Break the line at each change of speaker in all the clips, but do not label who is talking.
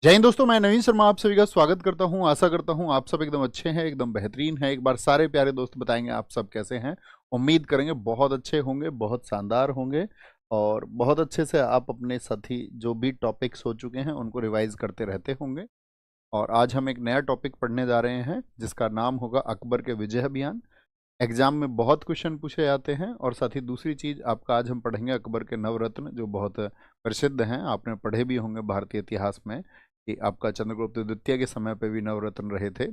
जय हिंद दोस्तों, मैं नवीन शर्मा आप सभी का स्वागत करता हूं। आशा करता हूं आप सब एकदम अच्छे हैं, एकदम बेहतरीन हैं। एक बार सारे प्यारे दोस्त बताएंगे आप सब कैसे हैं। उम्मीद करेंगे बहुत अच्छे होंगे, बहुत शानदार होंगे और बहुत अच्छे से आप अपने साथी जो भी टॉपिक्स हो चुके हैं उनको रिवाइज करते रहते होंगे। और आज हम एक नया टॉपिक पढ़ने जा रहे हैं जिसका नाम होगा अकबर के विजय अभियान। एग्जाम में बहुत क्वेश्चन पूछे जाते हैं। और साथ ही दूसरी चीज आपका आज हम पढ़ेंगे अकबर के नवरत्न जो बहुत प्रसिद्ध हैं, आपने पढ़े भी होंगे भारतीय इतिहास में कि आपका चंद्रगुप्त द्वितीय के समय पे भी नवरत्न रहे थे,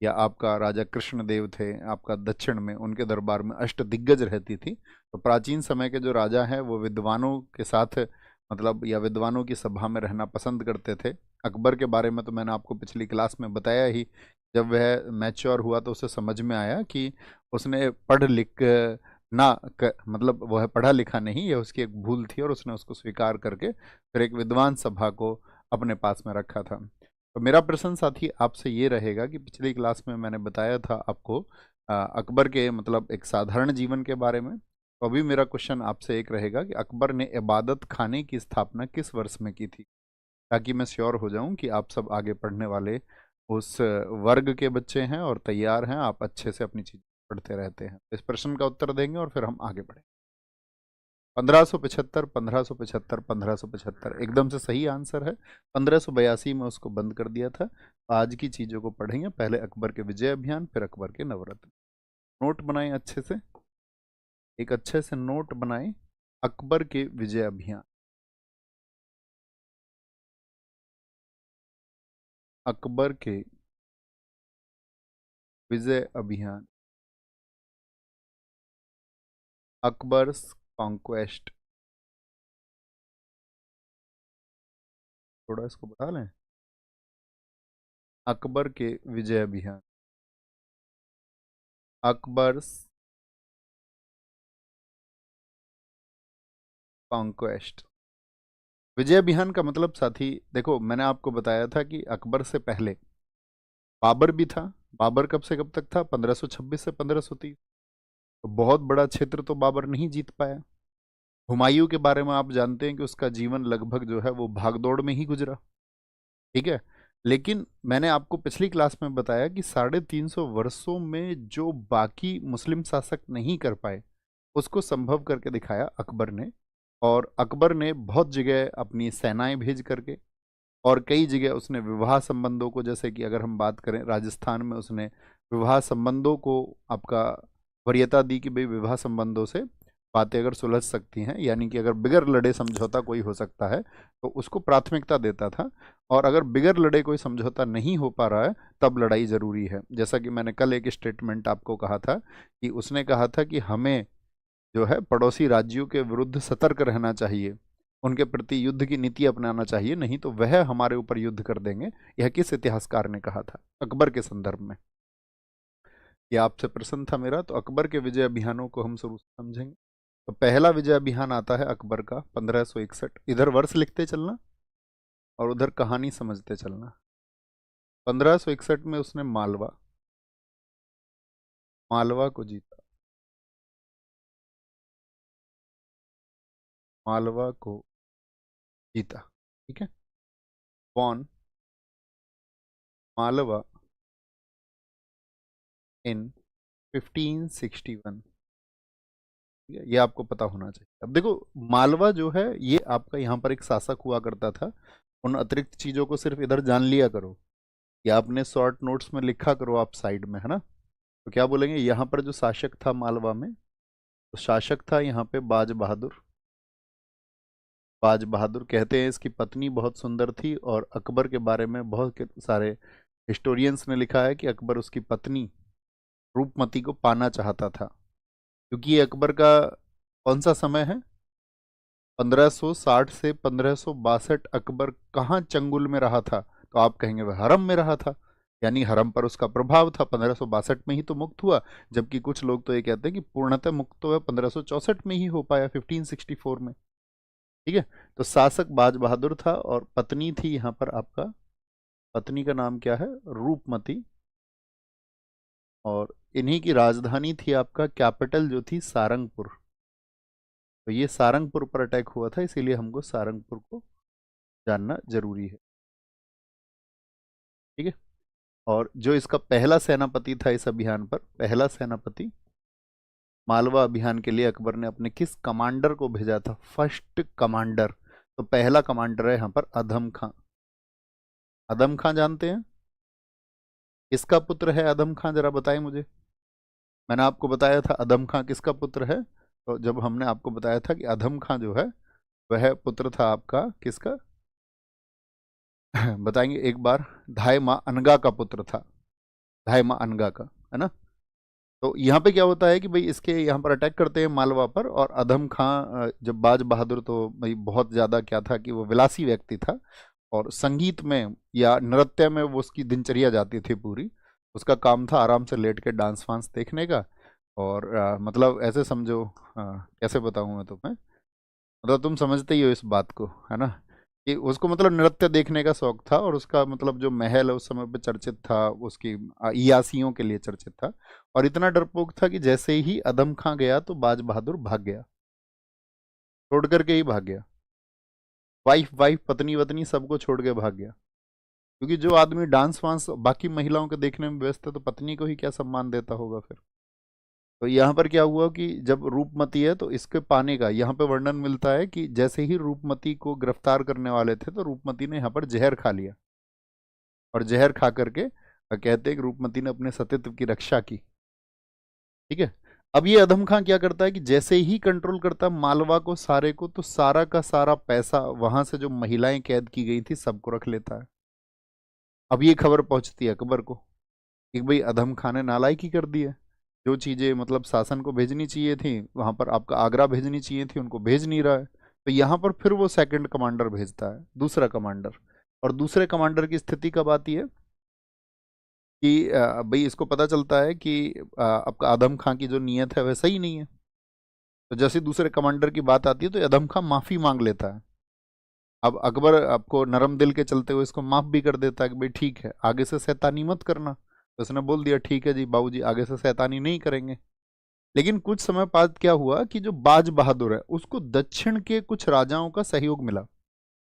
या आपका राजा कृष्णदेव थे, आपका दक्षिण में उनके दरबार में अष्ट दिग्गज रहती थी। तो प्राचीन समय के जो राजा हैं वो विद्वानों के साथ मतलब या विद्वानों की सभा में रहना पसंद करते थे। अकबर के बारे में तो मैंने आपको पिछली क्लास में बताया ही। जब वह मैच्योर हुआ तो उसे समझ में आया कि उसने पढ़ लिख मतलब वह पढ़ा लिखा नहीं, यह उसकी एक भूल थी और उसने उसको स्वीकार करके फिर एक विद्वान सभा को अपने पास में रखा था। तो मेरा प्रश्न साथी आपसे ये रहेगा कि पिछली क्लास में मैंने बताया था आपको अकबर के मतलब एक साधारण जीवन के बारे में। तो अभी मेरा क्वेश्चन आपसे एक रहेगा कि अकबर ने इबादत खाने की स्थापना किस वर्ष में की थी, ताकि मैं श्योर हो जाऊं कि आप सब आगे पढ़ने वाले उस वर्ग के बच्चे हैं और तैयार हैं, आप अच्छे से अपनी चीज पढ़ते रहते हैं। इस प्रश्न का उत्तर देंगे और फिर हम आगे बढ़ेंगे। 1575, 1575, 1575 एकदम से सही आंसर है। 1582 में उसको बंद कर दिया था। आज की चीजों को पढ़ेंगे, पहले अकबर के विजय अभियान फिर अकबर के नवरत्न। नोट बनाएं अच्छे से, एक अच्छे से नोट बनाएं। अकबर के विजय अभियान, अकबर के विजय अभियान, अकबर्स कॉन्क्वेस्ट। थोड़ा इसको बढ़ा लें। अकबर के विजय अभियान, अकबर्स कॉन्क्वेस्ट। विजय अभियान का मतलब साथी देखो, मैंने आपको बताया था कि अकबर से पहले बाबर भी था। बाबर कब से कब तक था? 1526 से 1530। तो बहुत बड़ा क्षेत्र तो बाबर नहीं जीत पाया। हुमायूं के बारे में आप जानते हैं कि उसका जीवन लगभग जो है वो भागदौड़ में ही गुजरा। ठीक है। लेकिन मैंने आपको पिछली क्लास में बताया कि 350 वर्षों में जो बाकी मुस्लिम शासक नहीं कर पाए उसको संभव करके दिखाया अकबर ने। और अकबर ने बहुत जगह अपनी सेनाएं भेज करके और कई जगह उसने विवाह संबंधों को, जैसे कि अगर हम बात करें राजस्थान में उसने विवाह संबंधों को आपका वरीयता दी कि भाई विवाह संबंधों से बातें अगर सुलझ सकती हैं, यानी कि अगर बिगर लड़े समझौता कोई हो सकता है तो उसको प्राथमिकता देता था। और अगर बिगर लड़े कोई समझौता नहीं हो पा रहा है तब लड़ाई जरूरी है। जैसा कि मैंने कल एक स्टेटमेंट आपको कहा था कि उसने कहा था कि हमें जो है पड़ोसी राज्यों के विरुद्ध सतर्क रहना चाहिए, उनके प्रति युद्ध की नीति अपनाना चाहिए, नहीं तो वह हमारे ऊपर युद्ध कर देंगे। यह किस इतिहासकार ने कहा था अकबर के संदर्भ में? यह आपसे प्रश्न था मेरा। तो अकबर के विजय अभियानों को हम शुरू से समझेंगे। तो पहला विजय अभियान आता है अकबर का 1561। इधर वर्ष लिखते चलना और उधर कहानी समझते चलना। 1561 में उसने मालवा मालवा को जीता। मालवा को जीता। ठीक है। वॉन मालवा इन 1561। ठीक है, ये आपको पता होना चाहिए। अब देखो, मालवा जो है ये आपका यहाँ पर एक शासक हुआ करता था। उन अतिरिक्त चीजों को सिर्फ इधर जान लिया करो या अपने शॉर्ट नोट्स में लिखा करो आप साइड में, है ना। तो क्या बोलेंगे, यहाँ पर जो शासक था मालवा में, तो शासक था यहाँ पे बाज बहादुर। बाज बहादुर कहते हैं इसकी पत्नी बहुत सुंदर थी और अकबर के बारे में बहुत सारे हिस्टोरियंस ने लिखा है कि अकबर उसकी पत्नी रूपमती को पाना चाहता था। क्योंकि ये अकबर का कौन सा समय है? 1560 से 1562 अकबर कहाँ चंगुल में रहा था? तो आप कहेंगे वह हरम में रहा था, यानी हरम पर उसका प्रभाव था। 1562 में ही तो मुक्त हुआ, जबकि कुछ लोग तो ये कहते हैं कि पूर्णतः मुक्त तो है 1564 में ही हो पाया, 1564 में। ठीक है। तो शासक बाज बहादुर था और पत्नी थी यहाँ पर आपका, पत्नी का नाम क्या है? रूपमती। और इन्हीं की राजधानी थी आपका, कैपिटल जो थी सारंगपुर। तो ये सारंगपुर पर अटैक हुआ था, इसीलिए हमको सारंगपुर को जानना जरूरी है। ठीक है। और जो इसका पहला सेनापति था इस अभियान पर, पहला सेनापति मालवा अभियान के लिए अकबर ने अपने किस कमांडर को भेजा था? First commander. तो पहला कमांडर है यहाँ पर अधम खां। अधम खां जानते हैं? किसका पुत्र है अधम खां, जरा बताएं मुझे। मैंने आपको बताया था अधम खां किसका पुत्र है, तो जब हमने आपको बताया था कि अधम खां जो है वह पुत्र था आपका किसका बताएंगे एक बार। धाय माँ अनगा का पुत्र था, धाय माँ अनगा का, है ना। तो यहाँ पे क्या होता है कि भाई इसके यहाँ पर अटैक करते हैं मालवा पर, और अधम खां जब बाज बहादुर, तो भाई बहुत ज़्यादा क्या था कि वो विलासी व्यक्ति था, और संगीत में या नृत्य में वो उसकी दिनचर्या जाती थी पूरी। उसका काम था आराम से लेट के डांस वांस देखने का, और मतलब ऐसे समझो, कैसे बताऊँ मैं तुम्हें, मतलब तुम समझते ही हो इस बात को, है ना, कि उसको मतलब नृत्य देखने का शौक था, और उसका मतलब जो महल है उस समय पे चर्चित था, उसकी इयासियों के लिए चर्चित था। और इतना डरपोक था कि जैसे ही अदम खां गया तो बाज बहादुर भाग गया, छोड़ करके ही भाग गया। वाइफ वाइफ पत्नी वत्नी सबको छोड़ के भाग गया, क्योंकि जो आदमी डांस वांस बाकी महिलाओं के देखने में व्यस्त है तो पत्नी को ही क्या सम्मान देता होगा फिर। तो यहाँ पर क्या हुआ कि जब रूपमती है तो इसके पाने का यहाँ पे वर्णन मिलता है कि जैसे ही रूपमती को गिरफ्तार करने वाले थे तो रूपमती ने यहाँ पर जहर खा लिया, और जहर खा करके कहते हैं कि रूपमती ने अपने सतीत्व की रक्षा की। ठीक है। अब ये अधम खां क्या करता है कि जैसे ही कंट्रोल करता है मालवा को सारे को, तो सारा का सारा पैसा वहां से जो महिलाएं कैद की गई थी सबको रख लेता है। अब ये खबर पहुंचती है अकबर को कि भाई अधम खां ने नालायकी कर दी है, जो चीज़ें मतलब शासन को भेजनी चाहिए थी वहां पर, आपका आगरा भेजनी चाहिए थी, उनको भेज नहीं रहा है। तो यहाँ पर फिर वो सेकंड कमांडर भेजता है, दूसरा कमांडर। और दूसरे कमांडर की स्थिति कब आती है कि भाई इसको पता चलता है कि आपका आदम खां की जो नीयत है वह सही नहीं है। तो जैसे दूसरे कमांडर की बात आती है तो आदम खां माफी मांग लेता है। अब अकबर आपको नरम दिल के चलते हुए इसको माफ भी कर देता है कि भाई ठीक है, आगे से शैतानी मत करना। तो उसने बोल दिया ठीक है जी बाबूजी, आगे से शैतानी नहीं करेंगे। लेकिन कुछ समय बाद क्या हुआ कि जो बाज बहादुर है उसको दक्षिण के कुछ राजाओं का सहयोग मिला,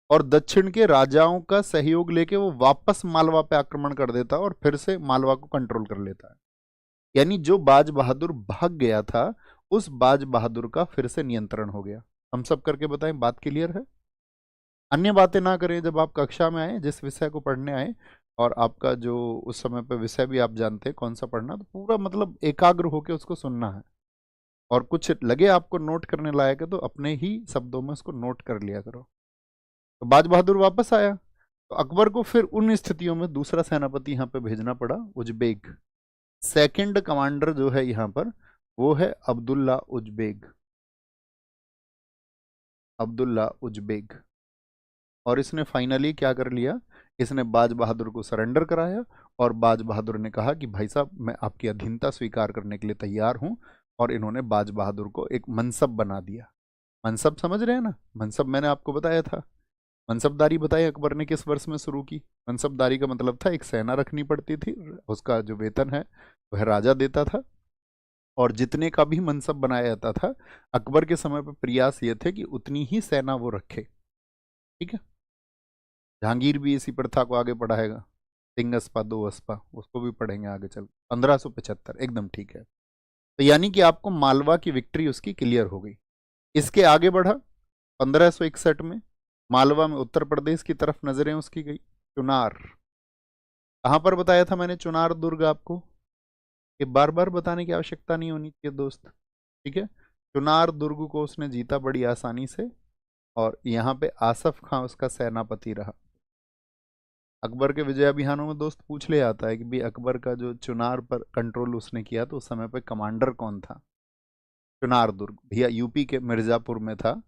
और दक्षिण के राजाओं का सहयोग लेके वो वापस मालवा पे आक्रमण कर देता है और फिर से मालवा को कंट्रोल कर लेता है। यानी जो बाज बहादुर भाग गया था उस बाज बहादुर का फिर से नियंत्रण हो गया। हम सब करके बताएं, बात क्लियर है? अन्य बातें ना करें, जब आप कक्षा में आए जिस विषय को पढ़ने आए, और आपका जो उस समय पे विषय भी आप जानते हैं कौन सा पढ़ना, तो पूरा मतलब एकाग्र होकर उसको सुनना है। और कुछ लगे आपको नोट करने लायक है तो अपने ही शब्दों में उसको नोट कर लिया करो। तो बाज बहादुर वापस आया, तो अकबर को फिर उन स्थितियों में दूसरा सेनापति यहाँ पे भेजना पड़ा, उजबेग। सेकंड कमांडर जो है यहाँ पर वो है अब्दुल्ला उजबेग, अब्दुल्ला उजबेग। और इसने फाइनली क्या कर लिया, इसने बाज बहादुर को सरेंडर कराया, और बाज बहादुर ने कहा कि भाई साहब मैं आपकी अधीनता स्वीकार करने के लिए तैयार हूं। और इन्होंने बाज बहादुर को एक मनसब बना दिया। मनसब समझ रहे हैं ना? मनसब मैंने आपको बताया था। मनसबदारी बताई अकबर ने किस वर्ष में शुरू की? मनसबदारी का मतलब था एक सेना रखनी पड़ती थी, उसका जो वेतन है वह राजा देता था, और जितने का भी मनसब बनाया जाता था अकबर के समय पर प्रयास ये थे कि उतनी ही सेना वो रखे। ठीक है। जहांगीर भी इसी प्रथा को आगे बढ़ाएगा, तीन अस्पा दो अस्पा, उसको भी पढ़ेंगे आगे चल। 1575 एकदम ठीक है। तो यानी कि आपको मालवा की विक्ट्री उसकी क्लियर हो गई। इसके आगे बढ़ा 1561 में मालवा में उत्तर प्रदेश की तरफ नजरें उसकी गई। चुनार, कहां पर बताया था मैंने चुनार दुर्ग आपको? ये बार बार बताने की आवश्यकता नहीं होनी चाहिए दोस्त। ठीक है। चुनार दुर्ग को उसने जीता बड़ी आसानी से, और यहाँ पे आसफ खां उसका सेनापति रहा। अकबर के विजय अभियानों में दोस्त पूछ ले आता है कि भाई अकबर का जो चुनार पर कंट्रोल उसने किया तो उस समय पे कमांडर कौन था? चुनार दुर्ग भैया यूपी के मिर्जापुर में था।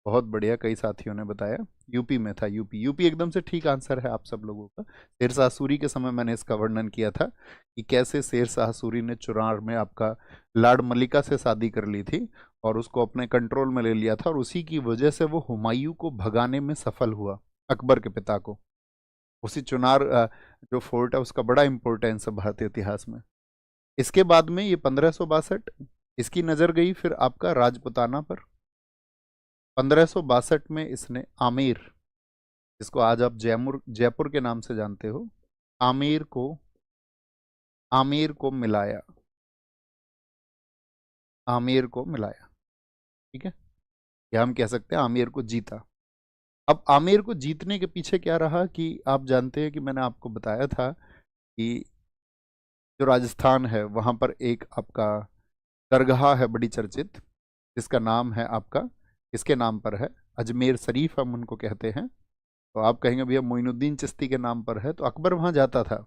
बहुत बढ़िया, कई साथियों ने बताया यूपी में था। यूपी, यूपी एकदम से ठीक आंसर है आप सब लोगों का। शेरशाह सूरी के समय मैंने इसका वर्णन किया था कि कैसे शेरशाह सूरी ने चुनार में आपका लाड मलिका से शादी कर ली थी और उसको अपने कंट्रोल में ले लिया था, और उसी की वजह से वो हुमायूं को भगाने में सफल हुआ, अकबर के पिता को। उसी चुनार जो फोर्ट है उसका बड़ा इंपॉर्टेंस है भारतीय इतिहास में। इसके बाद में ये 1562 इसकी नजर गई फिर आपका राजपुताना पर। 1562 में इसने आमेर, जिसको आज आप जयपुर जयपुर के नाम से जानते हो, आमेर को मिलाया, आमेर को मिलाया, ठीक है। या हम कह सकते हैं आमेर को जीता। अब आमेर को जीतने के पीछे क्या रहा कि आप जानते हैं कि मैंने आपको बताया था कि जो राजस्थान है वहां पर एक आपका दरगाह है बड़ी चर्चित, जिसका नाम है आपका, इसके नाम पर है, अजमेर शरीफ हम उनको कहते हैं। तो आप कहेंगे भैया मोइनुद्दीन चिश्ती के नाम पर है, तो अकबर वहां जाता था।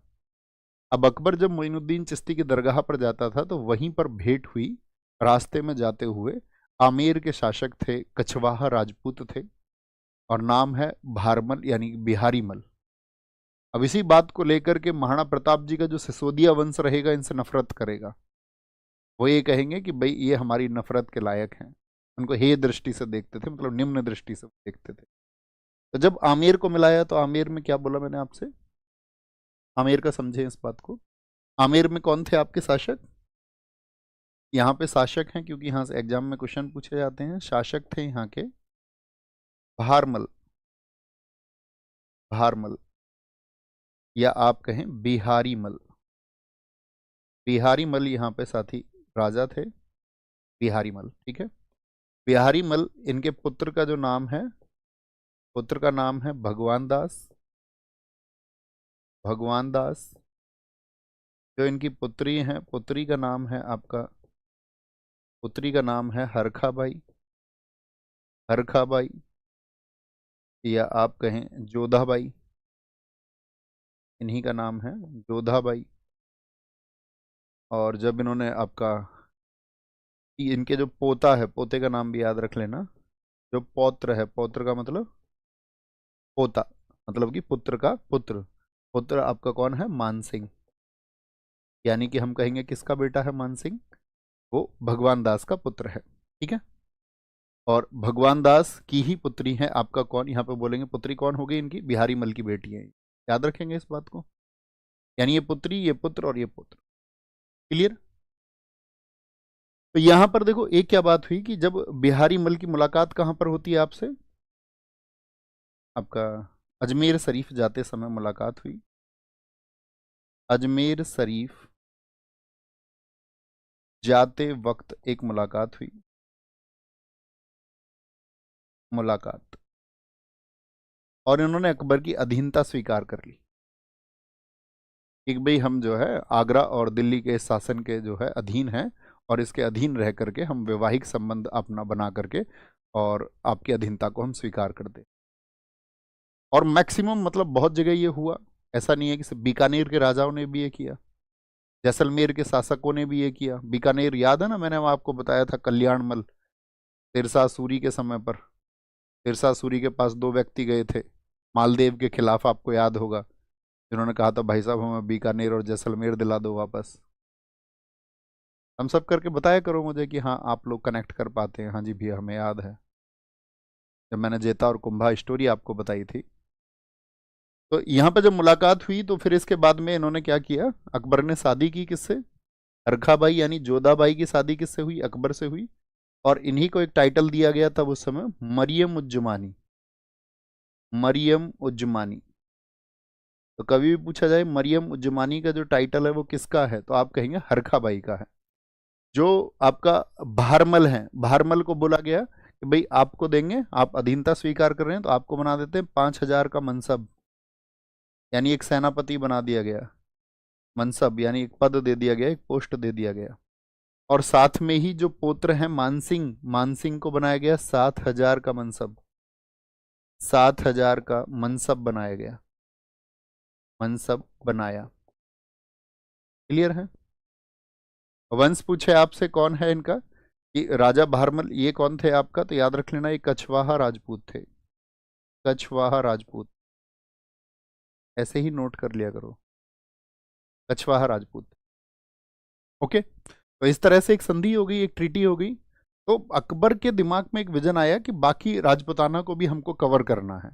अब अकबर जब मोइनुद्दीन चिश्ती की दरगाह पर जाता था तो वहीं पर भेंट हुई, रास्ते में जाते हुए। आमेर के शासक थे, कछवाहा राजपूत थे, और नाम है भारमल यानी बिहारी मल। अब इसी बात को लेकर के महाराणा प्रताप जी का जो सिसोदिया वंश रहेगा इनसे नफरत करेगा। वो ये कहेंगे कि भाई ये हमारी नफरत के लायक हैं, उनको हे दृष्टि से देखते थे, मतलब निम्न दृष्टि से देखते थे। तो जब आमेर को मिलाया तो आमेर में क्या बोला मैंने आपसे, आमेर का समझे इस बात को। आमेर में कौन थे आपके शासक, यहाँ पे शासक हैं क्योंकि यहाँ से एग्जाम में क्वेश्चन पूछे जाते हैं। शासक थे यहाँ के भारमल, भारमल, या आप कहें बिहारी मल। बिहारी मल यहाँ पे साथी राजा थे, बिहारी मल, ठीक है। बिहारी मल, इनके पुत्र का जो नाम है, पुत्र का नाम है भगवान दास, भगवान दास। जो इनकी पुत्री है, पुत्री का नाम है आपका, पुत्री का नाम है हरखाबाई, हरखाबाई, या आप कहें जोधाबाई, इन्हीं का नाम है जोधाबाई। और जब इन्होंने आपका, इनके जो पोता है, पोते का नाम भी याद रख लेना। जो पौत्र है, पौत्र का मतलब पोता, मतलब कि पुत्र का पुत्र। पुत्र आपका कौन है, मानसिंह, यानी कि हम कहेंगे किसका बेटा है मानसिंह, वो भगवान दास का पुत्र है, ठीक है। और भगवान दास की ही पुत्री है आपका कौन, यहाँ पे बोलेंगे पुत्री कौन होगी इनकी, बिहारी मल की बेटी है। याद रखेंगे इस बात को, यानी ये पुत्री, ये पुत्र और ये पुत्र, क्लियर। तो यहां पर देखो एक क्या बात हुई कि जब बिहारी मल की मुलाकात कहां पर होती है आपसे, आपका अजमेर शरीफ जाते समय मुलाकात हुई। अजमेर शरीफ जाते वक्त एक मुलाकात हुई, मुलाकात, और इन्होंने अकबर की अधीनता स्वीकार कर ली कि भाई हम जो है आगरा और दिल्ली के शासन के जो है अधीन हैं, और इसके अधीन रह करके हम वैवाहिक संबंध अपना बना करके और आपकी अधीनता को हम स्वीकार कर दे। और मैक्सिमम मतलब बहुत जगह ये हुआ, ऐसा नहीं है कि सिर्फ बीकानेर के राजाओं ने भी ये किया, जैसलमेर के शासकों ने भी ये किया। बीकानेर याद है ना, मैंने आपको बताया था कल्याणमल, तिरसा सूरी के समय पर, तिरसा सूरी के पास दो व्यक्ति गए थे मालदेव के खिलाफ, आपको याद होगा, जिन्होंने कहा था भाई साहब हमें बीकानेर और जैसलमेर दिला दो वापस। हम सब करके बताया करो मुझे कि हाँ आप लोग कनेक्ट कर पाते हैं। हाँ जी भैया हमें याद है, जब मैंने जेता और कुंभा स्टोरी आपको बताई थी। तो यहाँ पे जब मुलाकात हुई तो फिर इसके बाद में इन्होंने क्या किया, अकबर ने शादी की किससे, हरखाबाई यानी जोधाबाई की शादी किससे हुई, अकबर से हुई। और इन्हीं को एक टाइटल दिया गया तब उस समय, मरियम उज्जमानी, मरियम उज्जमानी। तो कभी भी पूछा जाए मरियम उज्जमानी का जो टाइटल है वो किसका है, तो आप कहेंगे हरखाबाई का है। जो आपका भारमल है, भारमल को बोला गया कि भाई आपको देंगे, आप अधीनता स्वीकार कर रहे हैं तो आपको बना देते हैं 5,000 का मनसब, यानी एक सेनापति बना दिया गया, मनसब यानी एक पद दे दिया गया, एक पोस्ट दे दिया गया। और साथ में ही जो पुत्र है मानसिंह, मानसिंह को बनाया गया 7,000 का मनसब, 7,000 का मनसब बनाया गया, मनसब बनाया, क्लियर है। वंश पूछे आपसे कौन है इनका, कि राजा भारमल ये कौन थे आपका, तो याद रख लेना ये कछवाहा राजपूत थे, कछवाहा राजपूत, ऐसे ही नोट कर लिया करो, कछवाहा राजपूत, ओके। तो इस तरह से एक संधि हो गई, एक ट्रीटी हो गई। तो अकबर के दिमाग में एक विजन आया कि बाकी राजपुताना को भी हमको कवर करना है।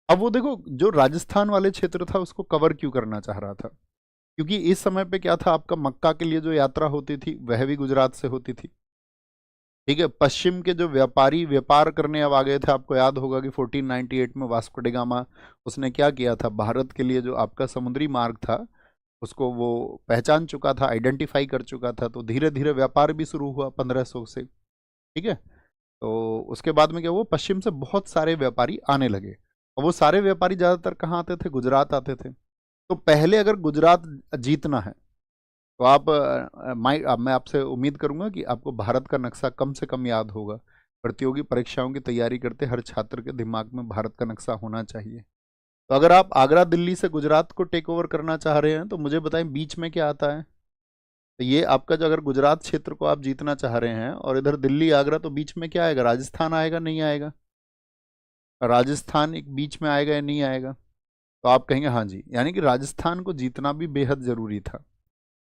अब वो देखो जो राजस्थान वाले क्षेत्र था उसको कवर क्यों करना चाह रहा था, क्योंकि इस समय पे क्या था, आपका मक्का के लिए जो यात्रा होती थी वह भी गुजरात से होती थी, ठीक है। पश्चिम के जो व्यापारी व्यापार करने अब आ गए थे, आपको याद होगा कि 1498 में वास्को डी गामा उसने क्या किया था, भारत के लिए जो आपका समुद्री मार्ग था उसको वो पहचान चुका था, आइडेंटिफाई कर चुका था। तो धीरे धीरे व्यापार भी शुरू हुआ 1500 से। ठीक है। तो उसके बाद में क्या हुआ, पश्चिम से बहुत सारे व्यापारी आने लगे, और वो सारे व्यापारी ज़्यादातर कहाँ आते थे, गुजरात आते थे। तो पहले अगर गुजरात जीतना है तो आप मैं आपसे उम्मीद करूंगा कि आपको भारत का नक्शा कम से कम याद होगा। प्रतियोगी परीक्षाओं की तैयारी करते हर छात्र के दिमाग में भारत का नक्शा होना चाहिए। तो अगर आप आगरा दिल्ली से गुजरात को टेक ओवर करना चाह रहे हैं तो मुझे बताएं बीच में क्या आता है। तो ये आपका जो, अगर गुजरात क्षेत्र को आप जीतना चाह रहे हैं और इधर दिल्ली आगरा, तो बीच में क्या आएगा, राजस्थान आएगा नहीं आएगा, राजस्थान एक बीच में आएगा या नहीं आएगा। तो आप कहेंगे हाँ जी, यानी कि राजस्थान को जीतना भी बेहद जरूरी था।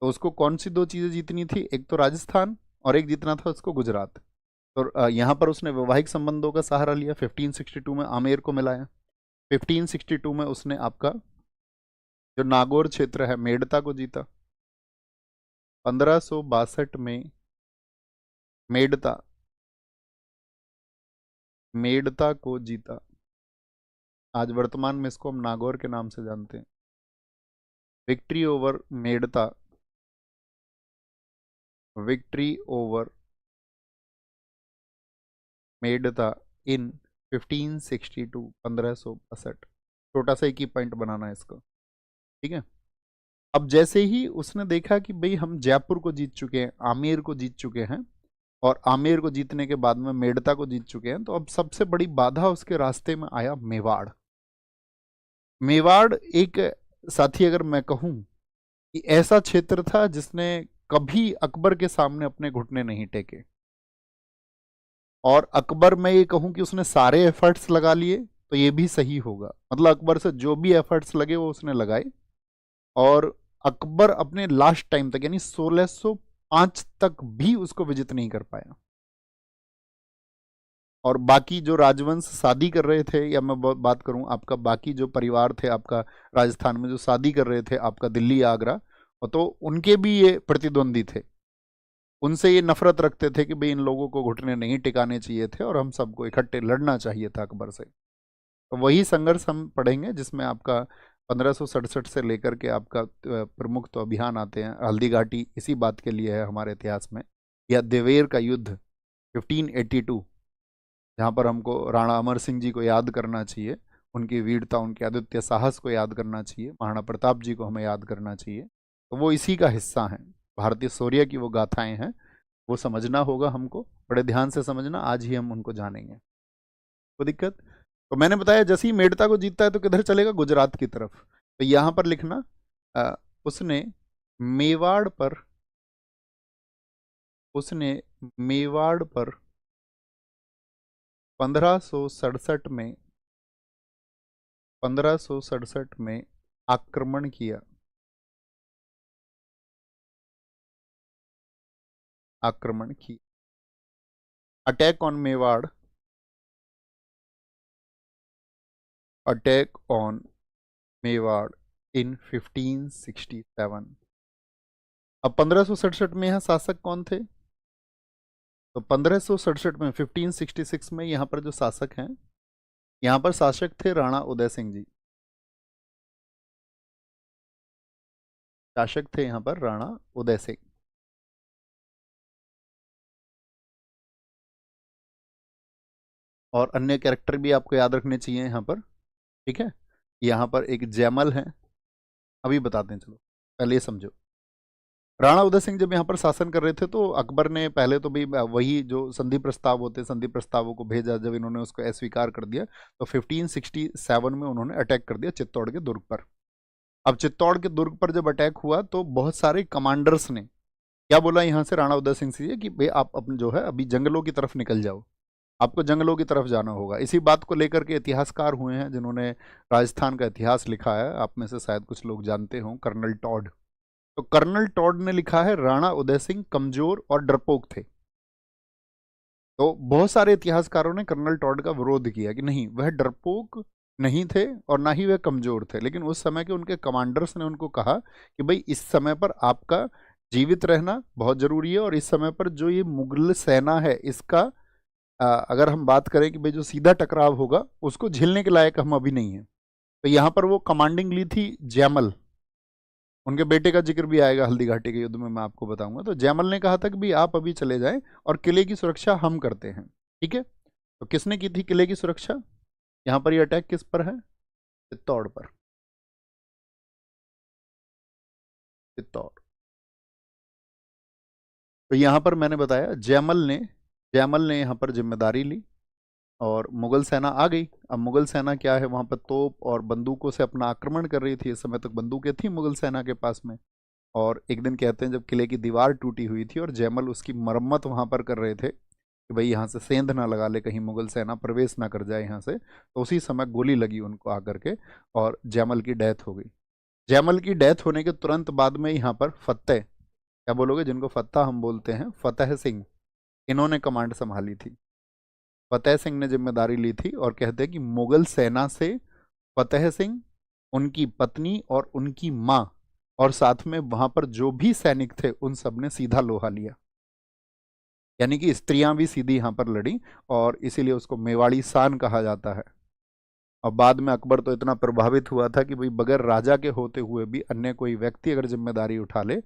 तो उसको कौन सी दो चीज़ें जीतनी थी, एक तो राजस्थान और एक जीतना था उसको गुजरात। तो यहाँ पर उसने वैवाहिक संबंधों का सहारा लिया, 1562 में आमेर को मिलाया। 1562 में उसने आपका जो नागौर क्षेत्र है मेड़ता को जीता। 1562 में मेड़ता मेड़ता को जीता। आज वर्तमान में इसको हम नागौर के नाम से जानते हैं। Victory over Merta, victory over Merta in 1562, 1562। छोटा सा एक ही पॉइंट बनाना है इसको। ठीक है। अब जैसे ही उसने देखा कि भाई हम जयपुर को जीत चुके हैं, आमेर को जीत चुके हैं, और आमेर को जीतने के बाद में मेड़ता को जीत चुके हैं, तो अब सबसे बड़ी बाधा उसके रास्ते में आया मेवाड़। मेवाड़ एक, साथी अगर मैं कहूं कि ऐसा क्षेत्र था जिसने कभी अकबर के सामने अपने घुटने नहीं टेके। और अकबर, मैं ये कहूं कि उसने सारे एफर्ट्स लगा लिए तो ये भी सही होगा, मतलब अकबर से जो भी एफर्ट्स लगे वो उसने लगाए। और अकबर अपने लास्ट टाइम तक यानी 1605 तक भी उसको विजित नहीं कर पाया। और बाकी जो राजवंश शादी कर रहे थे, या मैं बात करूं आपका बाकी जो परिवार थे आपका राजस्थान में जो शादी कर रहे थे आपका दिल्ली आगरा, तो उनके भी ये प्रतिद्वंदी थे। उनसे ये नफरत रखते थे कि भाई इन लोगों को घुटने नहीं टिकाने चाहिए थे और हम सबको इकट्ठे लड़ना चाहिए था अकबर से। तो वही संघर्ष हम पढ़ेंगे जिसमें आपका 1567 से लेकर के आपका प्रमुख तो अभियान आते हैं। हल्दी घाटी इसी बात के लिए है हमारे इतिहास में, या देवेर का युद्ध 1582, जहाँ पर हमको राणा अमर सिंह जी को याद करना चाहिए, उनकी वीरता, उनके अद्वितीय साहस को याद करना चाहिए, महाराणा प्रताप जी को हमें याद करना चाहिए। तो वो इसी का हिस्सा हैं, भारतीय शौर्य की वो गाथाएं हैं, वो समझना होगा हमको, बड़े ध्यान से समझना, आज ही हम उनको जानेंगे। कोई दिक्कत? तो मैंने बताया जैसे ही मेड़ता को जीतता है तो किधर चलेगा, गुजरात की तरफ। तो यहां पर लिखना उसने मेवाड़ पर, उसने मेवाड़ पर 1567 में 1567 में आक्रमण किया, आक्रमण की, attack on Mewar, attack on Mewar in 1567। अब 1567 में यहाँ शासक कौन थे, तो 1567 में 1566 में यहाँ पर जो शासक हैं, यहाँ पर शासक थे राणा उदय सिंह जी। शासक थे यहाँ पर राणा उदय सिंह। और अन्य कैरेक्टर भी आपको याद रखने चाहिए यहाँ पर। ठीक है। यहाँ पर एक जयमल है, अभी बताते हैं, चलो पहले ये समझो। राणा उदय सिंह जब यहाँ पर शासन कर रहे थे तो अकबर ने पहले तो भी वही जो संधि प्रस्ताव होते, संधि प्रस्तावों को भेजा, जब इन्होंने उसको अस्वीकार कर दिया तो 1567 में उन्होंने अटैक कर दिया चित्तौड़ के दुर्ग पर। अब चित्तौड़ के दुर्ग पर जब अटैक हुआ तो बहुत सारे कमांडर्स ने क्या बोला यहाँ से राणा उदय सिंह से कि भाई आप अपने जो है अभी जंगलों की तरफ निकल जाओ, आपको जंगलों की तरफ जाना होगा। इसी बात को लेकर के इतिहासकार हुए हैं जिन्होंने राजस्थान का इतिहास लिखा है, आप में से शायद कुछ लोग जानते हों, कर्नल टॉड। तो कर्नल टॉड ने लिखा है राणा उदय सिंह कमजोर और डरपोक थे। तो बहुत सारे इतिहासकारों ने कर्नल टॉड का विरोध किया कि नहीं, वह डरपोक नहीं थे और ना ही वह कमजोर थे, लेकिन उस समय के उनके कमांडर्स ने उनको कहा कि भाई इस समय पर आपका जीवित रहना बहुत जरूरी है। और इस समय पर जो ये मुगल सेना है इसका अगर हम बात करें कि भाई जो सीधा टकराव होगा उसको झेलने के लायक हम अभी नहीं है। तो यहाँ पर वो कमांडिंग ली थी जैमल, उनके बेटे का जिक्र भी आएगा हल्दी घाटी के युद्ध में, मैं आपको बताऊंगा। तो जैमल ने कहा था कि भाई आप अभी चले जाएं और किले की सुरक्षा हम करते हैं, ठीक है। तो किसने की थी किले की सुरक्षा? यहाँ पर ये अटैक किस पर है? चित्तौड़ पर। चित्तौड़। तो यहाँ पर मैंने बताया जैमल ने यहाँ पर जिम्मेदारी ली और मुगल सेना आ गई। अब मुगल सेना क्या है, वहां पर तोप और बंदूकों से अपना आक्रमण कर रही थी। इस समय तक बंदूकें थी मुगल सेना के पास में। और एक दिन कहते हैं जब किले की दीवार टूटी हुई थी और जैमल उसकी मरम्मत वहां पर कर रहे थे कि भाई यहाँ से सेंध ना लगा ले, कहीं मुगल सेना प्रवेश ना कर जाए यहाँ से, तो उसी समय गोली लगी उनको आकर के और जैमल की डेथ हो गई। जैमल की डेथ होने के तुरंत बाद में यहाँ पर फतेह, क्या बोलोगे, जिनको फत्ता हम बोलते हैं, फतेह सिंह, इन्होंने कमांड संभाली थी। फतेह सिंह ने जिम्मेदारी ली थी और कहते हैं कि मुगल सेना से फतेह सिंह, उनकी पत्नी और उनकी माँ और साथ में वहां पर जो भी सैनिक थे उन सब ने सीधा लोहा लिया। यानी कि स्त्रियां भी सीधी यहां पर लड़ी और इसीलिए उसको मेवाड़ी सान कहा जाता है। और बाद में अकबर तो इतना प्रभावित हुआ था कि भाई बगैर राजा के होते हुए भी अन्य कोई व्यक्ति अगर जिम्मेदारी उठा ले,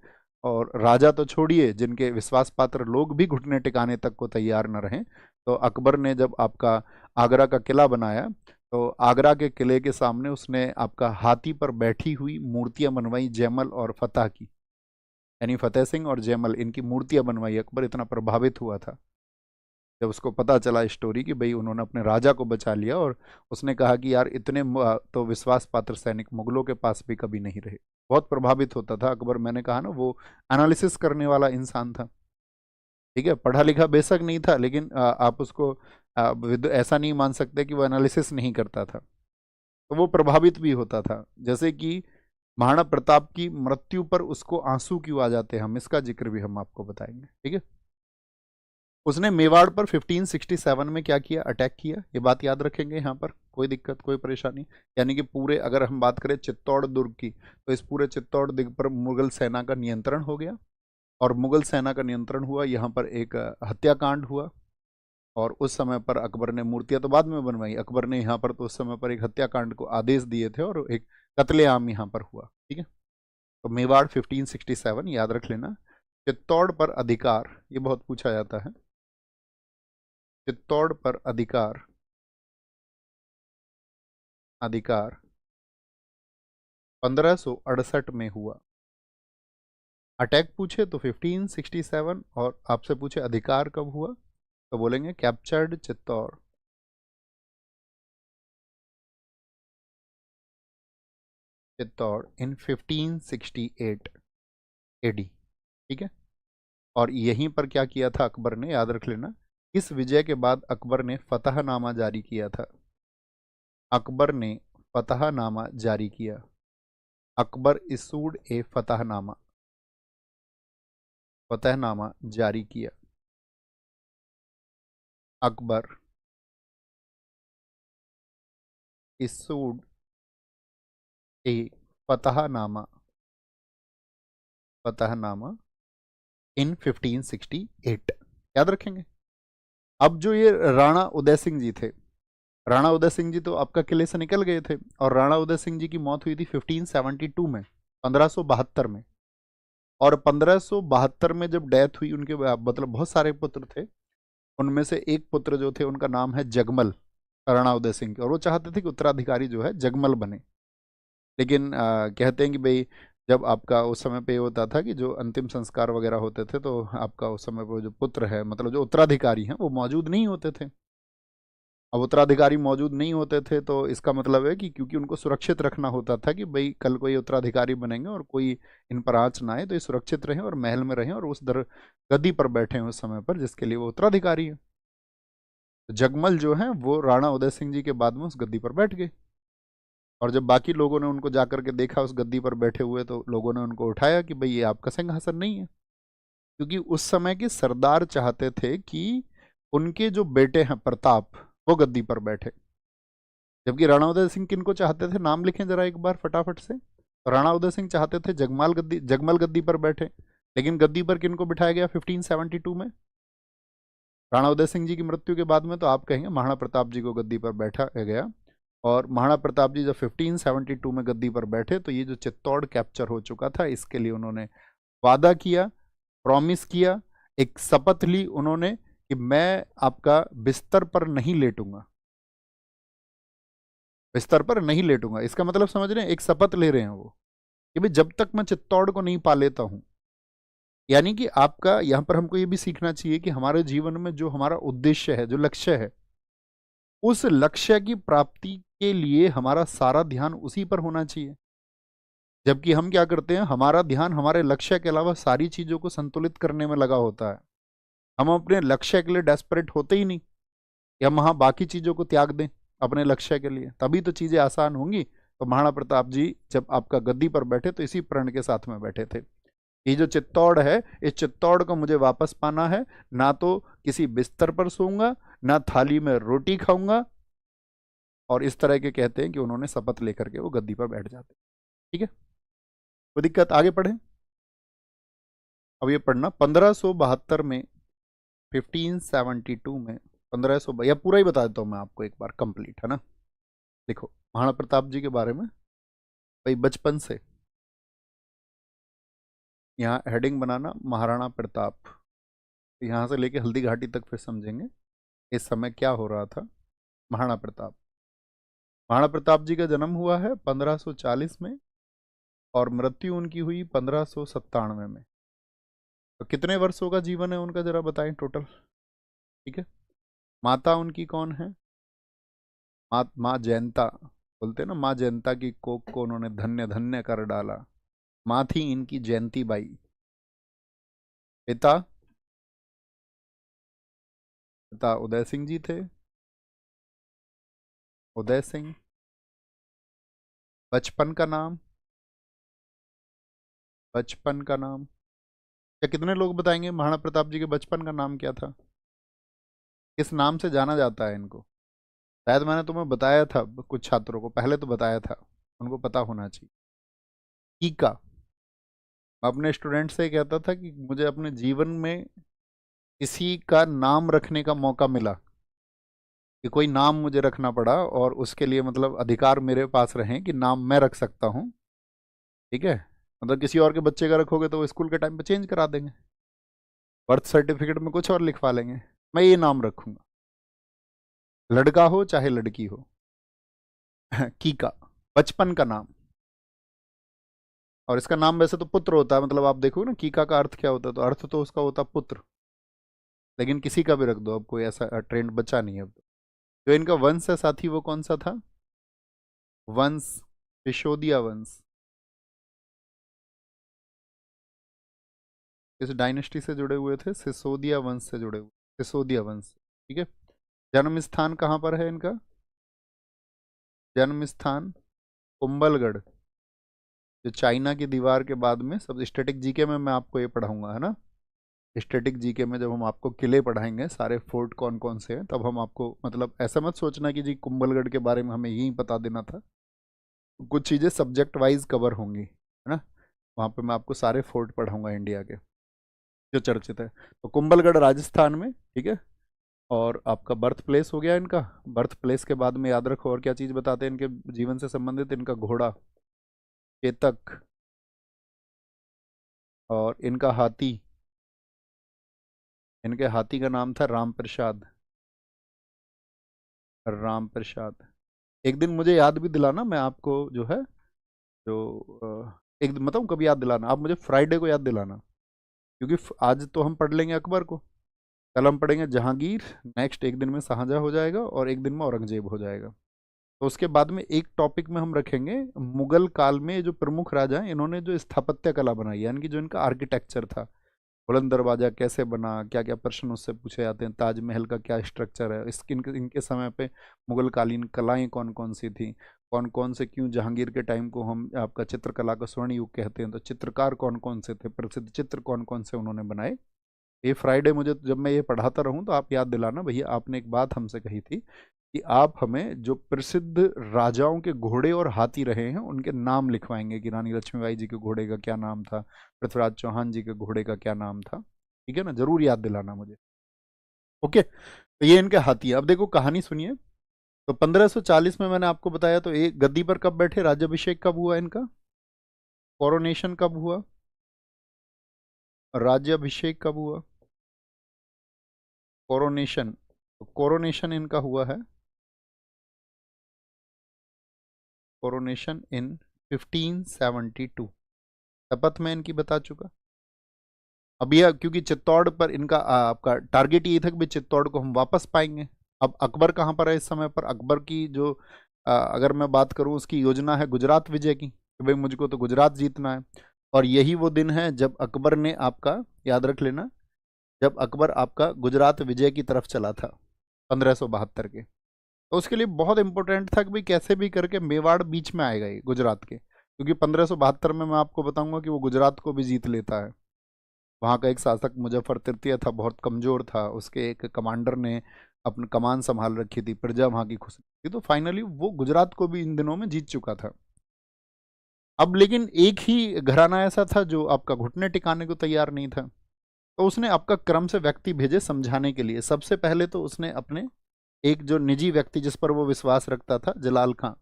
और राजा तो छोड़िए, जिनके विश्वास पात्र लोग भी घुटने टिकाने तक को तैयार न रहें, तो अकबर ने जब आपका आगरा का किला बनाया तो आगरा के किले के सामने उसने आपका हाथी पर बैठी हुई मूर्तियां बनवाई जैमल और फतेह की, यानी फतेह सिंह और जैमल, इनकी मूर्तियां बनवाई। अकबर इतना प्रभावित हुआ था जब उसको पता चला स्टोरी कि भाई उन्होंने अपने राजा को बचा लिया। और उसने कहा कि यार इतने तो विश्वास पात्र सैनिक मुगलों के पास भी कभी नहीं रहे। बहुत प्रभावित होता था अकबर, मैंने कहा ना वो एनालिसिस करने वाला इंसान था, ठीक है। पढ़ा लिखा बेशक नहीं था लेकिन आप उसको ऐसा नहीं मान सकते कि वो एनालिसिस नहीं करता था। तो वो प्रभावित भी होता था। जैसे कि महाराणा प्रताप की मृत्यु पर उसको आंसू क्यों आ जाते हैं, हम इसका जिक्र भी हम आपको बताएंगे, ठीक है। उसने मेवाड़ पर 1567 में क्या किया, अटैक किया, ये बात याद रखेंगे। यहाँ पर कोई दिक्कत कोई परेशानी, यानी कि पूरे अगर हम बात करें चित्तौड़ दुर्ग की, तो इस पूरे चित्तौड़ दुर्ग पर मुगल सेना का नियंत्रण हो गया। और मुगल सेना का नियंत्रण हुआ, यहाँ पर एक हत्याकांड हुआ। और उस समय पर अकबर ने, मूर्तियां तो बाद में बनवाई, अकबर ने यहाँ पर तो उस समय पर एक हत्याकांड को आदेश दिए थे और एक कत्लेआम यहाँ पर हुआ, ठीक है। तो मेवाड़ 1567 याद रख लेना। चित्तौड़ पर अधिकार, ये बहुत पूछा जाता है। चित्तौड़ पर अधिकार, अधिकार 1568 में हुआ। अटैक पूछे तो 1567 और आपसे पूछे अधिकार कब हुआ, तो बोलेंगे कैप्चर्ड चित्तौड़। चित्तौड़ इन 1568 एडी, ठीक है। और यहीं पर क्या किया था अकबर ने, याद रख लेना। इस विजय के बाद अकबर ने फतहनामा जारी किया था। अकबर ने फतहनामा जारी किया। अकबर इसूड ए फतहनामा, फतहनामा जारी किया। अकबर इसूड ए फतहनामा, फतहनामा इन 1568, याद रखेंगे। अब जो ये राणा उदय सिंह जी थे, राणा उदय सिंह जी तो आपका किले से निकल गए थे और राणा उदय सिंह जी की मौत हुई थी 1572 में, 1572 में। और 1572 में जब डेथ हुई उनके, मतलब बहुत सारे पुत्र थे, उनमें से एक पुत्र जो थे उनका नाम है जगमल, राणा उदय सिंह के, और वो चाहते थे कि उत्तराधिकारी जो है जगमल बने। लेकिन कहते हैं कि भाई जब आपका उस समय पे ये होता था कि जो अंतिम संस्कार वगैरह होते थे तो आपका उस समय पे जो पुत्र है, मतलब जो उत्तराधिकारी हैं, वो मौजूद नहीं होते थे। अब उत्तराधिकारी मौजूद नहीं होते थे तो इसका मतलब है कि क्योंकि उनको सुरक्षित रखना होता था कि भाई कल कोई उत्तराधिकारी बनेंगे और कोई इन पर आँच ना आए, तो ये सुरक्षित रहें और महल में रहें और उस दर गद्दी पर बैठे हैं उस समय पर जिसके लिए वो उत्तराधिकारी है। तो जगमल जो है वो राणा उदय सिंह जी के बाद में उस गद्दी पर बैठ गए। और जब बाकी लोगों ने उनको जाकर के देखा उस गद्दी पर बैठे हुए, तो लोगों ने उनको उठाया कि भाई ये आपका सिंहासन नहीं है। क्योंकि उस समय के सरदार चाहते थे कि उनके जो बेटे हैं प्रताप, वो गद्दी पर बैठे। जबकि राणा उदय सिंह किनको चाहते थे, नाम लिखें जरा एक बार फटाफट से। तो राणा उदय सिंह चाहते थे जगमल गद्दी पर बैठे। लेकिन गद्दी पर किनको बिठाया गया 1572 में? राणा उदय सिंह जी की मृत्यु के बाद में तो आप कहेंगे महाराणा प्रताप जी को गद्दी पर बैठा गया। और महाराणा प्रताप जी जब 1572 में गद्दी पर बैठे तो ये जो चित्तौड़ कैप्चर हो चुका था इसके लिए उन्होंने वादा किया, प्रॉमिस किया, एक शपथ ली उन्होंने कि मैं आपका बिस्तर पर नहीं लेटूंगा, बिस्तर पर नहीं लेटूंगा। इसका मतलब समझ रहे हैं, एक शपथ ले रहे हैं वो कि भाई जब तक मैं चित्तौड़ को नहीं पा लेता हूं। यानी कि आपका यहां पर हमको ये भी सीखना चाहिए कि हमारे जीवन में जो हमारा उद्देश्य है, जो लक्ष्य है, उस लक्ष्य की प्राप्ति के लिए हमारा सारा ध्यान उसी पर होना चाहिए। जबकि हम क्या करते हैं, हमारा ध्यान हमारे लक्ष्य के अलावा सारी चीजों को संतुलित करने में लगा होता है। हम अपने लक्ष्य के लिए डेस्परेट होते ही नहीं कि हम वहां बाकी चीजों को त्याग दें अपने लक्ष्य के लिए, तभी तो चीजें आसान होंगी। तो महाराणा प्रताप जी जब आपका गद्दी पर बैठे तो इसी प्रण के साथ में बैठे थे, ये जो चित्तौड़ है, इस चित्तौड़ को मुझे वापस पाना है। ना तो किसी बिस्तर पर सोऊंगा, ना थाली में रोटी खाऊंगा। और इस तरह के कहते हैं कि उन्होंने शपथ लेकर के वो गद्दी पर बैठ जाते। ठीक है, कोई दिक्कत? आगे पढ़े। अब ये पढ़ना 1572 में, 1572 में 1500, या पूरा ही बता देता हूँ मैं आपको एक बार कंप्लीट, है ना। देखो महाराणा प्रताप जी के बारे में भाई बचपन से, यहाँ हेडिंग बनाना महाराणा प्रताप, यहाँ से लेके हल्दी घाटी तक फिर समझेंगे इस समय क्या हो रहा था। महाराणा प्रताप, महाराणा प्रताप जी का जन्म हुआ है 1540 में और मृत्यु उनकी हुई 1597 में। तो कितने वर्षों का जीवन है उनका जरा बताएं टोटल। ठीक है, माता उनकी कौन है? माँ जयंता, बोलते हैं ना, माँ जयंता की कोख को उन्होंने धन्य धन्य कर डाला। माँ थी इनकी जयंती बाई। पिता, पिता उदय सिंह जी थे, उदय सिंह। बचपन का नाम, बचपन का नाम क्या कितने लोग बताएंगे महाराणा प्रताप जी के बचपन का नाम क्या था? किस नाम से जाना जाता है इनको? शायद मैंने तुम्हें बताया था, कुछ छात्रों को पहले तो बताया था, उनको पता होना चाहिए। कीका। मैं अपने स्टूडेंट से कहता था कि मुझे अपने जीवन में किसी का नाम रखने का मौका मिला, कि कोई नाम मुझे रखना पड़ा और उसके लिए मतलब अधिकार मेरे पास रहे कि नाम मैं रख सकता हूँ। ठीक है, मतलब किसी और के बच्चे का रखोगे तो वो स्कूल के टाइम पे चेंज करा देंगे, बर्थ सर्टिफिकेट में कुछ और लिखवा लेंगे। मैं ये नाम रखूंगा, लड़का हो चाहे लड़की हो। कीका, बचपन का नाम। और इसका नाम वैसे तो पुत्र होता है, मतलब आप देखो ना कीका का अर्थ क्या होता है, तो अर्थ तो उसका होता पुत्र, लेकिन किसी का भी रख दो, अब कोई ऐसा ट्रेंड बचा नहीं है अब। जो इनका वंश है साथी वो कौन सा था? वंश, सिसोदिया वंश। इस डायनेस्टी से जुड़े हुए थे, सिसोदिया वंश से जुड़े हुए, सिसोदिया वंश। ठीक है, जन्म स्थान कहाँ पर है इनका? जन्म स्थान कुंभलगढ़, जो चाइना की दीवार के बाद में। सब स्टैटिक जीके में मैं आपको ये पढ़ाऊंगा, है ना। स्टैटिक जीके में जब हम आपको किले पढ़ाएंगे, सारे फोर्ट कौन कौन से हैं, तब हम आपको, मतलब ऐसा मत सोचना कि जी कुंभलगढ़ के बारे में हमें यही बता देना था। कुछ चीज़ें सब्जेक्ट वाइज कवर होंगी, है ना। वहाँ पे मैं आपको सारे फोर्ट पढ़ाऊंगा इंडिया के जो चर्चित है। तो कुंभलगढ़ राजस्थान में, ठीक है। और आपका बर्थ प्लेस हो गया इनका। बर्थ प्लेस के बाद में याद रखो और क्या चीज़ बताते हैं इनके जीवन से संबंधित, इनका घोड़ा केतक, और इनका हाथी, इनके हाथी का नाम था राम प्रसाद। राम प्रसाद। एक दिन मुझे याद भी दिलाना, मैं आपको जो है, जो एक दिन बताऊँ कभी याद दिलाना, आप मुझे फ्राइडे को याद दिलाना, क्योंकि आज तो हम पढ़ लेंगे अकबर को, कल हम पढ़ेंगे जहांगीर, नेक्स्ट एक दिन में शाहजहाँ हो जाएगा और एक दिन में औरंगजेब हो जाएगा। तो उसके बाद में एक टॉपिक में हम रखेंगे मुगल काल में जो प्रमुख राजा हैं, इन्होंने जो स्थापत्य कला बनाई, यानी कि जो इनका आर्किटेक्चर था, बुलंद दरवाजा कैसे बना, क्या क्या प्रश्न उससे पूछे जाते हैं, ताजमहल का क्या स्ट्रक्चर है, इनके समय पे मुगल कालीन कलाएं कौन कौन सी थी, कौन कौन से, क्यों जहांगीर के टाइम को हम आपका चित्रकला का स्वर्ण युग कहते हैं, तो चित्रकार कौन कौन से थे, प्रसिद्ध चित्र कौन कौन से उन्होंने बनाए। ये फ्राइडे मुझे जब मैं ये पढ़ाता रहूँ तो आप याद दिलाना, भैया आपने एक बात हमसे कही थी कि आप हमें जो प्रसिद्ध राजाओं के घोड़े और हाथी रहे हैं उनके नाम लिखवाएंगे कि रानी लक्ष्मीबाई जी के घोड़े का क्या नाम था, पृथ्वीराज चौहान जी के घोड़े का क्या नाम था। ठीक है ना, जरूर याद दिलाना मुझे। ओके, तो ये इनके हाथी है। अब देखो कहानी सुनिए। तो 1540 में मैंने आपको बताया, तो एक गद्दी पर कब बैठे, राज्याभिषेक कब हुआ इनका, कोरोनेशन कब हुआ, राज्याभिषेक कब हुआ, कोरोनेशन। तो कोरोनेशन इनका हुआ है, कोरोनेशन इन 1572। शपथ में इनकी बता चुका। अब यह क्योंकि चित्तौड़ पर इनका आपका टारगेट ये था कि भाई चित्तौड़ को हम वापस पाएंगे। अब अकबर कहाँ पर है इस समय पर, अकबर की जो अगर मैं बात करूं उसकी योजना है गुजरात विजय की, कि भाई मुझको तो गुजरात जीतना है। और यही वो दिन है जब अकबर ने आपका, याद रख लेना, जब अकबर आपका गुजरात विजय की तरफ चला था 1572 के। तो उसके लिए बहुत इंपॉर्टेंट था कि भाई कैसे भी करके मेवाड़ बीच में आएगा ये गुजरात के, क्योंकि 1572 में मैं आपको बताऊंगा कि वो गुजरात को भी जीत लेता है। वहाँ का एक शासक मुजफ्फर तृतीय था, बहुत कमजोर था, उसके एक कमांडर ने अपनी कमान संभाल रखी थी, प्रजा वहाँ की खुश थी, तो फाइनली वो गुजरात को भी इन दिनों में जीत चुका था। अब लेकिन एक ही घराना ऐसा था जो आपका घुटने टिकाने को तैयार नहीं था। तो उसने आपका क्रम से व्यक्ति भेजे समझाने के लिए। सबसे पहले तो उसने अपने एक जो निजी व्यक्ति जिस पर वो विश्वास रखता था, जलाल खां,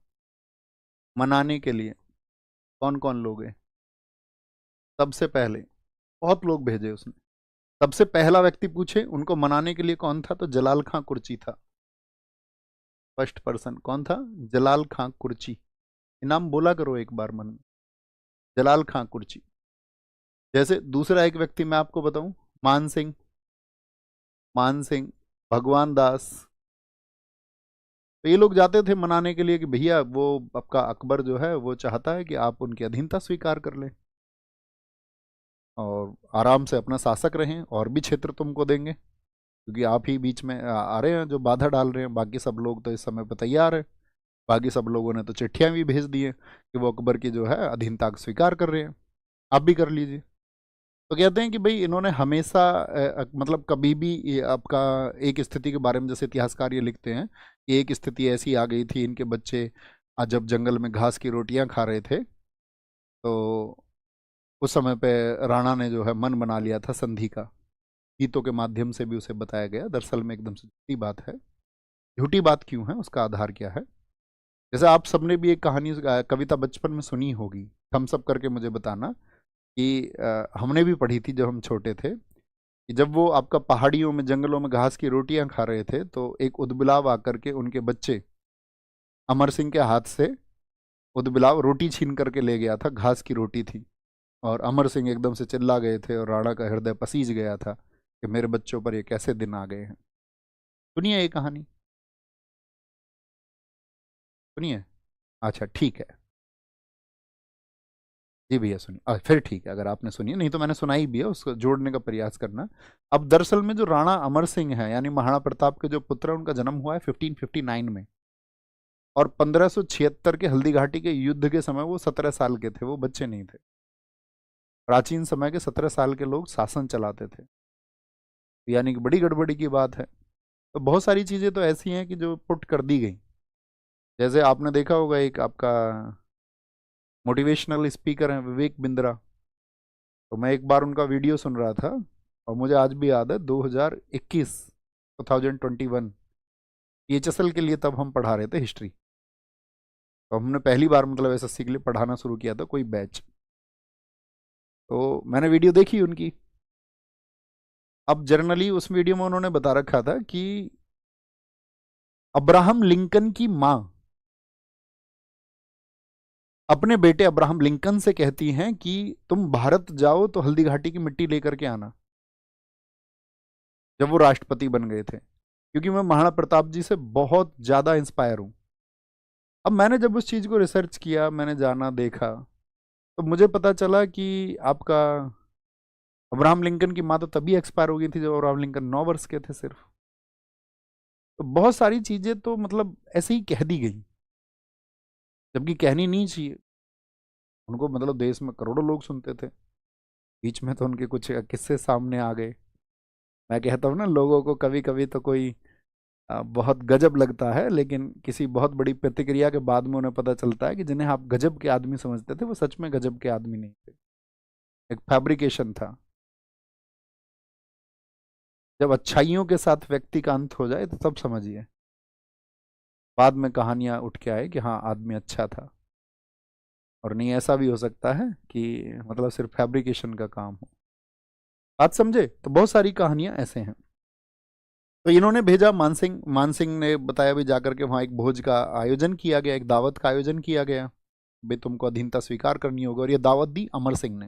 मनाने के लिए। कौन कौन लोग हैं, सबसे पहले बहुत लोग भेजे उसने। सबसे पहला व्यक्ति पूछे उनको मनाने के लिए कौन था, तो जलाल खां कुर्ची था। फर्स्ट पर्सन कौन था, जलाल खां कुर्ची। ये नाम बोला करो एक बार मन में, जलाल खां कुर्ची। जैसे दूसरा एक व्यक्ति मैं आपको बताऊं, मान सिंह, मान सिंह, भगवान दास। तो ये लोग जाते थे मनाने के लिए कि भैया वो आपका अकबर जो है वो चाहता है कि आप उनकी अधीनता स्वीकार कर लें और आराम से अपना शासक रहें, और भी क्षेत्र तुमको देंगे, क्योंकि आप ही बीच में आ रहे हैं जो बाधा डाल रहे हैं। बाकी सब लोग तो इस समय पर तैयार है, बाकी सब लोगों ने तो चिट्ठियां भी भेज दी हैं कि वो अकबर की जो है अधीनता को स्वीकार कर रहे हैं, आप भी कर लीजिए। तो कहते हैं कि भाई इन्होंने हमेशा मतलब कभी भी ये आपका एक स्थिति के बारे में, जैसे इतिहासकार ये लिखते हैं कि एक स्थिति ऐसी आ गई थी, इनके बच्चे जब जंगल में घास की रोटियां खा रहे थे, तो उस समय पे राणा ने जो है मन बना लिया था संधि का। गीतों के माध्यम से भी उसे बताया गया, दरअसल में एकदम से झूठी बात है। झूठी बात क्यों है, उसका आधार क्या है। जैसे आप सबने भी एक कहानी कविता बचपन में सुनी होगी, हम सब करके मुझे बताना कि हमने भी पढ़ी थी जब हम छोटे थे, कि जब वो आपका पहाड़ियों में जंगलों में घास की रोटियां खा रहे थे, तो एक उदबिलाव आकर के उनके बच्चे अमर सिंह के हाथ से उदबिलाव रोटी छीन करके ले गया था, घास की रोटी थी। और अमर सिंह एकदम से चिल्ला गए थे और राणा का हृदय पसीज गया था कि मेरे बच्चों पर ये कैसे दिन आ गए हैं। सुनिए ये कहानी, सुनिए। अच्छा ठीक है, जी भैया सुनिए। फिर ठीक है, अगर आपने सुनी, नहीं तो मैंने सुनाई भी है, उसको जोड़ने का प्रयास करना। अब दरअसल में जो राणा अमर सिंह है यानी महाराणा प्रताप के जो पुत्र हैं, उनका जन्म हुआ है 1559 में, और 1576 के हल्दी घाटी के युद्ध के समय वो 17 साल के थे, वो बच्चे नहीं थे। प्राचीन समय के 17 साल के लोग शासन चलाते थे, यानी कि बड़ी गड़बड़ी की बात है। तो बहुत सारी चीजें तो ऐसी हैं कि जो पुट कर दी गई। जैसे आपने देखा होगा एक आपका मोटिवेशनल स्पीकर है विवेक बिंद्रा। तो मैं एक बार उनका वीडियो सुन रहा था, और मुझे आज भी याद है 2021 2021 PHSL के लिए तब हम पढ़ा रहे थे हिस्ट्री। तो हमने पहली बार मतलब SSC के लिए पढ़ाना शुरू किया था कोई बैच। तो मैंने वीडियो देखी उनकी। अब जनरली उस वीडियो में उन्होंने बता रखा था कि अब्राहम लिंकन की मां अपने बेटे अब्राहम लिंकन से कहती हैं कि तुम भारत जाओ तो हल्दी घाटी की मिट्टी लेकर के आना, जब वो राष्ट्रपति बन गए थे। क्योंकि मैं महाराणा प्रताप जी से बहुत ज्यादा इंस्पायर हूं। अब मैंने जब उस चीज को रिसर्च किया, मैंने जाना देखा, तो मुझे पता चला कि आपका अब्राहम लिंकन की माँ तो तभी एक्सपायर हो गई थी जब अब्राहम लिंकन 9 वर्ष के थे सिर्फ। तो बहुत सारी चीजें तो मतलब ऐसे ही कह दी गई, जबकि कहनी नहीं चाहिए। उनको मतलब देश में करोड़ों लोग सुनते थे, बीच में तो उनके कुछ किस्से सामने आ गए। मैं कहता हूँ ना, लोगों को कभी कभी तो कोई बहुत गजब लगता है, लेकिन किसी बहुत बड़ी प्रतिक्रिया के बाद में उन्हें पता चलता है कि जिन्हें आप गजब के आदमी समझते थे वो सच में गजब के आदमी नहीं थे, एक फैब्रिकेशन था। जब अच्छाइयों के साथ व्यक्ति का अंत हो जाए तो तब समझिए, बाद में कहानियां उठ के आए कि हाँ आदमी अच्छा था। और नहीं, ऐसा भी हो सकता है कि मतलब सिर्फ फैब्रिकेशन का काम हो। बात समझे? तो बहुत सारी कहानियां ऐसे हैं। तो इन्होंने भेजा, मानसिंह मानसिंह ने बताया भी, जाकर के वहाँ एक भोज का आयोजन किया गया, एक दावत का आयोजन किया गया, भाई तुमको अधीनता स्वीकार करनी होगी। और ये दावत दी अमर सिंह ने,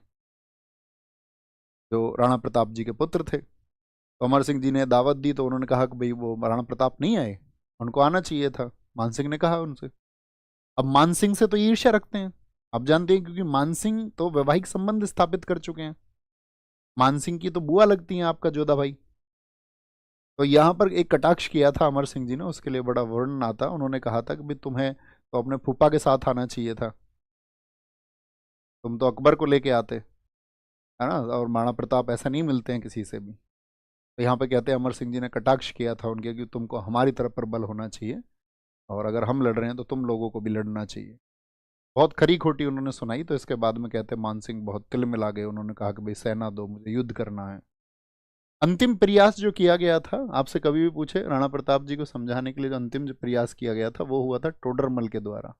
जो राणा प्रताप जी के पुत्र थे। तो अमर सिंह जी ने दावत दी, तो उन्होंने कहा कि भाई वो राणा प्रताप नहीं आए, उनको आना चाहिए था। मानसिंह ने कहा उनसे। अब मानसिंह से तो ये ईर्ष्या रखते हैं, आप जानते हैं, क्योंकि मानसिंह तो वैवाहिक संबंध स्थापित कर चुके हैं। मानसिंह की तो बुआ लगती हैं आपका जोधा भाई। तो यहाँ पर एक कटाक्ष किया था अमर सिंह जी ने, उसके लिए बड़ा वर्णन आता। उन्होंने कहा था कि भाई तुम्हें तो अपने फूफा के साथ आना चाहिए था, तुम तो अकबर को लेके आते, है ना। और महाराणा प्रताप ऐसा नहीं मिलते हैं किसी से भी। तो यहाँ पे कहते हैं अमर सिंह जी ने कटाक्ष किया था उनके कि तुमको हमारी तरफ पर बल होना चाहिए, और अगर हम लड़ रहे हैं तो तुम लोगों को भी लड़ना चाहिए। बहुत खरी खोटी उन्होंने सुनाई। तो इसके बाद में कहते हैं मान सिंह बहुत तिल मिला गए, उन्होंने कहा कि भाई सेना दो, मुझे युद्ध करना है। अंतिम प्रयास जो किया गया था, आपसे कभी भी पूछे राणा प्रताप जी को समझाने के लिए, जो अंतिम जो प्रयास किया गया था वो हुआ था टोडरमल के द्वारा।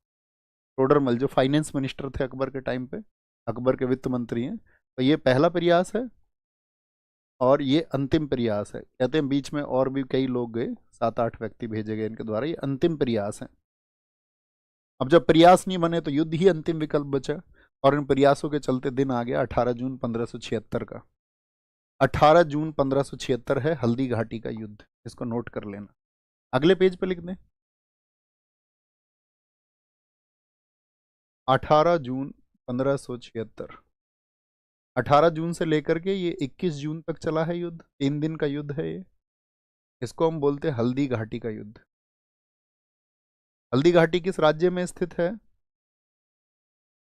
टोडरमल जो फाइनेंस मिनिस्टर थे अकबर के टाइम पे, अकबर के वित्त मंत्री हैं। तो ये पहला प्रयास है और ये अंतिम प्रयास है। कहते हैं बीच में और भी कई लोग गए, 7-8 व्यक्ति भेजे गए इनके द्वारा, ये अंतिम प्रयास है। अब जब प्रयास नहीं बने तो युद्ध ही अंतिम विकल्प बचा। और इन प्रयासों के चलते दिन आ गया 18 जून 1576 का। 18 जून 1576 है हल्दी घाटी का युद्ध, इसको नोट कर लेना, अगले पेज पे लिख दें। 18 जून 1576, 18 जून से लेकर के ये 21 जून तक चला है युद्ध, 3 दिन का युद्ध है ये। इसको हम बोलते हैं हल्दी घाटी का युद्ध। हल्दी घाटी किस राज्य में स्थित है?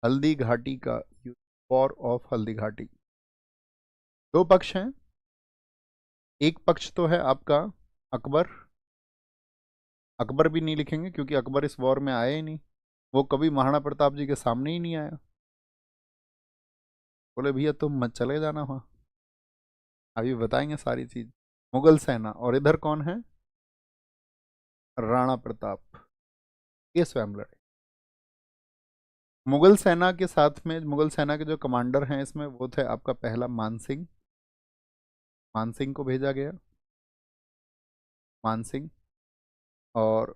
हल्दी घाटी का युद्ध, वॉर ऑफ हल्दी घाटी। दो पक्ष हैं, एक पक्ष तो है आपका अकबर। अकबर भी नहीं लिखेंगे क्योंकि अकबर इस वॉर में आया ही नहीं, वो कभी महाराणा प्रताप जी के सामने ही नहीं आया। बोले भैया तुम मत चले जाना वहाँ, अभी बताएंगे सारी चीज। मुगल सेना, और इधर कौन है? राणा प्रताप, ये स्वयं लड़े। मुगल सेना के साथ में, मुगल सेना के जो कमांडर हैं इसमें, वो थे आपका पहला मानसिंह। मानसिंह को भेजा गया, मानसिंह। और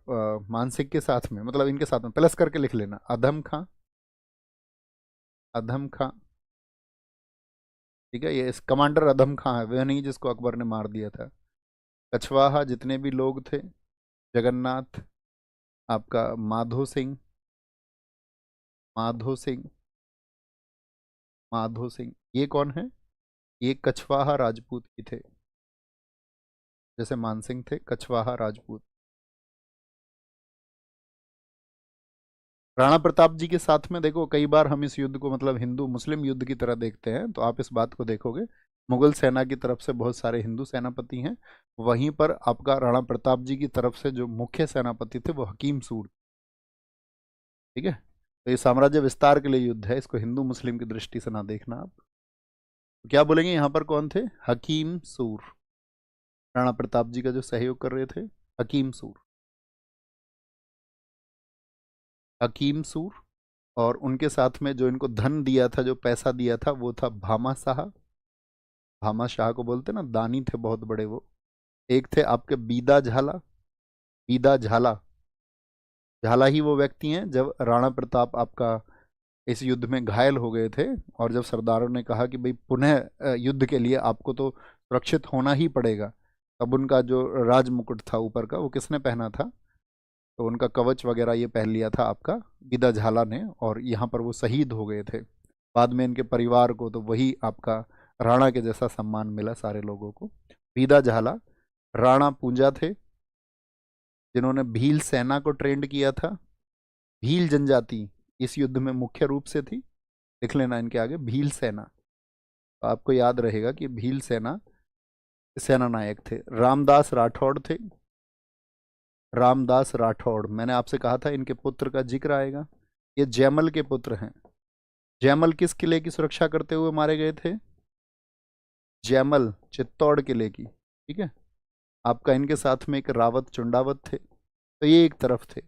मानसिंह के साथ में, मतलब इनके साथ में प्लस करके लिख लेना, अधम खां। अधम खां, ठीक है, ये इस कमांडर अधम खां है, वह नहीं जिसको अकबर ने मार दिया था। कछवाहा जितने भी लोग थे, जगन्नाथ, आपका माधो सिंह, माधो सिंह, माधो सिंह, ये कौन है? ये कछवाहा राजपूत ही थे, जैसे मानसिंह थे, कछवाहा राजपूत। राणा प्रताप जी के साथ में देखो, कई बार हम इस युद्ध को मतलब हिंदू मुस्लिम युद्ध की तरह देखते हैं, तो आप इस बात को देखोगे, मुगल सेना की तरफ से बहुत सारे हिंदू सेनापति हैं, वहीं पर आपका राणा प्रताप जी की तरफ से जो मुख्य सेनापति थे वो हकीम सूर। ठीक है, तो ये साम्राज्य विस्तार के लिए युद्ध है, इसको हिंदू मुस्लिम की दृष्टि से ना देखना आप। तो क्या बोलेंगे यहाँ पर कौन थे? हकीम सूर, राणा प्रताप जी का जो सहयोग कर रहे थे, हकीम सूर। हकीम सूर, और उनके साथ में जो इनको धन दिया था, जो पैसा दिया था, वो था भामा शाह। भामा शाह को बोलते ना, दानी थे बहुत बड़े वो। एक थे आपके बीदा झाला। बीदा झाला, झाला ही वो व्यक्ति हैं जब राणा प्रताप आपका इस युद्ध में घायल हो गए थे, और जब सरदारों ने कहा कि भाई पुनः युद्ध के लिए आपको तो सुरक्षित होना ही पड़ेगा, तब उनका जो राज मुकुट था ऊपर का, वो किसने पहना था? तो उनका कवच वगैरह ये पहन लिया था आपका बीदा झाला ने, और यहाँ पर वो शहीद हो गए थे। बाद में इनके परिवार को तो वही आपका राणा के जैसा सम्मान मिला सारे लोगों को। बीदा झाला। राणा पूंजा थे, जिन्होंने भील सेना को ट्रेंड किया था। भील जनजाति इस युद्ध में मुख्य रूप से थी, लिख लेना इनके आगे भील सेना। तो आपको याद रहेगा कि भील सेना सेना नायक थे। रामदास राठौड़ थे, रामदास राठौड़, मैंने आपसे कहा था इनके पुत्र का जिक्र आएगा। ये जयमल के पुत्र हैं। जयमल किस किले की सुरक्षा करते हुए मारे गए थे? जयमल चित्तौड़ किले की, ठीक है। आपका इनके साथ में एक रावत चुंडावत थे, तो ये एक तरफ थे।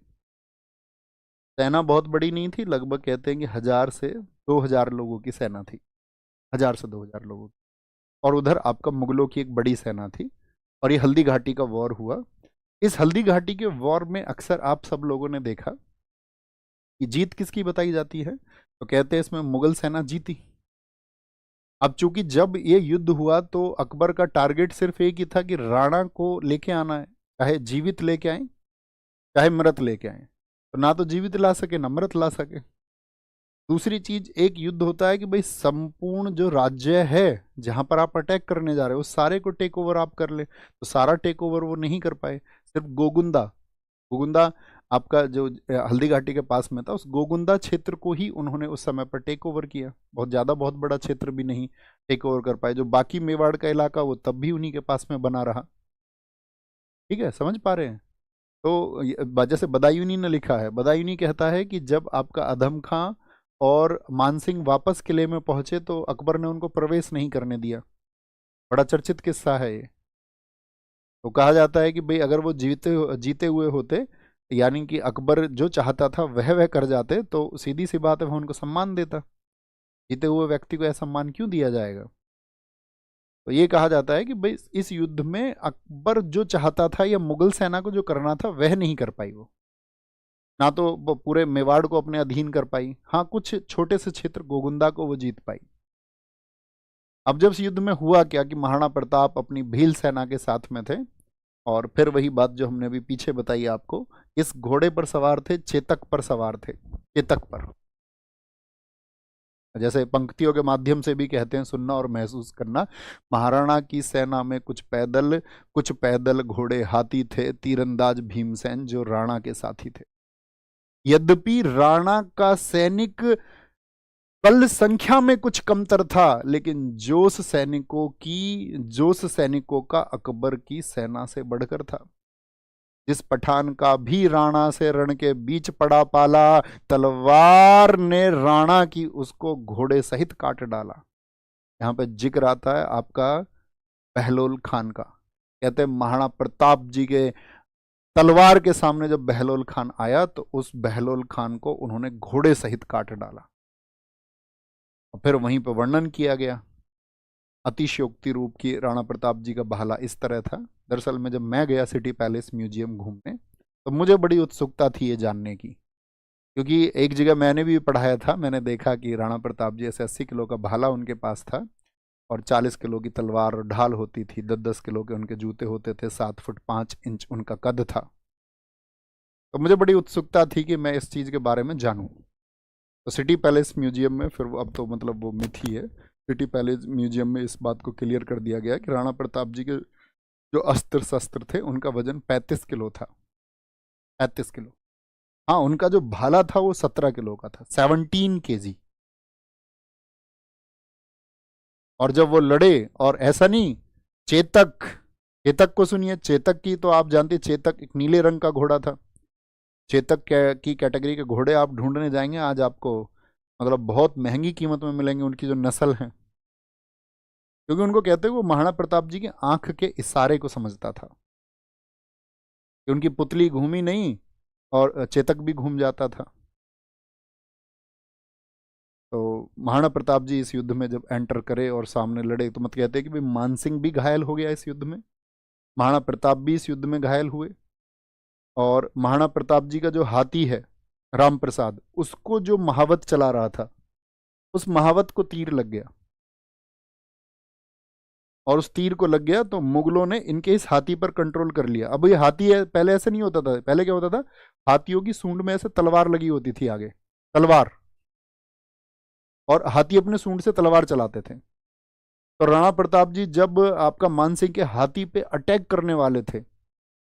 सेना बहुत बड़ी नहीं थी, लगभग कहते हैं कि 1000 से 2000 लोगों की सेना थी, 1000 से 2000 लोगों की। और उधर आपका मुगलों की एक बड़ी सेना थी। और ये हल्दी घाटी का वॉर हुआ। इस हल्दी घाटी के वॉर में अक्सर आप सब लोगों ने देखा कि जीत किसकी बताई जाती है, तो कहते हैं इसमें मुगल सेना जीती। अब चूंकि जब ये युद्ध हुआ तो अकबर का टारगेट सिर्फ एक ही था कि राणा को लेके आना है, चाहे जीवित लेके आए चाहे मृत लेके आए। तो ना तो जीवित ला सके ना मृत ला सके। दूसरी चीज, एक युद्ध होता है कि भाई संपूर्ण जो राज्य है जहां पर आप अटैक करने जा रहे हो उस सारे को टेक ओवर आप कर ले, तो सारा टेक ओवर वो नहीं कर पाए। सिर्फ गोगुंदा, गोगुंदा आपका जो हल्दी घाटी के पास में था, उस गोगुंदा क्षेत्र को ही उन्होंने उस समय पर टेक ओवर किया। बहुत ज्यादा बहुत बड़ा क्षेत्र भी नहीं टेक ओवर कर पाए। जो बाकी मेवाड़ का इलाका वो तब भी उन्हीं के पास में बना रहा। ठीक है, समझ पा रहे हैं? तो जैसे बदायूनी ने लिखा है, बदायूनी कहता है कि जब आपका अधम खां और मानसिंह वापस किले में पहुंचे तो अकबर ने उनको प्रवेश नहीं करने दिया। बड़ा चर्चित किस्सा है ये। तो कहा जाता है कि भाई अगर वो जीते जीते हुए होते, यानी कि अकबर जो चाहता था वह कर जाते, तो सीधी सी बात है वह उनको सम्मान देता। जीते हुए व्यक्ति को ऐसा सम्मान क्यों दिया जाएगा? तो ये कहा जाता है कि भाई इस युद्ध में अकबर जो चाहता था या मुगल सेना को जो करना था वह नहीं कर पाई। वो ना तो वो पूरे मेवाड़ को अपने अधीन कर पाई, हाँ कुछ छोटे से क्षेत्र गोगुंदा को वो जीत पाई। अब जब इस युद्ध में हुआ क्या कि महाराणा प्रताप अपनी भील सेना के साथ में थे। और फिर वही बात जो हमने अभी पीछे बताई आपको, इस घोड़े पर सवार थे, चेतक पर सवार थे, चेतक पर। जैसे पंक्तियों के माध्यम से भी कहते हैं सुनना और महसूस करना। महाराणा की सेना में कुछ पैदल घोड़े हाथी थे, तीरंदाज भीमसेन जो राणा के साथी थे। यद्यपि राणा का सैनिक बल संख्या में कुछ कमतर था, लेकिन जोश सैनिकों का अकबर की सेना से बढ़कर था। जिस पठान का भी राणा से रण के बीच पड़ा पाला, तलवार ने राणा की उसको घोड़े सहित काट डाला। यहां पे जिक्र आता है आपका बहलोल खान का। कहते हैं महाराणा प्रताप जी के तलवार के सामने जब बहलोल खान आया तो उस बहलोल खान को उन्होंने घोड़े सहित काट डाला। और फिर वहीं पर वर्णन किया गया अतिशयोक्ति रूप की राणा प्रताप जी का भाला इस तरह था। दरअसल में जब मैं गया सिटी पैलेस म्यूजियम घूमने तो मुझे बड़ी उत्सुकता थी ये जानने की, क्योंकि एक जगह मैंने भी पढ़ाया था, मैंने देखा कि राणा प्रताप जी ऐसे 80 किलो का भाला उनके पास था और 40 किलो की तलवार और ढाल होती थी, 10-10 किलो के उनके जूते होते थे, 7 फुट 5 इंच उनका कद था। तो मुझे बड़ी उत्सुकता थी कि मैं इस चीज़ के बारे में जानूं। तो सिटी पैलेस म्यूजियम में फिर अब तो मतलब वो मिथ ही है, सिटी पैलेस म्यूजियम में इस बात को क्लियर कर दिया गया कि राणा प्रताप जी के जो अस्त्र शस्त्र थे उनका वजन 35 किलो था। 35 किलो। हाँ, उनका जो भाला था वो 17 किलो का था, 17 केजी। और जब वो लड़े, और ऐसा नहीं, चेतक, चेतक को सुनिए, चेतक की तो आप जानते, चेतक एक नीले रंग का घोड़ा था। चेतक की कैटेगरी के घोड़े आप ढूंढने जाएंगे आज आपको मतलब बहुत महंगी कीमत में मिलेंगे, उनकी जो नस्ल है। क्योंकि उनको कहते हैं वो महाराणा प्रताप जी की आंख के इशारे को समझता था कि उनकी पुतली घूमी नहीं और चेतक भी घूम जाता था। तो महाराणा प्रताप जी इस युद्ध में जब एंटर करे और सामने लड़े तो मत कहते कि भाई मानसिंह भी घायल हो गया इस युद्ध में, महाराणा प्रताप भी इस युद्ध में घायल हुए। और महाराणा प्रताप जी का जो हाथी है राम प्रसाद, उसको जो महावत चला रहा था उस महावत को तीर लग गया। और उस तीर को लग गया तो मुगलों ने इनके इस हाथी पर कंट्रोल कर लिया। अब ये हाथी है, पहले ऐसे नहीं होता था। पहले क्या होता था, हाथियों की सूंड में ऐसे तलवार लगी होती थी आगे, तलवार, और हाथी अपने सूंड से तलवार चलाते थे। तो राणा प्रताप जी जब आपका मानसिंह के हाथी पे अटैक करने वाले थे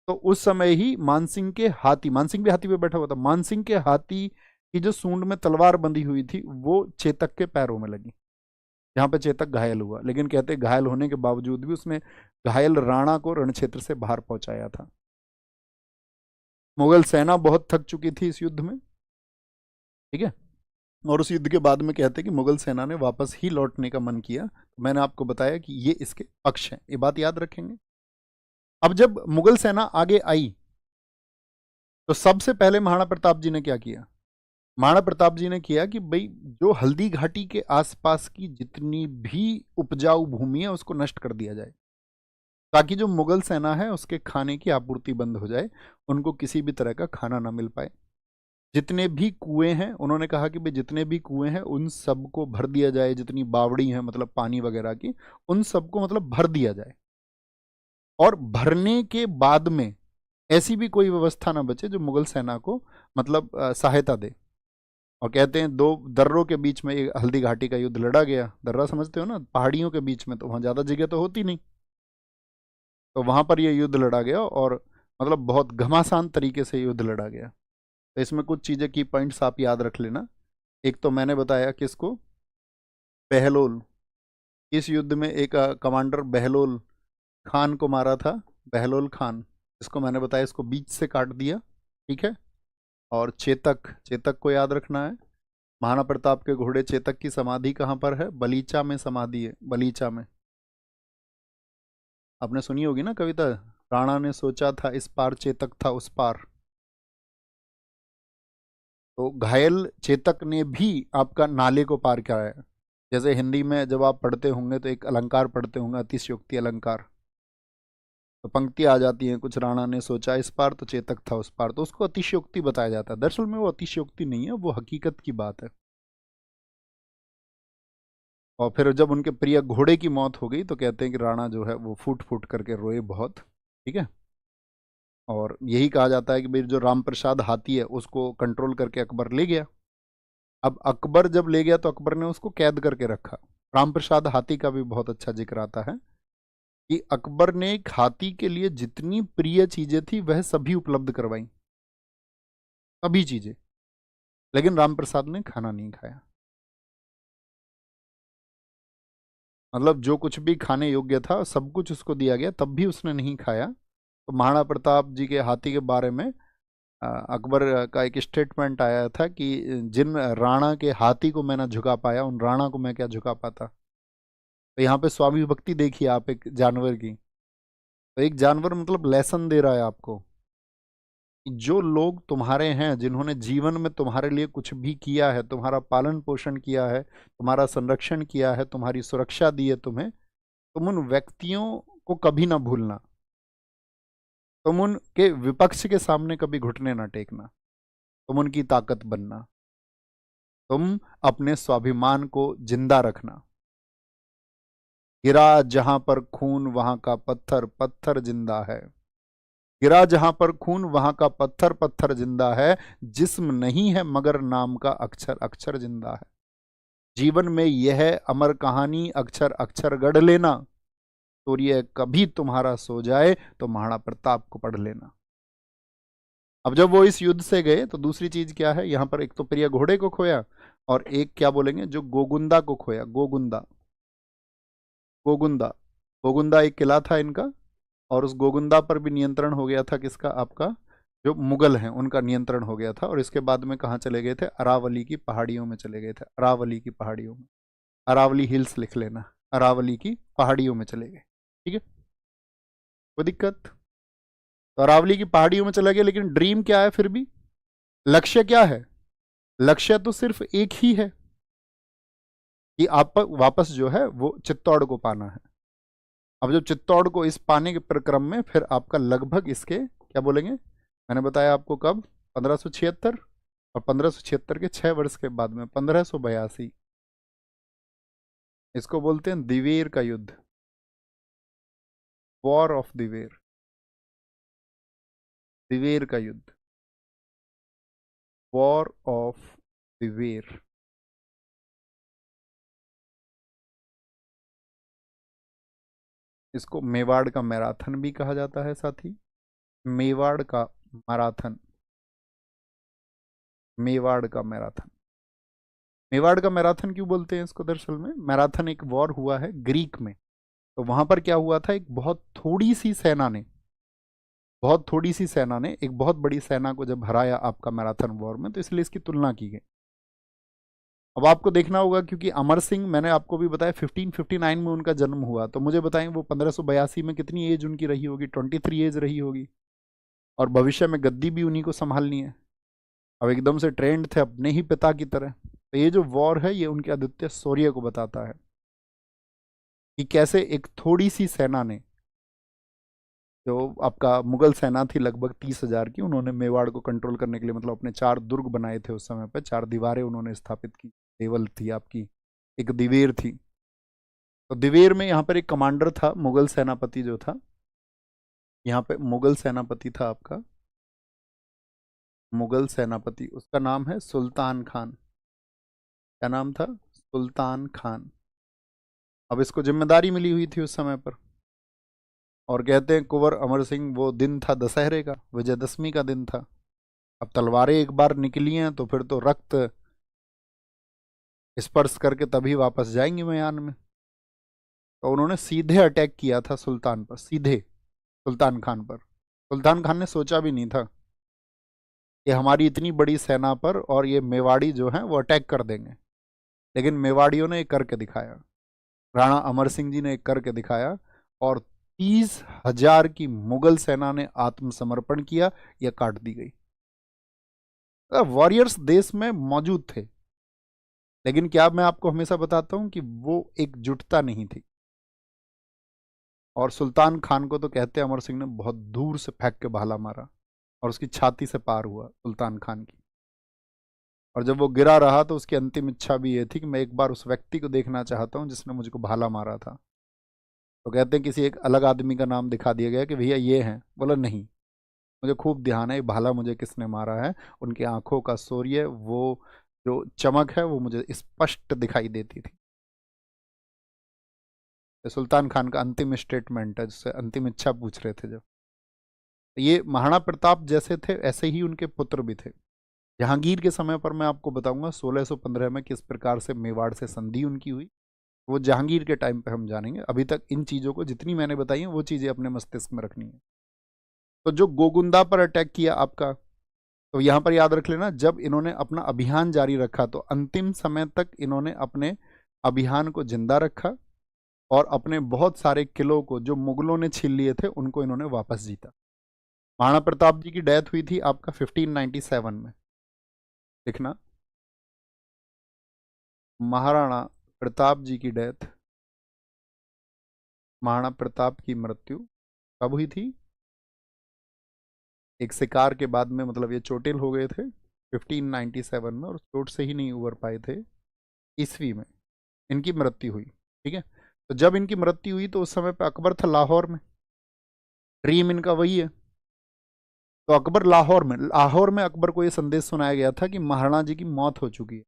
तो उस समय ही मानसिंह के हाथी, मानसिंह भी हाथी पे बैठा हुआ था, मानसिंह के हाथी की जो सूंड में तलवार बंधी हुई थी वो चेतक के पैरों में लगी, जहां पे चेतक घायल हुआ। लेकिन कहते घायल होने के बावजूद भी उसने घायल राणा को रण क्षेत्र से बाहर पहुंचाया था। मुगल सेना बहुत थक चुकी थी इस युद्ध में, ठीक है। और उस युद्ध के बाद में कहते हैं कि मुगल सेना ने वापस ही लौटने का मन किया। तो मैंने आपको बताया कि ये इसके पक्ष हैं, ये बात याद रखेंगे। अब जब मुगल सेना आगे आई तो सबसे पहले महाराणा प्रताप जी ने क्या किया? महाराणा प्रताप जी ने किया कि भाई जो हल्दी घाटी के आसपास की जितनी भी उपजाऊ भूमि है उसको नष्ट कर दिया जाए, ताकि जो मुगल सेना है उसके खाने की आपूर्ति बंद हो जाए, उनको किसी भी तरह का खाना ना मिल पाए। जितने भी कुएं हैं, उन्होंने कहा कि भाई जितने भी कुएं हैं उन सबको भर दिया जाए, जितनी बावड़ी है मतलब पानी वगैरह की, उन सबको मतलब भर दिया जाए। और भरने के बाद में ऐसी भी कोई व्यवस्था ना बचे जो मुगल सेना को मतलब सहायता दे। और कहते हैं दो दर्रों के बीच में एक हल्दी घाटी का युद्ध लड़ा गया। दर्रा समझते हो ना, पहाड़ियों के बीच में, तो वहां ज्यादा जगह तो होती नहीं, तो वहां पर यह युद्ध लड़ा गया और मतलब बहुत घमासान तरीके से युद्ध लड़ा गया। तो इसमें कुछ चीजें की पॉइंट्स आप याद रख लेना। एक तो मैंने बताया किसको, बहलोल। इस युद्ध में एक कमांडर बहलोल खान को मारा था, बहलोल खान, इसको मैंने बताया, इसको बीच से काट दिया, ठीक है। और चेतक, चेतक को याद रखना है। महाराणा प्रताप के घोड़े चेतक की समाधि कहाँ पर है? बलीचा में समाधि है, बलीचा में। आपने सुनी होगी ना कविता, राणा ने सोचा था इस पार चेतक था उस पार। तो घायल चेतक ने भी आपका नाले को पार कराया। जैसे हिंदी में जब आप पढ़ते होंगे तो एक अलंकार पढ़ते होंगे, अतिशयोक्ति अलंकार, तो पंक्ति आ जाती है कुछ, राणा ने सोचा इस पार तो चेतक था उस पार, तो उसको अतिशयोक्ति बताया जाता है। दरअसल में वो अतिशयोक्ति नहीं है, वो हकीकत की बात है। और फिर जब उनके प्रिय घोड़े की मौत हो गई तो कहते हैं कि राणा जो है वो फूट फूट करके रोए बहुत, ठीक है। और यही कहा जाता है कि भाई जो राम प्रसाद हाथी है उसको कंट्रोल करके अकबर ले गया। अब अकबर जब ले गया तो अकबर ने उसको कैद करके रखा। राम प्रसाद हाथी का भी बहुत अच्छा जिक्र आता है कि अकबर ने एक हाथी के लिए जितनी प्रिय चीजें थी वह सभी उपलब्ध करवाई, सभी चीजें, लेकिन राम प्रसाद ने खाना नहीं खाया। मतलब जो कुछ भी खाने योग्य था सब कुछ उसको दिया गया, तब भी उसने नहीं खाया। तो महाराणा प्रताप जी के हाथी के बारे में अकबर का एक स्टेटमेंट आया था कि जिन राणा के हाथी को मैं ना झुका पाया, उन राणा को मैं क्या झुका पाता। तो यहाँ पे स्वामी भक्ति देखिए आप एक जानवर की। तो एक जानवर मतलब लेसन दे रहा है आपको कि जो लोग तुम्हारे हैं, जिन्होंने जीवन में तुम्हारे लिए कुछ भी किया है, तुम्हारा पालन पोषण किया है, तुम्हारा संरक्षण किया है, तुम्हारी सुरक्षा दी है तुम्हें, तुम उन व्यक्तियों को कभी ना भूलना, तुम उनके विपक्ष के सामने कभी घुटने ना टेकना, तुम उनकी ताकत बनना, तुम अपने स्वाभिमान को जिंदा रखना। गिरा जहां पर खून वहां का पत्थर, पत्थर जिंदा है। गिरा जहां पर खून वहां का पत्थर, पत्थर जिंदा है। जिस्म नहीं है मगर नाम का अक्षर, अक्षर जिंदा है। जीवन में यह अमर कहानी अक्षर अक्षर गढ़ लेना, सूर्य कभी तुम्हारा सो जाए तो महाराणा प्रताप को पढ़ लेना। अब जब वो इस युद्ध से गए तो दूसरी चीज क्या है यहाँ पर, एक तो प्रिय घोड़े को खोया और एक क्या बोलेंगे, जो गोगुंदा को खोया। गोगुंदा, गोगुंदा, गोगुंदा एक किला था इनका, और उस गोगुंदा पर भी नियंत्रण हो गया था किसका, आपका जो मुगल हैं उनका नियंत्रण हो गया था। और इसके बाद में कहाँ चले गए थे? अरावली की पहाड़ियों में चले गए थे, अरावली की पहाड़ियों में। अरावली हिल्स लिख लेना, अरावली की पहाड़ियों में चले गए, ठीक है, कोई दिक्कत? तो अरावली की पहाड़ियों में चले गए, लेकिन ड्रीम क्या है फिर भी, लक्ष्य क्या है? लक्ष्य तो सिर्फ एक ही है कि आप वापस जो है वो चित्तौड़ को पाना है। अब जब चित्तौड़ को इस पाने के प्रक्रम में फिर आपका लगभग इसके क्या बोलेंगे, मैंने बताया आपको कब, 1576, और 1576 के 6 वर्ष के बाद में 1582, इसको बोलते हैं दिवेर का युद्ध, वॉर ऑफ दिवेर, दिवेर का युद्ध, वॉर ऑफ दिवेर। इसको मेवाड़ का मैराथन भी कहा जाता है साथी, मेवाड़ का मैराथन, मेवाड़ का मैराथन। मेवाड़ का मैराथन क्यों बोलते हैं इसको? दरअसल में मैराथन एक वॉर हुआ है ग्रीक में, तो वहां पर क्या हुआ था, एक बहुत थोड़ी सी सेना ने बहुत थोड़ी सी सेना ने एक बहुत बड़ी सेना को जब हराया आपका मैराथन वॉर में, तो इसलिए इसकी तुलना की गई। अब आपको देखना होगा, क्योंकि अमर सिंह मैंने आपको भी बताया 1559 में उनका जन्म हुआ, तो मुझे बताएं वो 1582 में कितनी एज उनकी रही होगी? 23 एज रही होगी। और भविष्य में गद्दी भी उन्हीं को संभालनी है। अब एकदम से ट्रेंड थे अपने ही पिता की तरह। तो ये जो वॉर है ये उनके आदित्य शौर्य को बताता है कि कैसे एक थोड़ी सी सेना ने, जो आपका मुगल सेना थी लगभग 30,000 की, उन्होंने मेवाड़ को कंट्रोल करने के लिए मतलब अपने 4 दुर्ग बनाए थे उस समय पर, 4 दीवारें उन्होंने स्थापित की। देवल थी आपकी, एक दिवेर थी। तो दिवेर में यहाँ पर एक कमांडर था, मुगल सेनापति जो था, यहाँ पे मुगल सेनापति था आपका, मुगल सेनापति, उसका नाम है सुल्तान खान। क्या नाम था? सुल्तान खान। अब इसको जिम्मेदारी मिली हुई थी उस समय पर, और कहते हैं कुंवर अमर सिंह, वो दिन था दशहरे का, विजयदशमी का दिन था। अब तलवारें एक बार निकली हैं तो फिर तो रक्त स्पर्श करके तभी वापस जाएंगी मैदान में। तो उन्होंने सीधे अटैक किया था सुल्तान पर, सीधे सुल्तान खान पर। सुल्तान खान ने सोचा भी नहीं था कि हमारी इतनी बड़ी सेना पर और ये मेवाड़ी जो हैं वो अटैक कर देंगे, लेकिन मेवाड़ियों ने एक करके दिखाया। राणा अमर सिंह जी ने एक करके दिखाया, और 30,000 की मुगल सेना ने आत्मसमर्पण किया या काट दी गई। वॉरियर्स देश में मौजूद थे, लेकिन क्या मैं आपको हमेशा बताता हूं कि वो एकजुटता नहीं थी। और सुल्तान खान को तो कहते हैं अमर सिंह ने बहुत दूर से फेंक के भाला मारा, और उसकी छाती से पार हुआ सुल्तान खान की। और जब वो गिरा रहा तो उसकी अंतिम इच्छा भी ये थी कि मैं एक बार उस व्यक्ति को देखना चाहता हूं जिसने मुझको भाला मारा था। तो कहते हैं किसी एक अलग आदमी का नाम दिखा दिया गया कि भैया ये हैं। बोला नहीं, मुझे खूब ध्यान है भाला मुझे किसने मारा है। उनकी आंखों का शौर्य, वो जो चमक है वो मुझे स्पष्ट दिखाई देती थी। सुल्तान खान का अंतिम स्टेटमेंट है, जिससे अंतिम इच्छा पूछ रहे थे जब। ये महाराणा प्रताप जैसे थे ऐसे ही उनके पुत्र भी थे। जहांगीर के समय पर मैं आपको बताऊंगा 1615 में किस प्रकार से मेवाड़ से संधि उनकी हुई, वो जहांगीर के टाइम पे हम जानेंगे। अभी तक इन चीज़ों को जितनी मैंने बताई हैं वो चीज़ें अपने मस्तिष्क में रखनी है। तो जो गोगुंदा पर अटैक किया आपका, तो यहाँ पर याद रख लेना, जब इन्होंने अपना अभियान जारी रखा तो अंतिम समय तक इन्होंने अपने अभियान को जिंदा रखा, और अपने बहुत सारे किलों को जो मुगलों ने छीन लिए थे उनको इन्होंने वापस जीता। महाराणा प्रताप जी की डेथ हुई थी आपका 1597 में। लिखना, महाराणा प्रताप जी की डेथ, महाराणा प्रताप की मृत्यु कब हुई थी? एक शिकार के बाद में, मतलब ये चोटिल हो गए थे 1597 में, और चोट से ही नहीं उबर पाए थे, ईस्वी में इनकी मृत्यु हुई। ठीक है, तो जब इनकी मृत्यु हुई तो उस समय पे अकबर था लाहौर में, ड्रीम इनका वही है। तो अकबर लाहौर में अकबर को ये संदेश सुनाया गया था कि महाराणा जी की मौत हो चुकी है।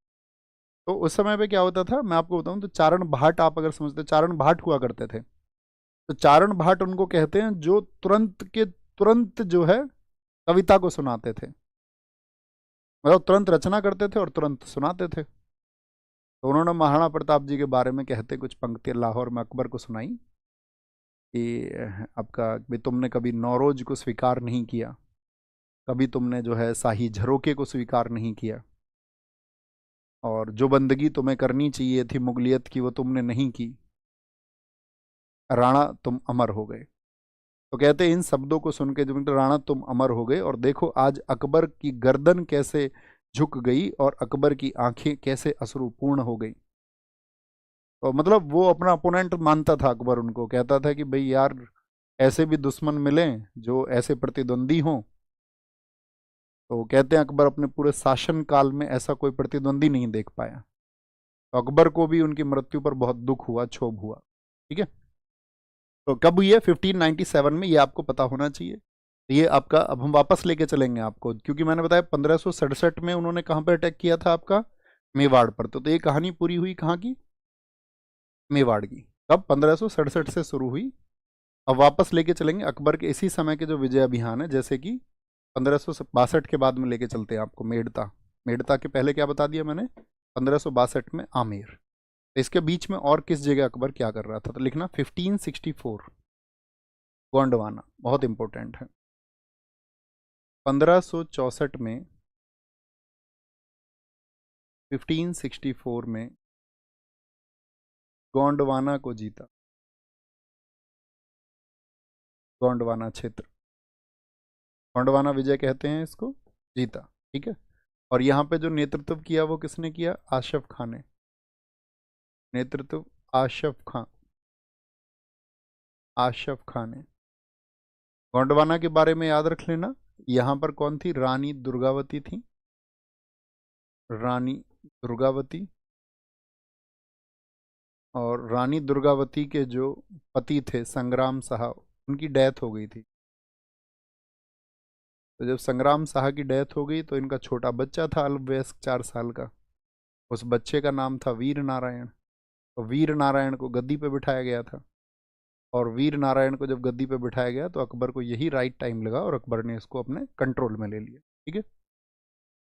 तो उस समय पे क्या होता था मैं आपको बताऊं, तो चारण भाट, आप अगर समझते, चारण भाट हुआ करते थे। तो चारण भाट उनको कहते हैं जो तुरंत के तुरंत जो है कविता को सुनाते थे, मतलब तुरंत रचना करते थे और तुरंत सुनाते थे। तो उन्होंने महाराणा प्रताप जी के बारे में कहते कुछ पंक्तियां लाहौर में अकबर को सुनाई कि आपका भी तुमने कभी नौरोज को स्वीकार नहीं किया, कभी तुमने जो है शाही झरोके को स्वीकार नहीं किया, और जो बंदगी तुम्हें करनी चाहिए थी मुगलियत की वो तुमने नहीं की, राणा तुम अमर हो गए। तो कहते हैं इन शब्दों को सुन के जब राणा तुम अमर हो गए, और देखो आज अकबर की गर्दन कैसे झुक गई और अकबर की आंखें कैसे अश्रुपूर्ण हो गई। तो मतलब वो अपना अपोनेंट मानता था अकबर, उनको कहता था कि भाई यार ऐसे भी दुश्मन मिलें जो ऐसे प्रतिद्वंदी हों। तो कहते हैं अकबर अपने पूरे शासन काल में ऐसा कोई प्रतिद्वंदी नहीं देख पाया। तो अकबर को भी उनकी मृत्यु पर बहुत दुख हुआ, क्षोभ हुआ। ठीक है, तो कब हुई है? 1597 में, ये आपको पता होना चाहिए। ये आपका, अब हम वापस लेके चलेंगे आपको, क्योंकि मैंने बताया 1567 में उन्होंने कहाँ पर अटैक किया था आपका, मेवाड़ पर। तो ये कहानी पूरी हुई कहाँ की? मेवाड़ की। कब? 1567 से शुरू हुई। अब वापस लेके चलेंगे अकबर के इसी समय के जो विजय अभियान है, जैसे कि 1562 के बाद में लेके चलते हैं आपको मेड़ता। मेड़ता के पहले क्या बता दिया मैंने? 1562 में आमेर। तो इसके बीच में और किस जगह अकबर क्या कर रहा था? तो लिखना 1564 गोंडवाना, बहुत इंपॉर्टेंट है। 1564 में 1564 में गोंडवाना को जीता। गोंडवाना क्षेत्र, गोंडवाना विजय कहते हैं इसको, जीता। ठीक है। और यहाँ पे जो नेतृत्व किया वो किसने किया? आशफ खान ने। नेतृत्व आशफ खान, आशफ खान ने। गोंडवाना के बारे में याद रख लेना, यहाँ पर कौन थी? रानी दुर्गावती थी। रानी दुर्गावती। और रानी दुर्गावती के जो पति थे संग्राम साहा, उनकी डेथ हो गई थी। तो जब संग्राम साहा की डेथ हो गई तो इनका छोटा बच्चा था अल्पवयस्क 4 साल का। उस बच्चे का नाम था वीर नारायण। तो वीर नारायण को गद्दी पे बिठाया गया था। और वीर नारायण को जब गद्दी पे बिठाया गया तो अकबर को यही राइट टाइम लगा और अकबर ने इसको अपने कंट्रोल में ले लिया। ठीक है।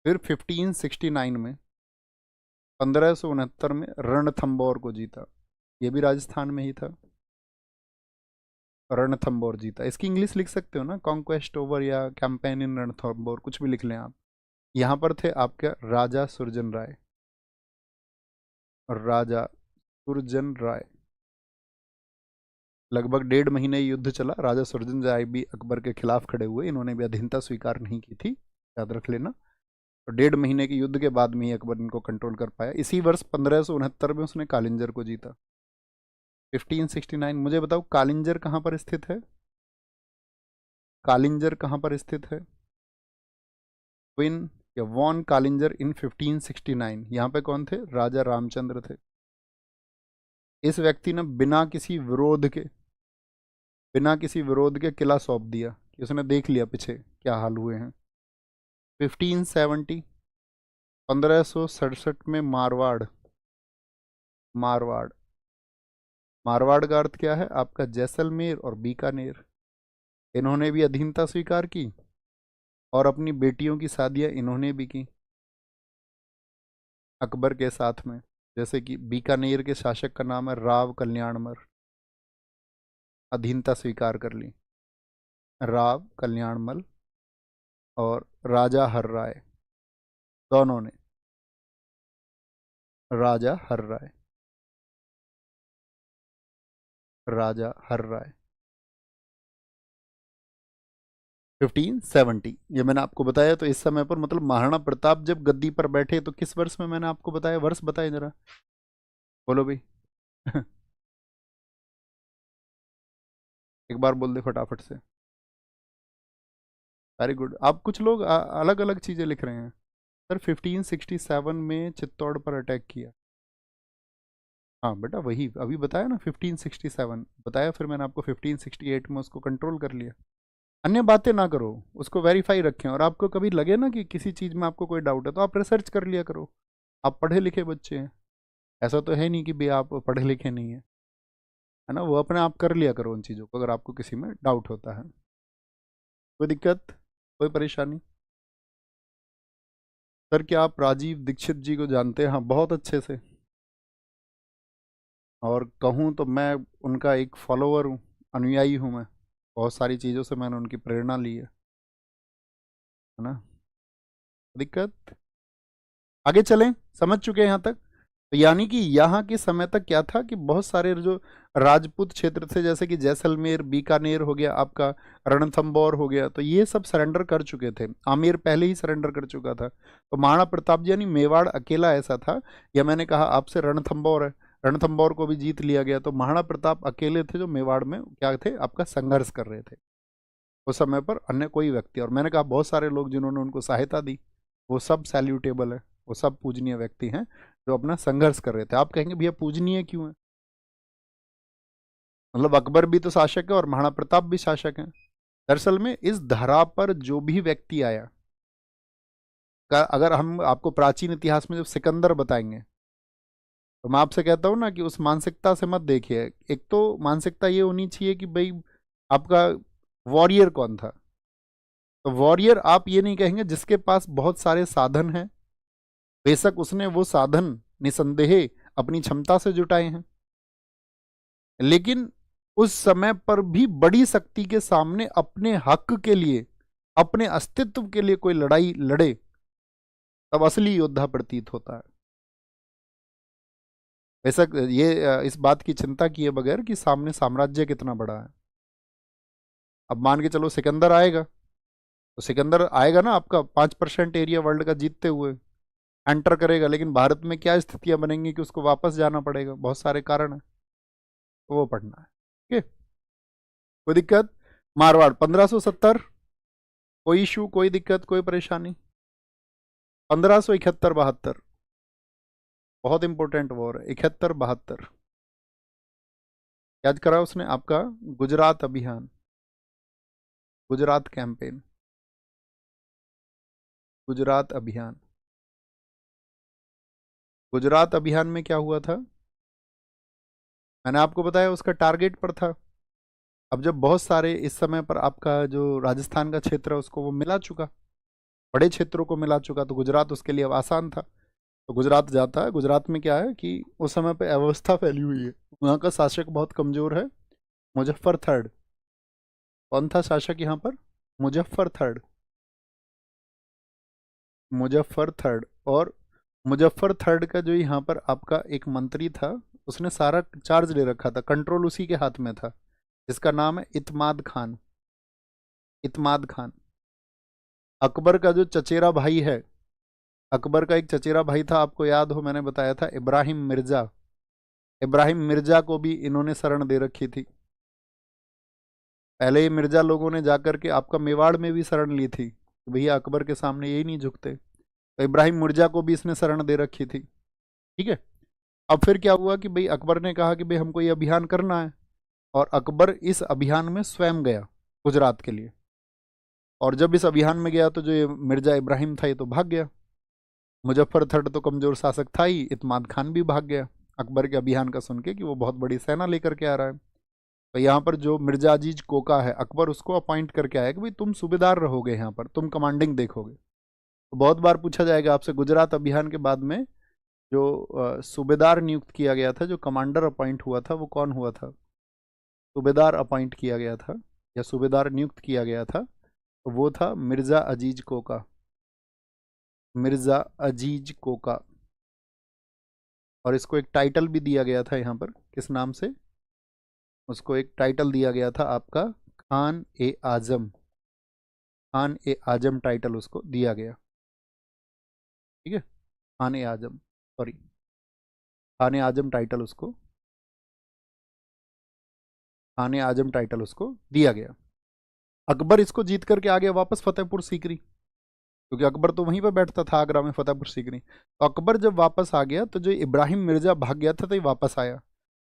फिर 1569 में, 1569 में रणथंबोर को जीता। ये भी राजस्थान में ही था। रणथंबोर जीता। इसकी इंग्लिश लिख सकते हो ना, कॉन्क्वेस्ट ओवर या कैंपेन इन रणथंबोर, कुछ भी लिख लें आप। यहाँ पर थे आपके राजा सुरजन राय। राजा सुरजन राय। लगभग 1.5 महीने युद्ध चला। राजा सुरजन राय भी अकबर के खिलाफ खड़े हुए, इन्होंने भी अधीनता स्वीकार नहीं की थी, याद रख लेना। तो 1.5 महीने के युद्ध के बाद में ही अकबर इनको कंट्रोल कर पाया। इसी वर्ष 1569 में उसने कालिंजर को जीता। 1569। मुझे बताओ कालिंजर कहाँ पर स्थित है? कालिंजर कहाँ पर स्थित है? विन या वॉन कालिंजर इन 1569। यहाँ पे कौन थे? राजा रामचंद्र थे। इस व्यक्ति ने बिना किसी विरोध के किला सौंप दिया कि उसने देख लिया पीछे क्या हाल हुए हैं। 1570, 1567 में मारवाड़। मारवाड़, मारवाड़ का अर्थ क्या है आपका? जैसलमेर और बीकानेर। इन्होंने भी अधीनता स्वीकार की और अपनी बेटियों की शादियां इन्होंने भी की अकबर के साथ में। जैसे कि बीकानेर के शासक का नाम है राव कल्याणमल, अधीनता स्वीकार कर ली राव कल्याणमल। और राजा हर राय, दोनों ने। राजा हर राय, राजा हर राय। 1570 ये मैंने आपको बताया। तो इस समय पर मतलब महाराणा प्रताप जब गद्दी पर बैठे तो किस वर्ष में? मैंने आपको बताया, वर्ष बताए जरा, बोलो भाई। एक बार बोल दे फटाफट से। Very good. आप कुछ लोग अलग अलग चीजें लिख रहे हैं। सर 1567 में चित्तौड़ पर अटैक किया। हाँ बेटा वही अभी बताया ना, 1567 बताया, फिर मैंने आपको 1568 में उसको कंट्रोल कर लिया। अन्य बातें ना करो, उसको वेरीफाई रखें। और आपको कभी लगे ना कि किसी चीज़ में आपको कोई डाउट है तो आप रिसर्च कर लिया करो। आप पढ़े लिखे बच्चे हैं, ऐसा तो है नहीं कि भाई आप पढ़े लिखे नहीं है, है ना। वो अपने आप कर लिया करो उन चीज़ों को, अगर आपको किसी में डाउट होता है। कोई दिक्कत, कोई परेशानी? सर क्या आप राजीव दीक्षित जी को जानते हैं? हाँ बहुत अच्छे से। और कहूँ तो मैं उनका एक फॉलोअर हूँ, अनुयायी हूँ मैं। बहुत सारी चीज़ों से मैंने उनकी प्रेरणा ली है ना। दिक्कत? आगे चलें, समझ चुके हैं यहाँ तक? तो यानी कि यहाँ के समय तक क्या था कि बहुत सारे जो राजपूत क्षेत्र थे, जैसे कि जैसलमेर, बीकानेर हो गया आपका, रणथंबोर हो गया, तो ये सब सरेंडर कर चुके थे। आमेर पहले ही सरेंडर कर चुका था। तो महाराणा प्रताप जी यानी मेवाड़ अकेला ऐसा था, या मैंने कहा आपसे रणथंबोर है, रणथंबोर को भी जीत लिया गया। तो महाराणा प्रताप अकेले थे जो मेवाड़ में क्या थे आपका संघर्ष कर रहे थे उस समय पर, अन्य कोई व्यक्ति। और मैंने कहा बहुत सारे लोग जिन्होंने उनको सहायता दी वो सब सैल्यूटेबल है, वो सब पूजनीय व्यक्ति हैं जो अपना संघर्ष कर रहे थे। आप कहेंगे भैया पूजनीय क्यों है? मतलब अकबर भी तो शासक है और महाराणा प्रताप भी शासक हैं। दरअसल में इस धरा पर जो भी व्यक्ति आया अगर हम आपको प्राचीन इतिहास में जब सिकंदर बताएंगे तो मैं आपसे कहता हूं ना कि उस मानसिकता से मत देखिए। एक तो मानसिकता ये होनी चाहिए कि भाई आपका वॉरियर कौन था। तो वॉरियर आप ये नहीं कहेंगे जिसके पास बहुत सारे साधन हैं, बेशक उसने वो साधन निसंदेह अपनी क्षमता से जुटाए हैं, लेकिन उस समय पर भी बड़ी शक्ति के सामने अपने हक के लिए अपने अस्तित्व के लिए कोई लड़ाई लड़े तब असली योद्धा प्रतीत होता है। ऐसा ये इस बात की चिंता किए बगैर कि सामने साम्राज्य कितना बड़ा है। अब मान के चलो सिकंदर आएगा, तो सिकंदर आएगा ना आपका 5% एरिया वर्ल्ड का जीतते हुए एंटर करेगा, लेकिन भारत में क्या स्थितियां बनेंगी कि उसको वापस जाना पड़ेगा, बहुत सारे कारण है, तो वो पढ़ना है। ठीक है, कोई दिक्कत? मारवाड़ 1570, कोई इशू, कोई दिक्कत, कोई परेशानी? 1571-72 बहुत इंपॉर्टेंट वॉर है, 71-72 याद करा उसने आपका। गुजरात अभियान, गुजरात कैंपेन, गुजरात अभियान। गुजरात अभियान में क्या हुआ था, मैंने आपको बताया उसका टारगेट पर था। अब जब बहुत सारे इस समय पर आपका जो राजस्थान का क्षेत्र है उसको वो मिला चुका, बड़े क्षेत्रों को मिला चुका, तो गुजरात उसके लिए अब आसान था। तो गुजरात जाता है। गुजरात में क्या है कि उस समय पे अव्यवस्था फैली हुई है, वहाँ का शासक बहुत कमजोर है, मुजफ्फर थर्ड। कौन था शासक यहाँ पर? Muzaffar third, Muzaffar third. और मुजफ्फर थर्ड का जो यहाँ पर आपका एक मंत्री था, उसने सारा चार्ज ले रखा था, कंट्रोल उसी के हाथ में था, जिसका नाम है इत्माद खान। इत्माद खान अकबर का जो चचेरा भाई है, अकबर का एक चचेरा भाई था, आपको याद हो मैंने बताया था, इब्राहिम मिर्जा। इब्राहिम मिर्जा को भी इन्होंने शरण दे रखी थी। पहले ये मिर्जा लोगों ने जाकर के आपका मेवाड़ में भी शरण ली थी, भैया अकबर के सामने यही नहीं झुकते, तो इब्राहिम मिर्जा को भी इसने शरण दे रखी थी। ठीक है, अब फिर क्या हुआ कि भाई अकबर ने कहा कि भाई हमको ये अभियान करना है, और अकबर इस अभियान में स्वयं गया गुजरात के लिए। और जब इस अभियान में गया तो जो ये मिर्जा इब्राहिम था ये तो भाग गया, मुजफ्फर थर्ड तो कमजोर शासक था ही, इत्माद खान भी भाग गया अकबर के अभियान का सुन के कि वो बहुत बड़ी सेना लेकर के आ रहा है। तो यहाँ पर जो मिर्जा अजीज कोका है, अकबर उसको अपॉइंट करके आया कि भाई तुम सूबेदार रहोगे, यहाँ पर तुम कमांडिंग देखोगे। तो बहुत बार पूछा जाएगा आपसे, गुजरात अभियान के बाद में जो सूबेदार नियुक्त किया गया था, जो कमांडर अपॉइंट हुआ था, वो कौन हुआ था? सूबेदार अपॉइंट किया गया था या सूबेदार नियुक्त किया गया था, तो वो था मिर्जा अजीज कोका, मिर्जा अजीज कोका। और इसको एक टाइटल भी दिया गया था यहाँ पर, किस नाम से? उसको एक टाइटल दिया गया था आपका खान ए आजम, खान ए आजम टाइटल उसको दिया गया। ठीक है, खान ए आजम, सॉरी, खान ए आजम टाइटल उसको, खान ए आजम टाइटल उसको दिया गया। अकबर इसको जीत करके आ गया वापस फतेहपुर सीकरी, क्योंकि अकबर तो वहीं पर बैठता था आगरा में, फतेहपुर सीकरी। तो अकबर जब वापस आ गया तो जो इब्राहिम मिर्जा भाग गया था तो ये वापस आया,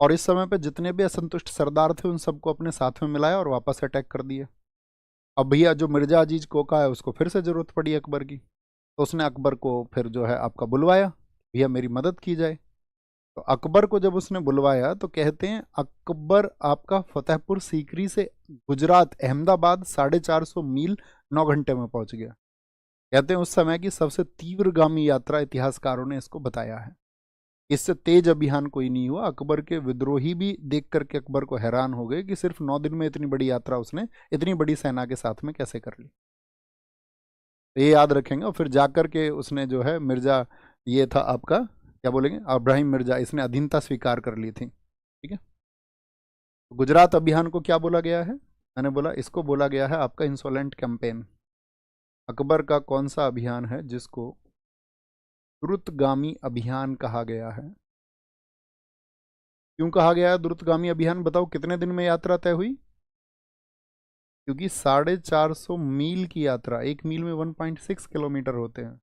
और इस समय पे जितने भी असंतुष्ट सरदार थे उन सबको अपने साथ में मिलाया और वापस अटैक कर दिया। अब भैया जो मिर्जा अजीज कोका है उसको फिर से जरूरत पड़ी अकबर की, तो उसने अकबर को फिर जो है आपका बुलवाया, भैया मेरी मदद की जाए। तो अकबर को जब उसने बुलवाया तो कहते हैं अकबर आपका फतेहपुर सीकरी से गुजरात अहमदाबाद 450 मील 9 घंटे में पहुंच गया। कहते हैं उस समय की सबसे तीव्रगामी यात्रा इतिहासकारों ने इसको बताया है। इससे तेज अभियान कोई नहीं हुआ। अकबर के विद्रोही भी देख करके अकबर को हैरान हो गए कि सिर्फ 9 दिन में इतनी बड़ी यात्रा उसने इतनी बड़ी सेना के साथ में कैसे कर ली। तो ये याद रखेंगे। और फिर जाकर के उसने जो है मिर्जा, ये था आपका क्या बोलेंगे, इब्राहिम मिर्जा, इसने अधीनता स्वीकार कर ली थी। ठीक है, तो गुजरात अभियान को क्या बोला गया है? मैंने बोला इसको बोला गया है आपका इंसोलेंट कैंपेन। अकबर का कौन सा अभियान है जिसको द्रुतगामी अभियान कहा गया है? क्यों कहा गया है द्रुतगामी अभियान? बताओ कितने दिन में यात्रा तय हुई? क्योंकि 450 मील की यात्रा, एक मील में 1.6 किलोमीटर होते हैं,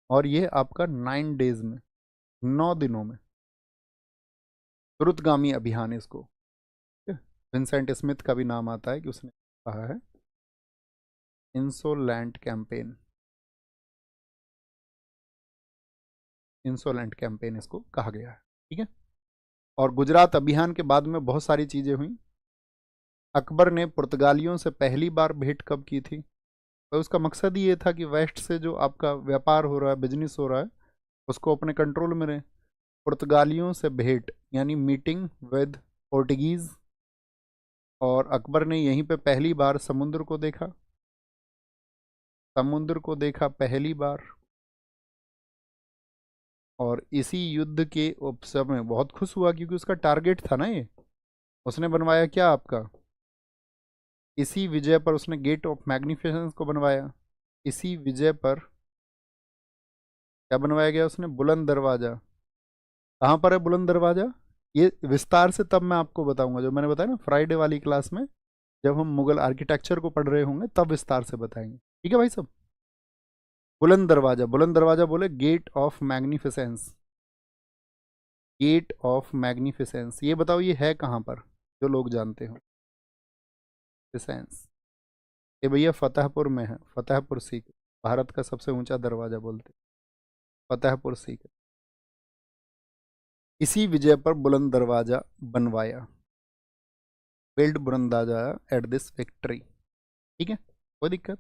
और ये आपका 9 डेज में, 9 दिनों में द्रुतगामी अभियान इसको। विंसेंट स्मिथ का भी नाम आता है कि उसने कहा है इंसोलेंट कैंपेन, इंसोलेंट कैंपेन इसको कहा गया है। ठीक है, और गुजरात अभियान के बाद में बहुत सारी चीजें हुई। अकबर ने पुर्तगालियों से पहली बार भेंट कब की थी? तो उसका मकसद ही ये था कि वेस्ट से जो आपका व्यापार हो रहा है, बिजनेस हो रहा है, उसको अपने कंट्रोल में रहे। पुर्तगालियों से भेंट यानी मीटिंग विद पोर्टुगीज, और अकबर ने यहीं पे पहली बार समुद्र को देखा। समुद्र को देखा पहली बार, और इसी युद्ध के उपसम में बहुत खुश हुआ क्योंकि उसका टारगेट था ना ये। उसने बनवाया क्या आपका, इसी विजय पर उसने गेट ऑफ मैग्निफिसेंस को बनवाया। इसी विजय पर क्या बनवाया गया उसने, बुलंद दरवाजा। कहाँ पर है बुलंद दरवाजा, ये विस्तार से तब मैं आपको बताऊंगा, जो मैंने बताया ना फ्राइडे वाली क्लास में, जब हम मुगल आर्किटेक्चर को पढ़ रहे होंगे तब विस्तार से बताएंगे। ठीक है भाई सब। बुलंद दरवाजा, बुलंद दरवाजा बोले gate of magnificence, gate of magnificence. ये बताओ ये है कहाँ पर, जो लोग जानते हो। फिसेंस, ये भैया फतेहपुर में है, फतेहपुर सीकरी, भारत का सबसे ऊंचा दरवाजा बोलते, फतेहपुर सीकरी। इसी विजय पर बुलंद दरवाजा बनवाया, बिल्ड बुलंद दरवाजा एट दिस विक्ट्री। ठीक है, कोई दिक्कत।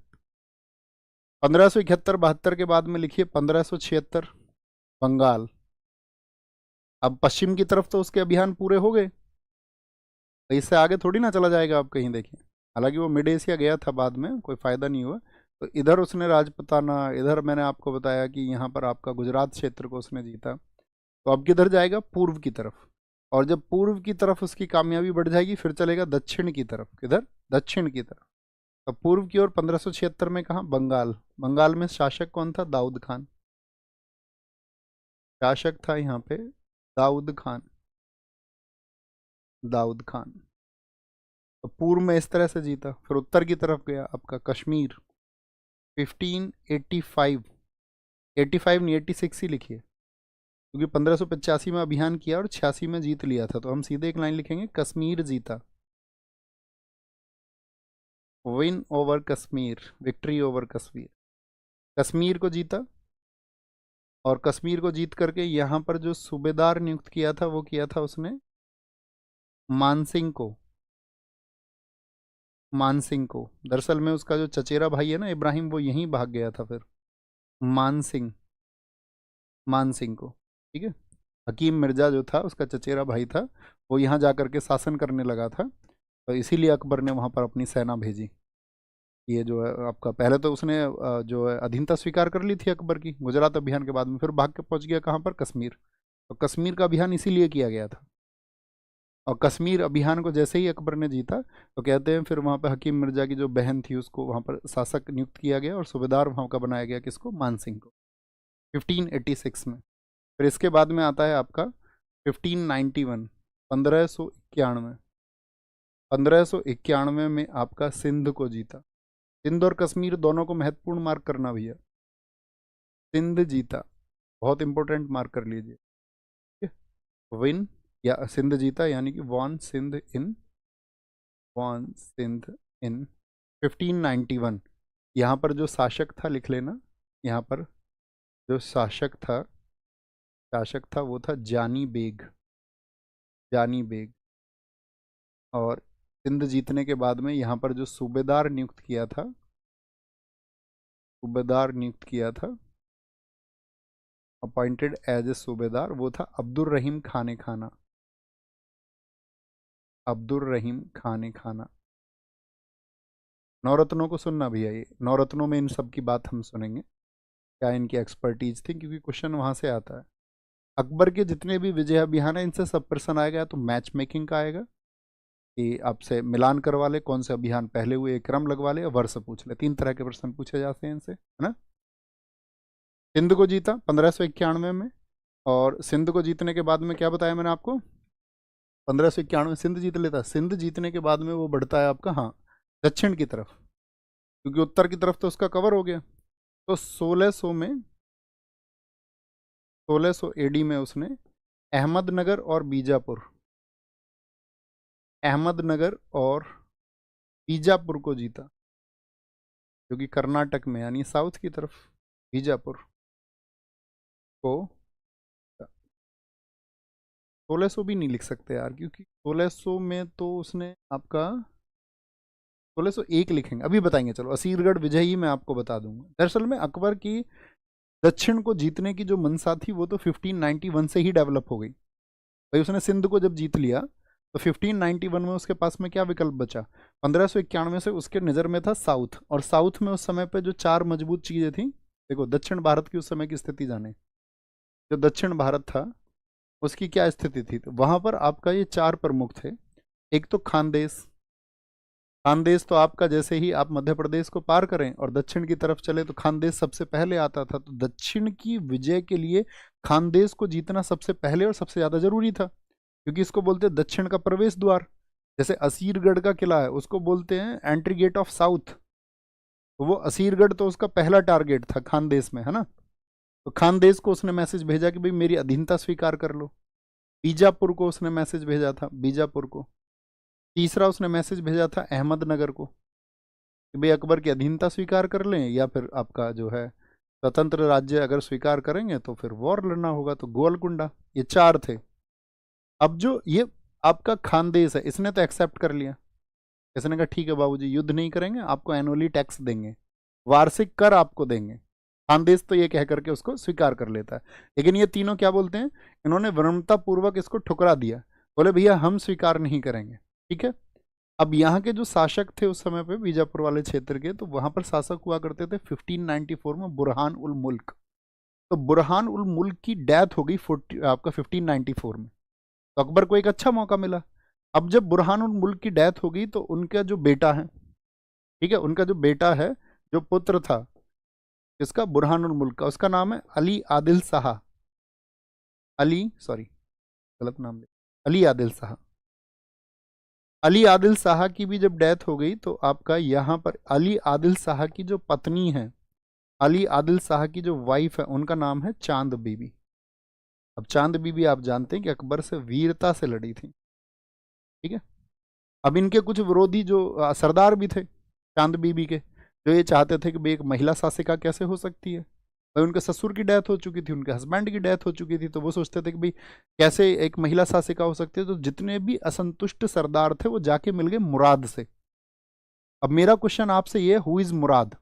1571-72 के बाद में लिखिए 1576 बंगाल। अब पश्चिम की तरफ तो उसके अभियान पूरे हो गए, तो इससे आगे थोड़ी ना चला जाएगा आप कहीं, देखिए। हालांकि वो मिड एशिया गया था बाद में, कोई फायदा नहीं हुआ। तो इधर उसने राजपुताना, इधर मैंने आपको बताया कि यहाँ पर आपका गुजरात क्षेत्र को उसने जीता। तो अब किधर जाएगा, पूर्व की तरफ। और जब पूर्व की तरफ उसकी कामयाबी बढ़ जाएगी फिर चलेगा दक्षिण की तरफ। किधर, दक्षिण की तरफ। अब पूर्व की ओर 1576 में कहा, बंगाल। बंगाल में शासक कौन था, दाऊद खान। शासक था यहाँ पे दाऊद खान, दाऊद खान। तो पूर्व में इस तरह से जीता। फिर उत्तर की तरफ गया आपका कश्मीर, 1585, 85 नहीं 86 ही लिखिए, क्योंकि 1585 में अभियान किया और 86 में जीत लिया था। तो हम सीधे एक लाइन लिखेंगे, कश्मीर जीता, win over Kashmir, victory over Kashmir. Kashmir को जीता, और कश्मीर को जीत करके यहाँ पर जो सूबेदार नियुक्त किया था वो किया था उसने मानसिंह को, मानसिंह को। दरअसल में उसका जो चचेरा भाई है ना इब्राहिम, वो यहीं भाग गया था फिर, मानसिंह, मानसिंह को। ठीक है, हकीम मिर्जा जो था उसका चचेरा भाई था, वो यहाँ जा करके शासन करने लगा था। तो इसीलिए अकबर ने वहाँ पर अपनी सेना भेजी। ये जो है आपका, पहले तो उसने जो है अधीनता स्वीकार कर ली थी अकबर की गुजरात अभियान के बाद में, फिर भाग के पहुंच गया कहाँ पर, कश्मीर। तो कश्मीर का अभियान इसीलिए किया गया था। और कश्मीर अभियान को जैसे ही अकबर ने जीता, तो कहते हैं फिर वहाँ पर हकीम मिर्जा की जो बहन थी उसको वहाँ पर शासक नियुक्त किया गया, और सूबेदार वहाँ का बनाया गया किसको, मानसिंह को, 1586 में। फिर इसके बाद में आता है आपका 1591, 1591, 1591 में आपका सिंध को जीता। सिंध और कश्मीर दोनों को महत्वपूर्ण मार्क करना भैया, सिंध जीता, बहुत इंपॉर्टेंट मार्क कर लीजिए। विन या सिंध जीता, यानी कि वॉन सिंध इन, वॉन सिंध इन 1591। यहाँ पर जो शासक था लिख लेना, यहाँ पर जो शासक था, शासक था वो था जानी बेग, जानी बेग। और सिंध जीतने के बाद में यहाँ पर जो सूबेदार नियुक्त किया था, सूबेदार नियुक्त किया था, अपॉइंटेड एज ए सूबेदार, वो था अब्दुल रहीम खाने खाना, अब्दुल रहीम खाने खाना। नवरत्नों को सुनना भैया, ये नवरत्नों में इन सब की बात हम सुनेंगे, क्या इनकी एक्सपर्टीज थी, क्योंकि क्वेश्चन वहां से आता है। अकबर के जितने भी विजय अभियान है इनसे सब प्रश्न आएगा। तो मैच मेकिंग का आएगा कि आपसे मिलान करवा ले, कौन से अभियान पहले हुए, क्रम लगवा ले, वर्ष पूछ ले। 3 तरह के प्रश्न पूछे जाते हैं इनसे, है ना। सिंध को जीता 1591 में, और सिंध को जीतने के बाद में क्या बताया मैंने आपको, 1591 सिंध जीत लेता। सिंध जीतने के बाद में वो बढ़ता है आपका, हाँ, दक्षिण की तरफ, क्योंकि उत्तर की तरफ तो उसका कवर हो गया। तो 1600 में, 1600 एडी में उसने अहमदनगर और बीजापुर, अहमदनगर और बीजापुर को जीता, जो कि कर्नाटक में, यानी साउथ की तरफ, बीजापुर को। 1600 भी नहीं लिख सकते यार, क्योंकि 1600 में तो उसने आपका 1601 लिखेंगे, अभी बताएंगे। चलो असीरगढ़ विजय ही मैं आपको बता दूंगा। दरअसल में अकबर की दक्षिण को जीतने की जो मनसा थी वो तो 1591 से ही डेवलप हो गई। भाई उसने सिंध को जब जीत लिया तो 1591 में उसके पास में क्या विकल्प बचा? 1591 से उसके नज़र में था साउथ, और साउथ में उस समय पे जो चार मजबूत चीज़ें थी, देखो दक्षिण भारत की उस समय की स्थिति जाने, जो दक्षिण भारत था उसकी क्या स्थिति थी, तो वहां पर आपका ये चार प्रमुख थे। एक तो खानदेश, खानदेश तो आपका जैसे ही आप मध्य प्रदेश को पार करें और दक्षिण की तरफ चले तो खानदेश सबसे पहले आता था, तो दक्षिण की विजय के लिए खानदेश को जीतना सबसे पहले और सबसे ज्यादा जरूरी था, क्योंकि इसको बोलते हैं दक्षिण का प्रवेश द्वार। जैसे असीरगढ़ का किला है उसको बोलते हैं एंट्री गेट ऑफ साउथ, तो वो असीरगढ़ तो उसका पहला टारगेट था खानदेश में, है ना। तो खानदेश को उसने मैसेज भेजा कि भाई मेरी अधीनता स्वीकार कर लो। बीजापुर को उसने मैसेज भेजा था, बीजापुर को। तीसरा उसने मैसेज भेजा था अहमदनगर को कि भाई अकबर की अधीनता स्वीकार कर लें, या फिर आपका जो है स्वतंत्र राज्य अगर स्वीकार करेंगे तो फिर वॉर लड़ना होगा, तो गोलकुंडा। ये चार थे। अब जो ये आपका खानदेश है इसने तो एक्सेप्ट कर लिया, इसने कहा ठीक है बाबूजी युद्ध नहीं करेंगे, आपको एनुअली टैक्स देंगे, वार्षिक कर आपको देंगे। खानदेश तो ये कह करके उसको स्वीकार कर लेता है। लेकिन ये तीनों क्या बोलते हैं, इन्होंने विनम्रता पूर्वक इसको ठुकरा दिया, बोले भैया हम स्वीकार नहीं करेंगे, ठीक है। अब यहाँ के जो शासक थे उस समय पे बीजापुर वाले क्षेत्र के, तो वहां पर शासक हुआ करते थे 1594 में बुरहान उल मुल्क। तो बुरहान उल मुल्क की डेथ हो गई आपका 1594 में, तो अकबर को एक अच्छा मौका मिला। अब जब बुरहान उल मुल्क की डेथ हो गई तो उनका जो बेटा है, ठीक है, उनका जो बेटा है, जो पुत्र था इसका बुरहान उल मुल्क का, उसका नाम है अली आदिल शाह। अली, सॉरी गलत नाम ले, अली आदिल शाह। अली आदिल शाह की भी जब डेथ हो गई तो आपका यहाँ पर अली आदिल शाह की जो पत्नी है, अली आदिल शाह की जो वाइफ है, उनका नाम है चांद बीबी। अब चांद बीबी आप जानते हैं कि अकबर से वीरता से लड़ी थी, ठीक है। अब इनके कुछ विरोधी जो सरदार भी थे चांद बीबी के, जो ये चाहते थे कि भाई एक महिला शासिका कैसे हो सकती है, भाई उनके ससुर की डेथ हो चुकी थी, उनके हस्बैंड की डेथ हो चुकी थी, तो वो सोचते थे कि भाई कैसे एक महिला शासिका हो सकती है। तो जितने भी असंतुष्ट सरदार थे वो जाके मिल गए मुराद से। अब मेरा क्वेश्चन आपसे ये, हु इज मुराद?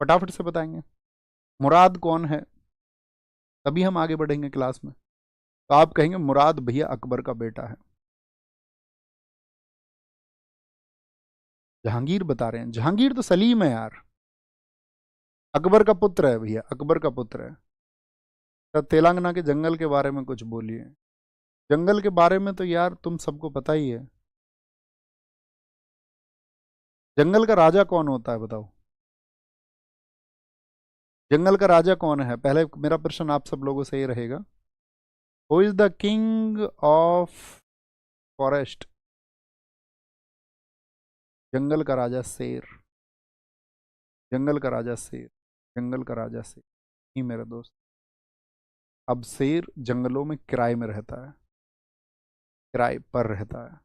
फटाफट से बताएंगे मुराद कौन है, तभी हम आगे बढ़ेंगे क्लास में। तो आप कहेंगे मुराद भैया अकबर का बेटा है। जहांगीर बता रहे हैं, जहांगीर तो सलीम है यार, अकबर का पुत्र है भैया, अकबर का पुत्र है। तो तेलंगाना के जंगल के बारे में कुछ बोलिए। जंगल के बारे में तो यार तुम सबको पता ही है, जंगल का राजा कौन होता है बताओ? जंगल का राजा कौन है? पहले मेरा प्रश्न आप सब लोगों से ये रहेगा, who is the king of forest? जंगल का राजा शेर, जंगल का राजा शेर, जंगल का राजा शेर ही मेरे दोस्त। अब शेर जंगलों में किराए में रहता है, किराए पर रहता है,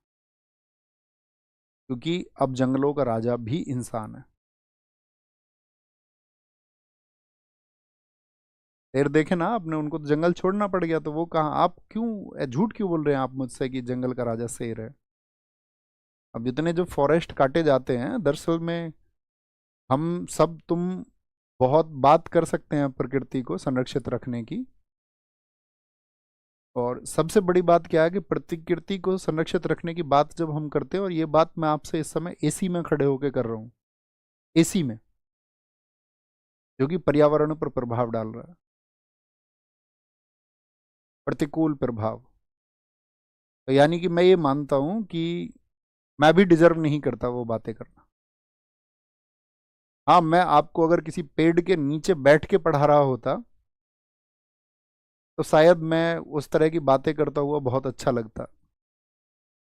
क्योंकि अब जंगलों का राजा भी इंसान है। शेर देखे ना आपने, उनको तो जंगल छोड़ना पड़ गया, तो वो कहाँ, आप क्यों झूठ क्यों बोल रहे हैं आप मुझसे कि जंगल का राजा शेर है? अब जितने जो फॉरेस्ट काटे जाते हैं दरअसल में, हम सब तुम बहुत बात कर सकते हैं प्रकृति को संरक्षित रखने की, और सबसे बड़ी बात क्या है कि प्रकृति को संरक्षित रखने की बात जब हम करते हैं, और ये बात मैं आपसे इस समय एसी में खड़े होकर कर रहा हूँ, एसी में, जो कि पर्यावरण पर प्रभाव डाल रहा है, प्रतिकूल प्रभाव। तो यानी कि मैं ये मानता हूं कि मैं भी डिजर्व नहीं करता वो बातें करना। हाँ, मैं आपको अगर किसी पेड़ के नीचे बैठ के पढ़ा रहा होता तो शायद मैं उस तरह की बातें करता हुआ बहुत अच्छा लगता,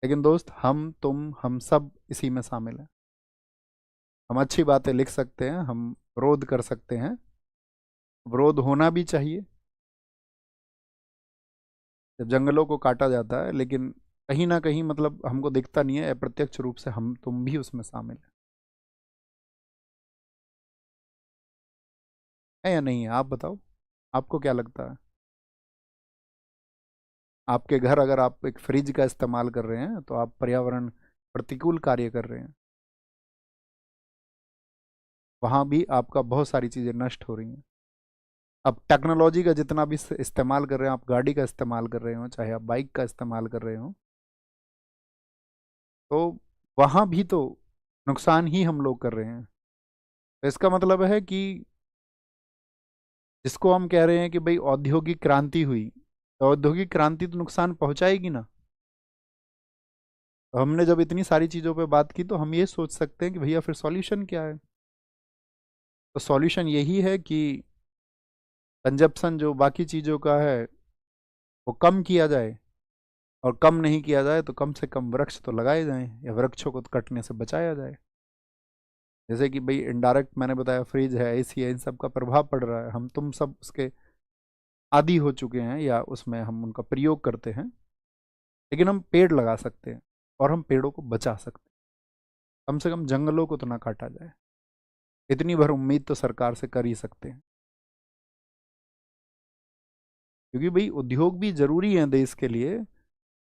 लेकिन दोस्त हम तुम हम सब इसी में शामिल हैं। हम अच्छी बातें लिख सकते हैं, हम विरोध कर सकते हैं, विरोध होना भी चाहिए जब जंगलों को काटा जाता है, लेकिन कहीं ना कहीं मतलब हमको दिखता नहीं है, अप्रत्यक्ष रूप से हम तुम भी उसमें शामिल है या नहीं है? आप बताओ, आपको क्या लगता है? आपके घर अगर आप एक फ्रिज का इस्तेमाल कर रहे हैं तो आप पर्यावरण प्रतिकूल कार्य कर रहे हैं, वहाँ भी आपका बहुत सारी चीज़ें नष्ट हो रही हैं। अब टेक्नोलॉजी का जितना भी इस्तेमाल कर रहे हो, आप गाड़ी का इस्तेमाल कर रहे हो, चाहे आप बाइक का इस्तेमाल कर रहे हो, तो वहाँ भी तो नुकसान ही हम लोग कर रहे हैं। तो इसका मतलब है कि जिसको हम कह रहे हैं कि भाई औद्योगिक क्रांति हुई, तो औद्योगिक क्रांति तो नुकसान पहुंचाएगी ना। तो हमने जब इतनी सारी चीज़ों पे बात की, तो हम ये सोच सकते हैं कि भैया फिर सॉल्यूशन क्या है। तो सॉल्यूशन यही है कि कंजप्शन जो बाकी चीज़ों का है वो कम किया जाए, और कम नहीं किया जाए तो कम से कम वृक्ष तो लगाए जाएं, या वृक्षों को कटने से बचाया जाए। जैसे कि भाई इनडायरेक्ट मैंने बताया, फ्रिज है, एसी है, इन सब का प्रभाव पड़ रहा है, हम तुम सब उसके आदी हो चुके हैं, या उसमें हम उनका प्रयोग करते हैं। लेकिन हम पेड़ लगा सकते हैं, और हम पेड़ों को बचा सकते हैं। कम से कम जंगलों को तो ना काटा जाए, इतनी भर उम्मीद तो सरकार से कर ही सकते हैं। क्योंकि भाई उद्योग भी जरूरी है देश के लिए,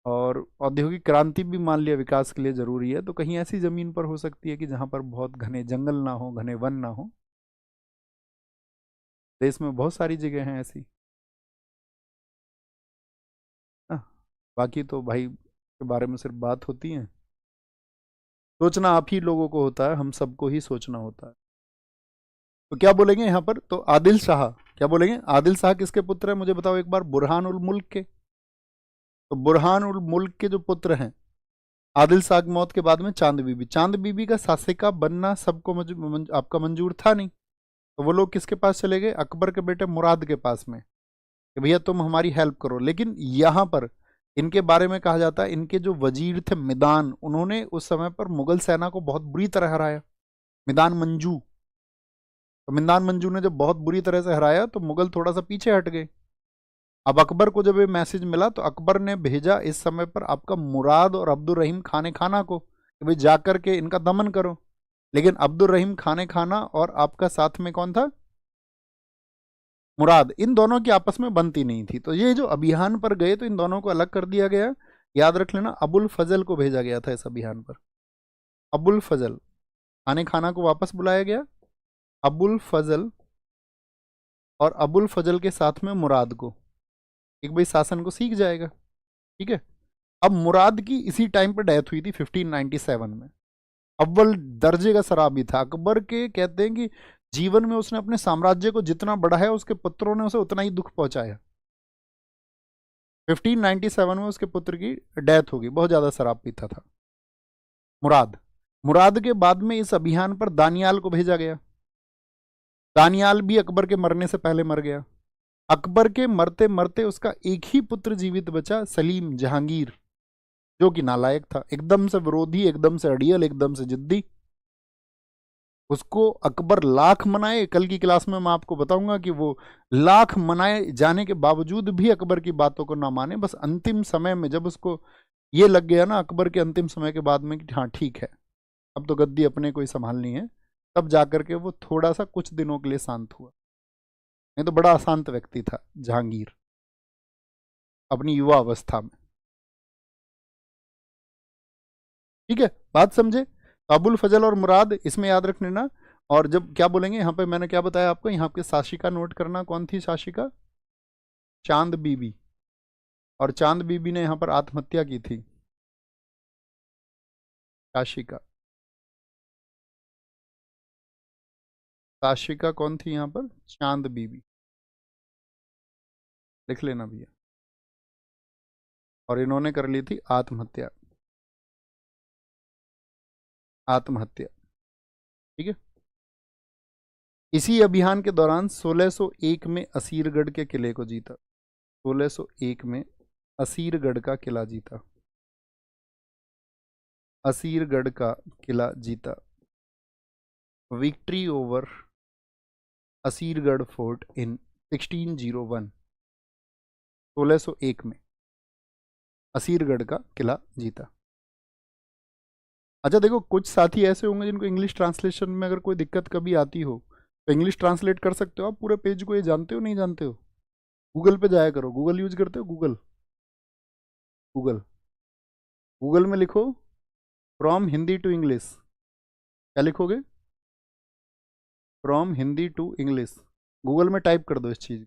और औद्योगिक क्रांति भी मान लिया विकास के लिए जरूरी है, तो कहीं ऐसी जमीन पर हो सकती है कि जहां पर बहुत घने जंगल ना हो, घने वन ना हो। देश में बहुत सारी जगह हैं ऐसी ना। बाकी तो भाई के बारे में सिर्फ बात होती है, सोचना आप ही लोगों को होता है, हम सबको ही सोचना होता है। तो क्या बोलेंगे यहाँ पर, तो आदिल शाह, क्या बोलेंगे, आदिल शाह किसके पुत्र है मुझे बताओ एक बार, बुरहान उल मुल्क के। तो बुरहान उल मुल्क के जो पुत्र हैं, आदिल शाह की मौत के बाद में चांद बीबी, चांद बीबी का शासिका बनना सबको आपका मंजूर था नहीं। तो वो लोग किसके पास चले गए, अकबर के बेटे मुराद के पास में, कि भैया तुम हमारी हेल्प करो। लेकिन यहाँ पर इनके बारे में कहा जाता है, इनके जो वजीर थे मिदान, उन्होंने उस समय पर मुगल सेना को बहुत बुरी तरह हराया। मिदान मंजू, तो मिदान मंजू ने जब बहुत बुरी तरह से हराया, तो मुगल थोड़ा सा पीछे हट गए। अब अकबर को जब ये मैसेज मिला, तो अकबर ने भेजा इस समय पर आपका मुराद और अब्दुल रहीम खाने खाना को, कि भाई जाकर के इनका दमन करो। लेकिन अब्दुल रहीम खाने खाना और आपका साथ में कौन था, मुराद, इन दोनों की आपस में बनती नहीं थी। तो ये जो अभियान पर गए, तो इन दोनों को अलग कर दिया गया। याद रख लेना, अबुल फजल को भेजा गया था इस अभियान पर। अबुल फजल, खाने खाना को वापस बुलाया गया, अबुल फजल, और अबुल फजल के साथ में मुराद को, एक भाई शासन को सीख जाएगा। ठीक है। अब मुराद की इसी टाइम पर डेथ हुई थी 1597 में। अव्वल दर्जे का शराबी था, अकबर के कहते हैं कि जीवन में उसने अपने साम्राज्य को जितना बढ़ाया, उसके पुत्रों ने उसे उतना ही दुख पहुंचाया। 1597 में उसके पुत्र की डेथ होगी, बहुत ज्यादा शराब पीता था मुराद। मुराद के बाद में इस अभियान पर दानियाल को भेजा गया। दानियाल भी अकबर के मरने से पहले मर गया। अकबर के मरते मरते उसका एक ही पुत्र जीवित बचा, सलीम जहांगीर, जो कि नालायक था, एकदम से विरोधी, एकदम से अड़ियल, एकदम से जिद्दी। उसको अकबर लाख मनाए, कल की क्लास में मैं आपको बताऊंगा कि वो लाख मनाए जाने के बावजूद भी अकबर की बातों को ना माने। बस अंतिम समय में जब उसको ये लग गया ना, अकबर के अंतिम समय के बाद में, कि हाँ ठीक है, अब तो गद्दी अपने को ही संभालनी है, तब जाकर के वो थोड़ा सा कुछ दिनों के लिए शांत हुआ। नहीं तो बड़ा अशांत व्यक्ति था जहांगीर अपनी युवा अवस्था में। ठीक है, बात समझे। तो अबुल फजल और मुराद इसमें याद रख लेना। और जब क्या बोलेंगे यहाँ पे, मैंने क्या बताया आपको, यहाँ पे शासिका नोट करना, कौन थी शासिका, चांद बीबी। और चांद बीबी ने यहाँ पर आत्महत्या की थी, शासिका। शासिका कौन थी यहाँ पर, चांद बीबी, लिख लेना भैया। और इन्होंने कर ली थी आत्महत्या, आत्महत्या। ठीक है। इसी अभियान के दौरान 1601 में असीरगढ़ के किले को जीता, 1601 में असीरगढ़ का किला जीता, असीरगढ़ का किला जीता, विक्ट्री ओवर असीरगढ़ फोर्ट इन 1601, 1601 में असीरगढ़ का किला जीता। अच्छा देखो, कुछ साथी ऐसे होंगे जिनको इंग्लिश ट्रांसलेशन में अगर कोई दिक्कत कभी आती हो, तो इंग्लिश ट्रांसलेट कर सकते हो आप पूरे पेज को, ये जानते हो नहीं जानते हो। गूगल पे जाया करो, गूगल यूज करते हो, गूगल, गूगल, गूगल में लिखो फ्रॉम हिंदी टू इंग्लिश, क्या लिखोगे, from Hindi to English, Google में टाइप कर दो इस चीज़,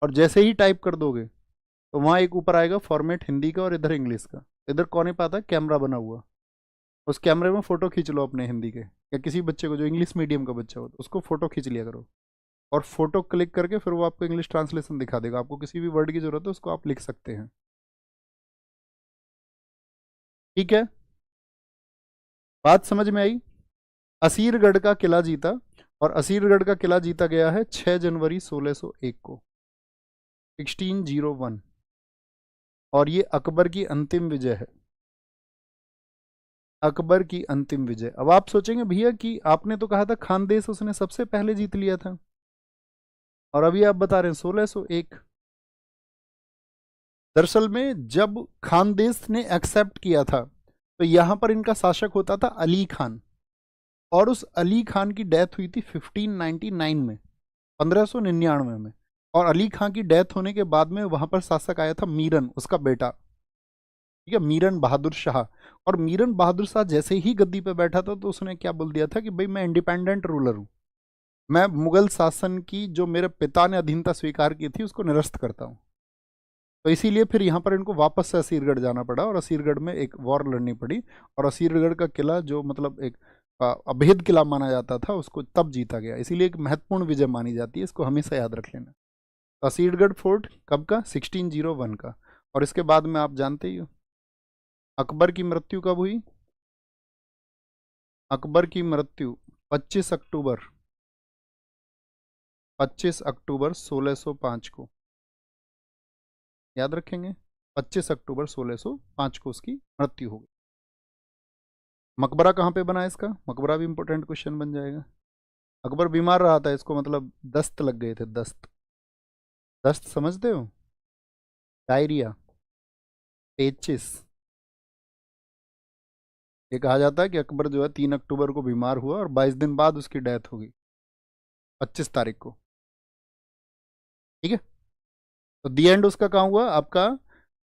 और जैसे ही टाइप कर दोगे तो वहाँ एक ऊपर आएगा फॉर्मेट हिंदी का और इधर इंग्लिश का। इधर कौन नहीं पाता, कैमरा बना हुआ, उस कैमरे में फ़ोटो खींच लो अपने हिंदी के, या किसी बच्चे को जो इंग्लिश मीडियम का बच्चा हो तो उसको फ़ोटो खींच लिया करो, और फोटो क्लिक करके फिर वो आपको इंग्लिश ट्रांसलेशन दिखा देगा। आपको किसी भी वर्ड की जरूरत है उसको आप लिख सकते हैं। ठीक है, बात समझ में आई। असीरगढ़ का किला जीता, और असीरगढ़ का किला जीता गया है 6 जनवरी 1601 को, 1601, और ये अकबर की अंतिम विजय है, अकबर की अंतिम विजय। अब आप सोचेंगे भैया कि आपने तो कहा था खानदेश उसने सबसे पहले जीत लिया था, और अभी आप बता रहे हैं 1601। दरअसल में जब खानदेश ने एक्सेप्ट किया था तो यहां पर इनका शासक होता था अली खान, और उस अली खान की डेथ हुई थी 1599 में, 1599 में। और अली खान की डेथ होने के बाद में वहां पर शासक आया था मीरन, उसका बेटा, ठीक है, मीरन बहादुर शाह। और मीरन बहादुर शाह जैसे ही गद्दी पे बैठा था तो उसने क्या बोल दिया था कि भाई मैं इंडिपेंडेंट रूलर हूँ, मैं मुगल शासन की जो मेरे पिता ने अधीनता स्वीकार की थी उसको निरस्त करता हूँ। तो इसीलिए फिर यहाँ पर इनको वापस से असीरगढ़ जाना पड़ा, और असीरगढ़ में एक वॉर लड़नी पड़ी, और असीरगढ़ का किला जो मतलब एक अभेद किला माना जाता था उसको तब जीता गया, इसीलिए एक महत्वपूर्ण विजय मानी जाती है, इसको हमेशा याद रख लेना। तो असीरगढ़ फोर्ट कब का, 1601 का। और इसके बाद में आप जानते ही हो अकबर की मृत्यु कब हुई। अकबर की मृत्यु 25 अक्टूबर, 25 अक्टूबर 1605 को, याद रखेंगे, 25 अक्टूबर 1605 को उसकी मृत्यु हो गई। मकबरा कहाँ पे बना है इसका, मकबरा भी इंपॉर्टेंट क्वेश्चन बन जाएगा। अकबर बीमार रहा था, इसको मतलब दस्त लग गए थे, दस्त, दस्त समझते हो, डायरिया, पेचिस। ये कहा जाता है कि अकबर जो है 3 अक्टूबर को बीमार हुआ और 22 दिन बाद उसकी डेथ होगी, 25 तारीख को। ठीक है, तो दी एंड उसका कहाँ हुआ आपका,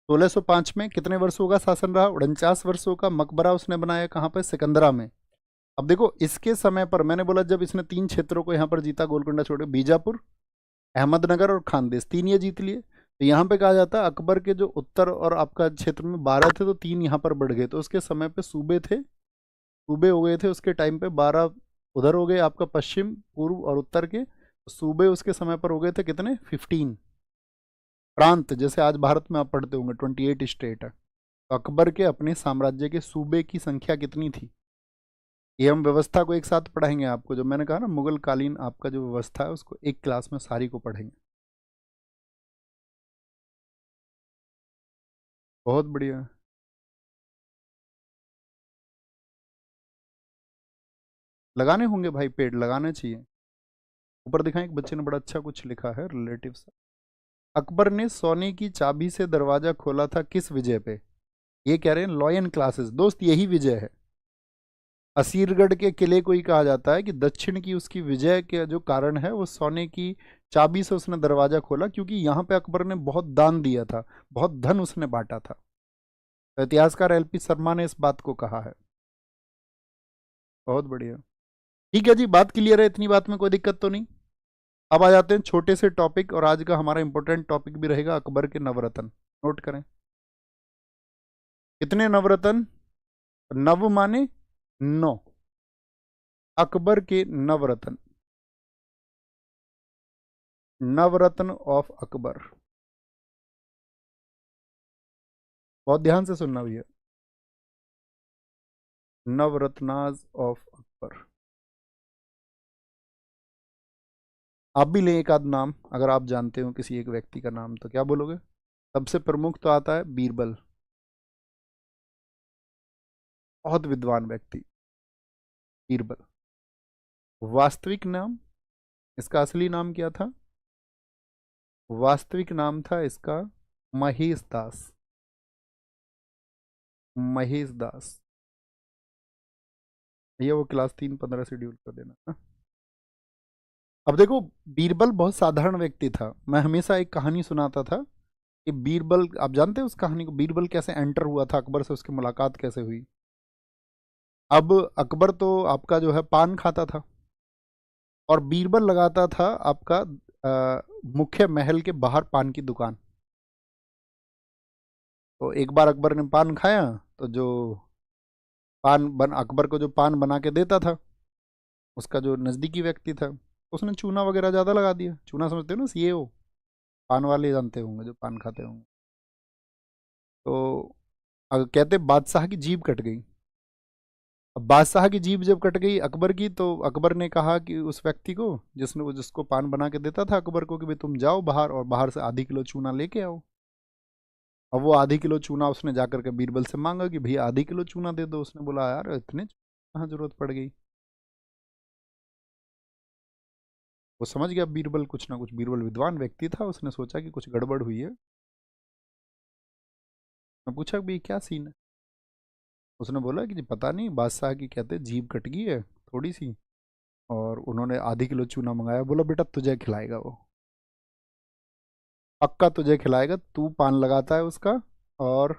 1605 में। कितने वर्षों का शासन रहा, 49 वर्षों का। मकबरा उसने बनाया कहाँ पे, सिकंदरा में। अब देखो इसके समय पर मैंने बोला जब इसने 3 क्षेत्रों को यहाँ पर जीता, गोलकुंडा छोड़, बीजापुर, अहमदनगर और खानदेश, 3 ये जीत लिए। तो यहाँ पे कहा जाता है अकबर के जो उत्तर और आपका क्षेत्र में 12 थे तो 3 यहाँ पर बढ़ गए, तो उसके समय पे सूबे थे, सूबे हो गए थे उसके टाइम पे 12 उधर हो गए आपका, पश्चिम पूर्व और उत्तर के सूबे उसके समय पर हो गए थे कितने, 15 प्रांत, जैसे आज भारत में आप पढ़ते होंगे 28 स्टेट है। तो अकबर के अपने साम्राज्य के सूबे की संख्या कितनी थी, ये हम व्यवस्था को एक साथ पढ़ाएंगे आपको, जो मैंने कहा ना मुगल कालीन आपका जो व्यवस्था है उसको एक क्लास में सारी को पढ़ेंगे। बहुत बढ़िया। लगाने होंगे भाई, पेड़ लगाने चाहिए। ऊपर दिखाएं, एक बच्चे ने बड़ा अच्छा कुछ लिखा है रिलेटिव सा। अकबर ने सोने की चाबी से दरवाजा खोला था किस विजय पे, ये कह रहे हैं लॉयन क्लासेस, दोस्त यही विजय है। असीरगढ़ के किले को ही कहा जाता है कि दक्षिण की उसकी विजय के जो कारण है वो सोने की चाबी से उसने दरवाजा खोला, क्योंकि यहाँ पे अकबर ने बहुत दान दिया था, बहुत धन उसने बांटा था। तो इतिहासकार एलपी शर्मा ने इस बात को कहा है। बहुत बढ़िया। ठीक है जी, बात क्लियर है, इतनी बात में कोई दिक्कत तो नहीं। अब आ जाते हैं छोटे से टॉपिक, और आज का हमारा इंपॉर्टेंट टॉपिक भी रहेगा अकबर के नवरत्न। नोट करें, कितने नवरत्न, नव माने 9, अकबर के नवरत्न, नवरत्न ऑफ अकबर। बहुत ध्यान से सुनना भैया, नवरत्नाज ऑफ अकबर। आप भी लें एक आध नाम, अगर आप जानते हो किसी एक व्यक्ति का नाम तो क्या बोलोगे। सबसे प्रमुख तो आता है बीरबल, बहुत विद्वान व्यक्ति, बीरबल। वास्तविक नाम, इसका असली नाम क्या था, वास्तविक नाम था इसका महेश दास, महेश दास। ये वो क्लास 3 15 शेड्यूल कर देना ना। अब देखो, बीरबल बहुत साधारण व्यक्ति था। मैं हमेशा एक कहानी सुनाता था कि बीरबल, आप जानते हैं उस कहानी को, बीरबल कैसे एंटर हुआ था अकबर से, उसकी मुलाकात कैसे हुई। अब अकबर तो आपका जो है पान खाता था, और बीरबल लगाता था आपका मुख्य महल के बाहर पान की दुकान। तो एक बार अकबर ने पान खाया, तो जो अकबर को जो पान बना के देता था, उसका जो नज़दीकी व्यक्ति था, उसने चूना वगैरह ज़्यादा लगा दिया। चूना समझते हो ना, ये हो पान वाले जानते होंगे, जो पान खाते होंगे। तो कहते बादशाह की जीभ कट गई। अब बादशाह की जीभ जब कट गई अकबर की, तो अकबर ने कहा कि उस व्यक्ति को, जिसको पान बना के देता था अकबर को, कि भाई तुम जाओ बाहर और बाहर से आधी किलो चूना लेके आओ। अब वो आधी किलो चूना उसने जाकर के बीरबल से मांगा कि भैया आधी किलो चूना दे दो। उसने बोला यार इतने कहाँ जरूरत पड़ गई। वो समझ गया बीरबल कुछ ना कुछ, बीरबल विद्वान व्यक्ति था, उसने सोचा कि कुछ गड़बड़ हुई है। मैं पूछा कि भाई क्या सीन है। उसने बोला कि जी पता नहीं, बादशाह की कहते जीभ कट गई है थोड़ी सी, और उन्होंने आधी किलो चूना मंगाया। बोला बेटा तुझे खिलाएगा वो, पक्का तुझे खिलाएगा, तू पान लगाता है उसका, और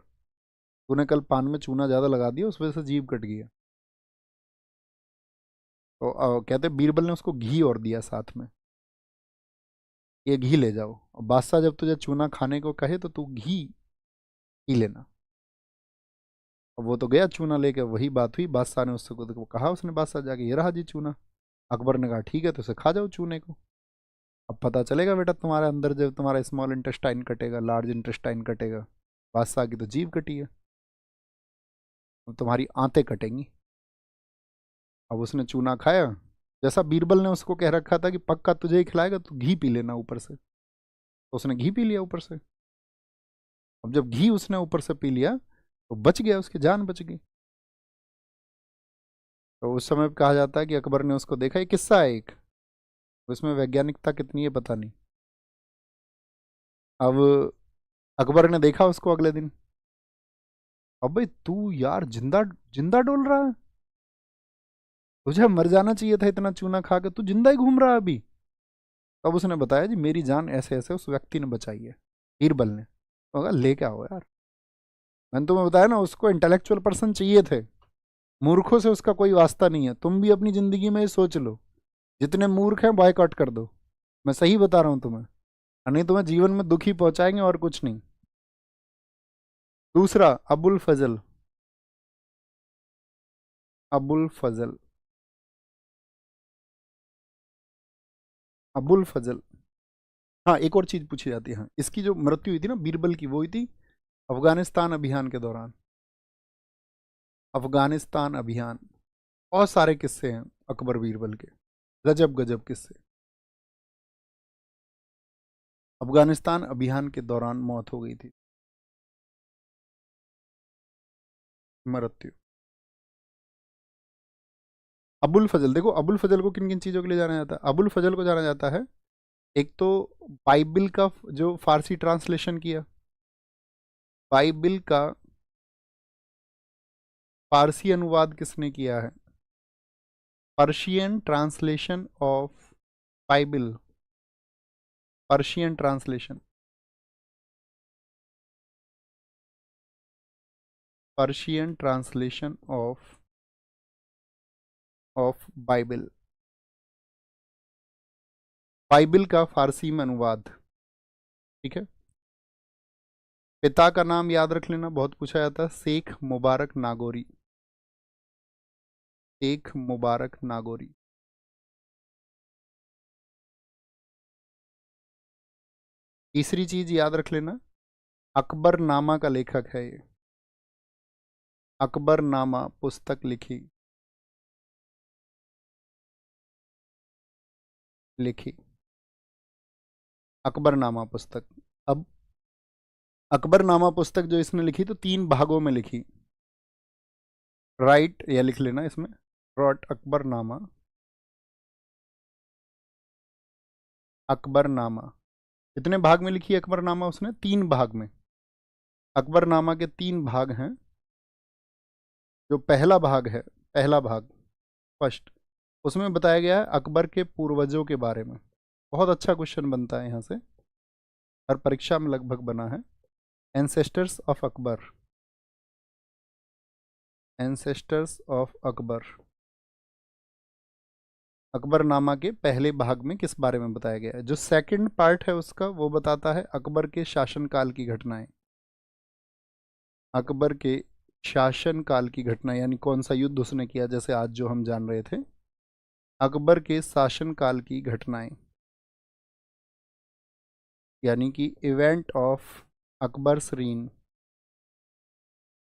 तूने कल पान में चूना ज़्यादा लगा दिया, उस वजह से जीभ कट गई है। तो कहते बीरबल ने उसको घी और दिया साथ में, ये घी ले जाओ, और बादशाह जब तुझे चूना खाने को कहे तो तू घी पी लेना। अब वो तो गया चूना लेके, वही बात हुई, बादशाह ने उससे को कहा, उसने बादशाह जाके ये रहा जी चूना। अकबर ने कहा ठीक है, तो उसे खा जाओ चूने को। अब पता चलेगा बेटा तुम्हारे अंदर जब तुम्हारा स्मॉल इंटेस्टाइन कटेगा, लार्ज इंटेस्टाइन कटेगा। बादशाह की तो जीभ कटी है, अब तुम्हारी आंतें कटेंगी। अब उसने चूना खाया, जैसा बीरबल ने उसको कह रखा था कि पक्का तुझे ही खिलाएगा, तो घी पी लेना ऊपर से। तो उसने घी पी लिया ऊपर से। अब जब घी उसने ऊपर से पी लिया, तो बच गया, उसकी जान बच गई। तो उस समय कहा जाता है कि अकबर ने उसको देखा, ये किस्सा है एक, उसमें वैज्ञानिकता कितनी है पता नहीं। अब अकबर ने देखा उसको अगले दिन, अब भाई तू यार जिंदा जिंदा डोल रहा है, तुझे मर जाना चाहिए था इतना चूना खा के, तू जिंदा ही घूम रहा है अभी। तब उसने बताया जी मेरी जान ऐसे ऐसे उस व्यक्ति ने बचाई है, बीरबल ने। तो कहा ले क्या हो यार, मैंने तुम्हें बताया ना, उसको इंटेलेक्चुअल पर्सन चाहिए थे, मूर्खों से उसका कोई वास्ता नहीं है। तुम भी अपनी जिंदगी में ये सोच लो, जितने मूर्ख हैं बॉयकॉट कर दो, मैं सही बता रहा हूँ तुम्हें, और नहीं तुम्हें जीवन में दुखी पहुंचाएंगे और कुछ नहीं। दूसरा, अबुल फजल। अबुल फजल, अबुल फजल। हाँ एक और चीज पूछी जाती है, हाँ इसकी जो मृत्यु हुई थी ना बीरबल की, वो हुई थी अफगानिस्तान अभियान के दौरान। अफगानिस्तान अभियान, बहुत सारे किस्से हैं अकबर बीरबल के, गजब गजब किस्से। अफगानिस्तान अभियान के दौरान मौत हो गई थी, मृत्यु। अबुल फजल, देखो अबुल फजल को किन किन चीज़ों के लिए जाना जाता है। अबुल फजल को जाना जाता है, एक तो बाइबिल का जो फारसी ट्रांसलेशन किया, बाइबिल का फारसी अनुवाद किसने किया है, Persian translation of Bible, Persian translation, Persian translation of Bible, Bible का फारसी में अनुवाद। ठीक है। पिता का नाम याद रख लेना, बहुत पूछा जाता है, शेख मुबारक नागौरी, शेख मुबारक नागौरी। तीसरी चीज याद रख लेना, अकबरनामा का लेखक है ये, अकबरनामा पुस्तक लिखी, लिखी अकबरनामा पुस्तक। अब अकबरनामा पुस्तक जो इसने लिखी, तो 3 भागों में लिखी। राइट, यह लिख लेना इसमें, रॉट अकबरनामा, अकबरनामा। कितने भाग में लिखी है अकबरनामा उसने, 3 भाग में। अकबरनामा के 3 भाग हैं। जो पहला भाग है, पहला भाग, फर्स्ट, उसमें बताया गया है अकबर के पूर्वजों के बारे में। बहुत अच्छा क्वेश्चन बनता है यहाँ से, हर परीक्षा में लगभग बना है। Ancestors of Akbar, ancestors of Akbar. Akbarnama के पहले भाग में किस बारे में बताया गया है? जो सेकंड पार्ट है उसका वो बताता है अकबर के शासनकाल की घटनाएं। अकबर के शासनकाल की घटना यानी कौन सा युद्ध उसने किया, जैसे आज जो हम जान रहे थे। अकबर के शासनकाल की घटनाएं यानी कि event of Akbar's reign,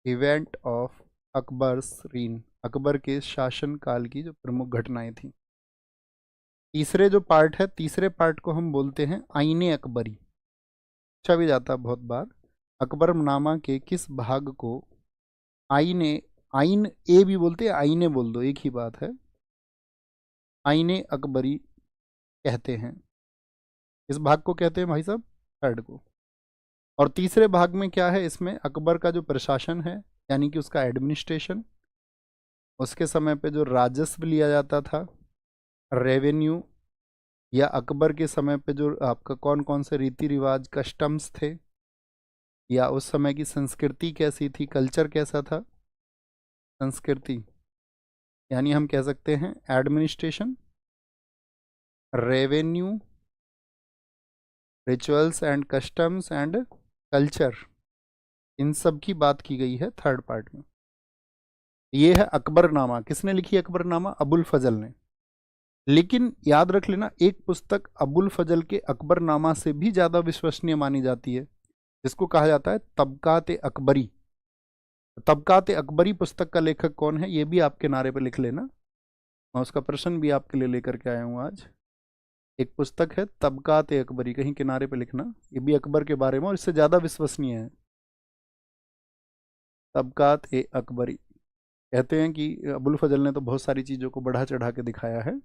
event of Akbar's reign, Akbar के शासनकाल की जो प्रमुख घटनाएं थी। तीसरे जो पार्ट है, तीसरे पार्ट को हम बोलते हैं आईने अकबरी। पूछा भी जाता है बहुत बार, अकबरनामा के किस भाग को आईने, आइन ए भी बोलते हैं, आईने बोल दो एक ही बात है, आईने अकबरी कहते हैं। इस भाग को कहते हैं भाई साहब थर्ड को। और तीसरे भाग में क्या है, इसमें अकबर का जो प्रशासन है यानी कि उसका एडमिनिस्ट्रेशन, उसके समय पे जो राजस्व लिया जाता था, रेवेन्यू, या अकबर के समय पे जो आपका कौन कौन से रीति रिवाज कस्टम्स थे, या उस समय की संस्कृति कैसी थी, कल्चर कैसा था। संस्कृति यानी हम कह सकते हैं administration, revenue, rituals and customs and culture, इन सब की बात की गई है थर्ड पार्ट में। ये है अकबरनामा। किसने लिखी अकबरनामा? अबुल फजल ने। लेकिन याद रख लेना, एक पुस्तक अबुल फजल के अकबरनामा से भी ज़्यादा विश्वसनीय मानी जाती है, जिसको कहा जाता है तबकात अकबरी। तबकात अकबरी पुस्तक का लेखक कौन है, ये भी आप किनारे पे लिख लेना। मैं उसका प्रश्न भी आपके लिए लेकर के आया हूँ आज। एक पुस्तक है तबकात अकबरी, कहीं किनारे पे लिखना, ये भी अकबर के बारे में और इससे ज़्यादा विश्वसनीय है। तबकात अकबरी। कहते हैं कि अबुल फजल ने तो बहुत सारी चीज़ों को बढ़ा चढ़ा के दिखाया है।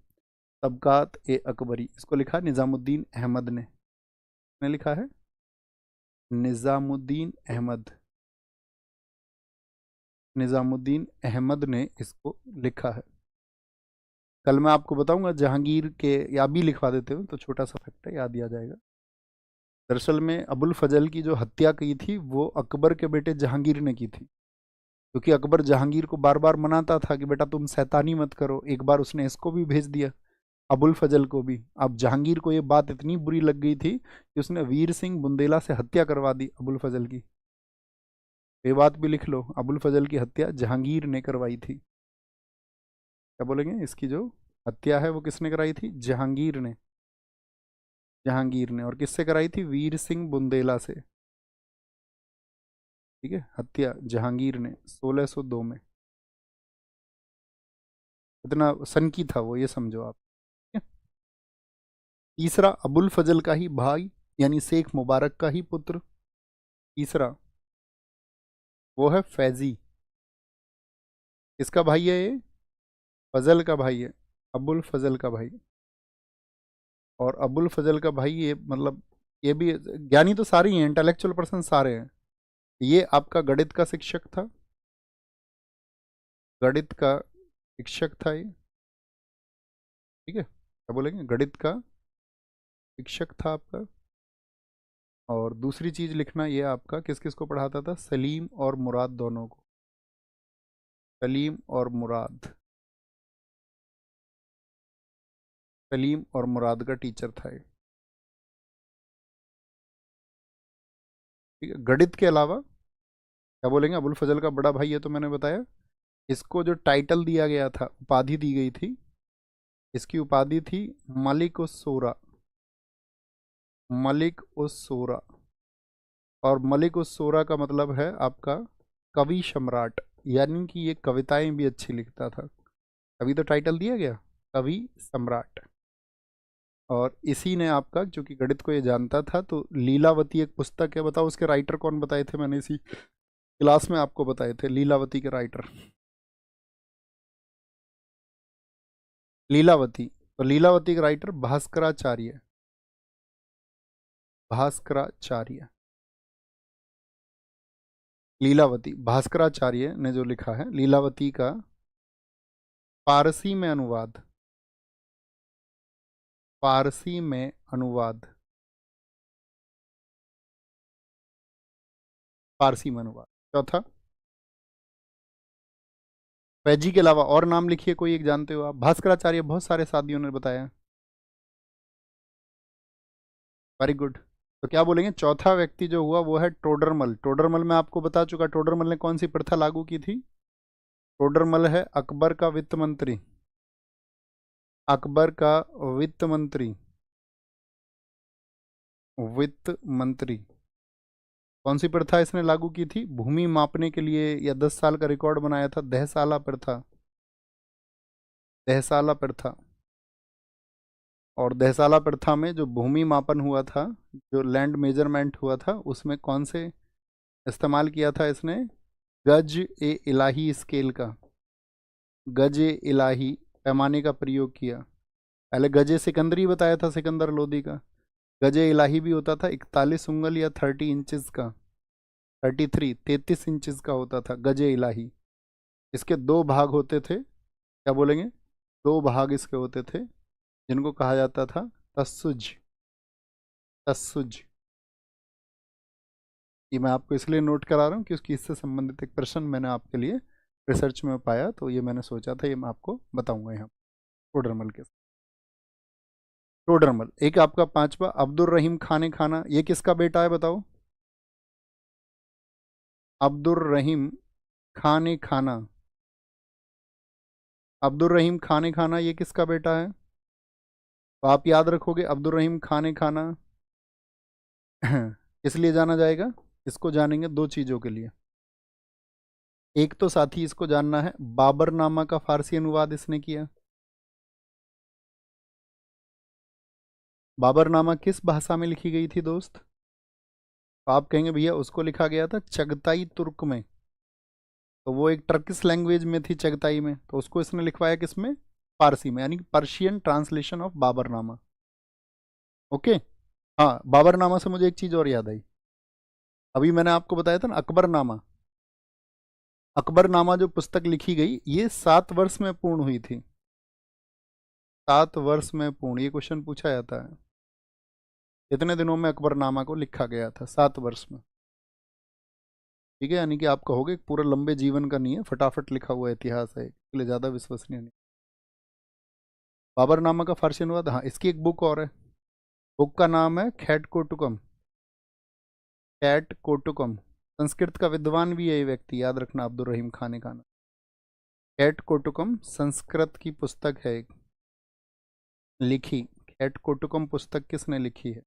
तबकात अकबरी, इसको लिखा निज़ामुद्दीन अहमद ने लिखा है, निज़ामुद्दीन अहमद, निज़ामुद्दीन अहमद ने इसको लिखा है। कल मैं आपको बताऊंगा जहांगीर के, या भी लिखवा देते हो तो छोटा सा फैक्ट है, याद ही आ जाएगा। दरअसल में अबुल फजल की जो हत्या की थी वो अकबर के बेटे जहांगीर ने की थी, क्योंकि अकबर जहांगीर को बार बार मनाता था कि बेटा तुम शैतानी मत करो। एक बार उसने इसको भी भेज दिया, अबुल फजल को भी। अब जहांगीर को ये बात इतनी बुरी लग गई थी कि उसने वीर सिंह बुंदेला से हत्या करवा दी अबुल फजल की। ये बात भी लिख लो, अबुल फजल की हत्या जहांगीर ने करवाई थी। क्या बोलेंगे, इसकी जो हत्या है वो किसने कराई थी? जहांगीर ने। जहांगीर ने, और किससे कराई थी? वीर सिंह बुंदेला से। ठीक है, हत्या जहांगीर ने 1602 में। इतना सनकी था वो, ये समझो आप। ठीक है? तीसरा, अबुल फजल का ही भाई यानी शेख मुबारक का ही पुत्र तीसरा, वो है फैजी। किसका भाई है ये? फजल का भाई है, अबुल फजल का भाई। और अबुल फजल का भाई ये मतलब, ये भी ज्ञानी तो सारे ही हैं, इंटेलेक्चुअल पर्सन सारे हैं। ये आपका गणित का शिक्षक था, गणित का शिक्षक था ये। ठीक है, क्या बोलेंगे, गणित का शिक्षक था आपका। और दूसरी चीज लिखना, ये आपका किस किस को पढ़ाता था? सलीम और मुराद दोनों को। सलीम और मुराद, सलीम और मुराद का टीचर था ये। ठीक है, गणित के अलावा क्या बोलेंगे, अबुल फजल का बड़ा भाई है तो मैंने बताया। इसको जो टाइटल दिया गया था, उपाधि दी गई थी, इसकी उपाधि थी मलिक उस सोरा, मलिक उस सोरा। और मलिक उस सोरा का मतलब है आपका कवि सम्राट, यानी कि ये कविताएं भी अच्छी लिखता था, अभी तो टाइटल दिया गया कवि सम्राट। और इसी ने आपका, क्योंकि गणित को ये जानता था, तो लीलावती एक पुस्तक है, बताओ उसके राइटर कौन बताए थे? मैंने इसी क्लास में आपको बताए थे लीलावती के राइटर। लीलावती, तो लीलावती के राइटर भास्कराचार्य, भास्कराचार्य। लीलावती, भास्कराचार्य ने जो लिखा है लीलावती का फारसी में अनुवाद, फारसी में अनुवाद, फारसी में अनुवाद। चौथा, फैजी के अलावा और नाम लिखिए, कोई एक जानते हो आप? भास्कराचार्य बहुत सारे साथियों ने बताया। Very good. तो क्या बोलेंगे, चौथा व्यक्ति जो हुआ वो है टोडरमल। टोडरमल मैं आपको बता चुका, टोडरमल ने कौन सी प्रथा लागू की थी? टोडरमल है अकबर का वित्त मंत्री। अकबर का वित्त मंत्री। वित्त मंत्री। कौन सी प्रथा इसने लागू की थी? भूमि मापने के लिए, या 10 साल का रिकॉर्ड बनाया था, दहसाला प्रथा। दहसाला प्रथा। और दहसाला प्रथा में जो भूमि मापन हुआ था, जो लैंड मेजरमेंट हुआ था, उसमें कौन से इस्तेमाल किया था इसने? गज ए इलाही स्केल का। गज ए इलाही पैमाने का प्रयोग किया। पहले गजे सिकंदरी बताया था, सिकंदर लोदी का। गजे इलाही भी होता था 41 उंगल या 30 इंचज का। 33 इंचज का होता था गजे इलाही। इसके दो भाग होते थे, क्या बोलेंगे? दो भाग इसके होते थे, जिनको कहा जाता था तस्सुज। तस्सुज। ये मैं आपको इसलिए नोट करा रहा हूँ क्योंकि इससे संबंधित एक प्रश्न मैंने आपके लिए रिसर्च में पाया, तो ये मैंने सोचा था ये मैं आपको बताऊंगा यहाँ। टोडरमल के। टोडरमल। एक आपका पांचवा, अब्दुल रहीम खाने खाना, ये किसका बेटा है बताओ? अब्दुल रहीम खाने खाना। अब्दुल रहीम खाने खाना ये किसका बेटा है? तो आप याद रखोगे अब्दुल रहीम खाने खाना इसलिए जाना जाएगा, इसको जानेंगे दो चीजों के लिए। एक तो साथी इसको जानना है, बाबरनामा का फारसी अनुवाद इसने किया। बाबरनामा किस भाषा में लिखी गई थी दोस्त? तो आप कहेंगे भैया उसको लिखा गया था चगताई तुर्क में। तो वो एक टर्किश लैंग्वेज में थी चगताई में, तो उसको इसने लिखवाया किसमें? फारसी में, यानी Persian translation of Baburnama. Okay. हाँ, बाबरनामा से मुझे एक चीज और याद आई। अभी मैंने आपको बताया था ना अकबरनामा। अकबरनामा जो पुस्तक लिखी गई, ये 7 वर्ष में पूर्ण हुई थी। 7 वर्ष में पूर्ण, ये क्वेश्चन पूछा जाता है। कितने दिनों में अकबरनामा को लिखा गया था? 7 वर्ष में। ठीक है, यानी कि आप कहोगे पूरा लंबे जीवन का नहीं है, फटाफट लिखा हुआ इतिहास है, इसलिए ज़्यादा विश्वसनीय नहीं। बाबरनामा का फारसी अनुवाद, हाँ, इसकी एक बुक और है। बुक का नाम है खैट कोटुकम। खैट कोटुकम। संस्कृत का विद्वान भी है ये व्यक्ति, याद रखना, अब्दुल रहीम खाने खाना। खैट कोटुकम संस्कृत की पुस्तक है एक, लिखी। खैट कोटुकम पुस्तक किसने लिखी है?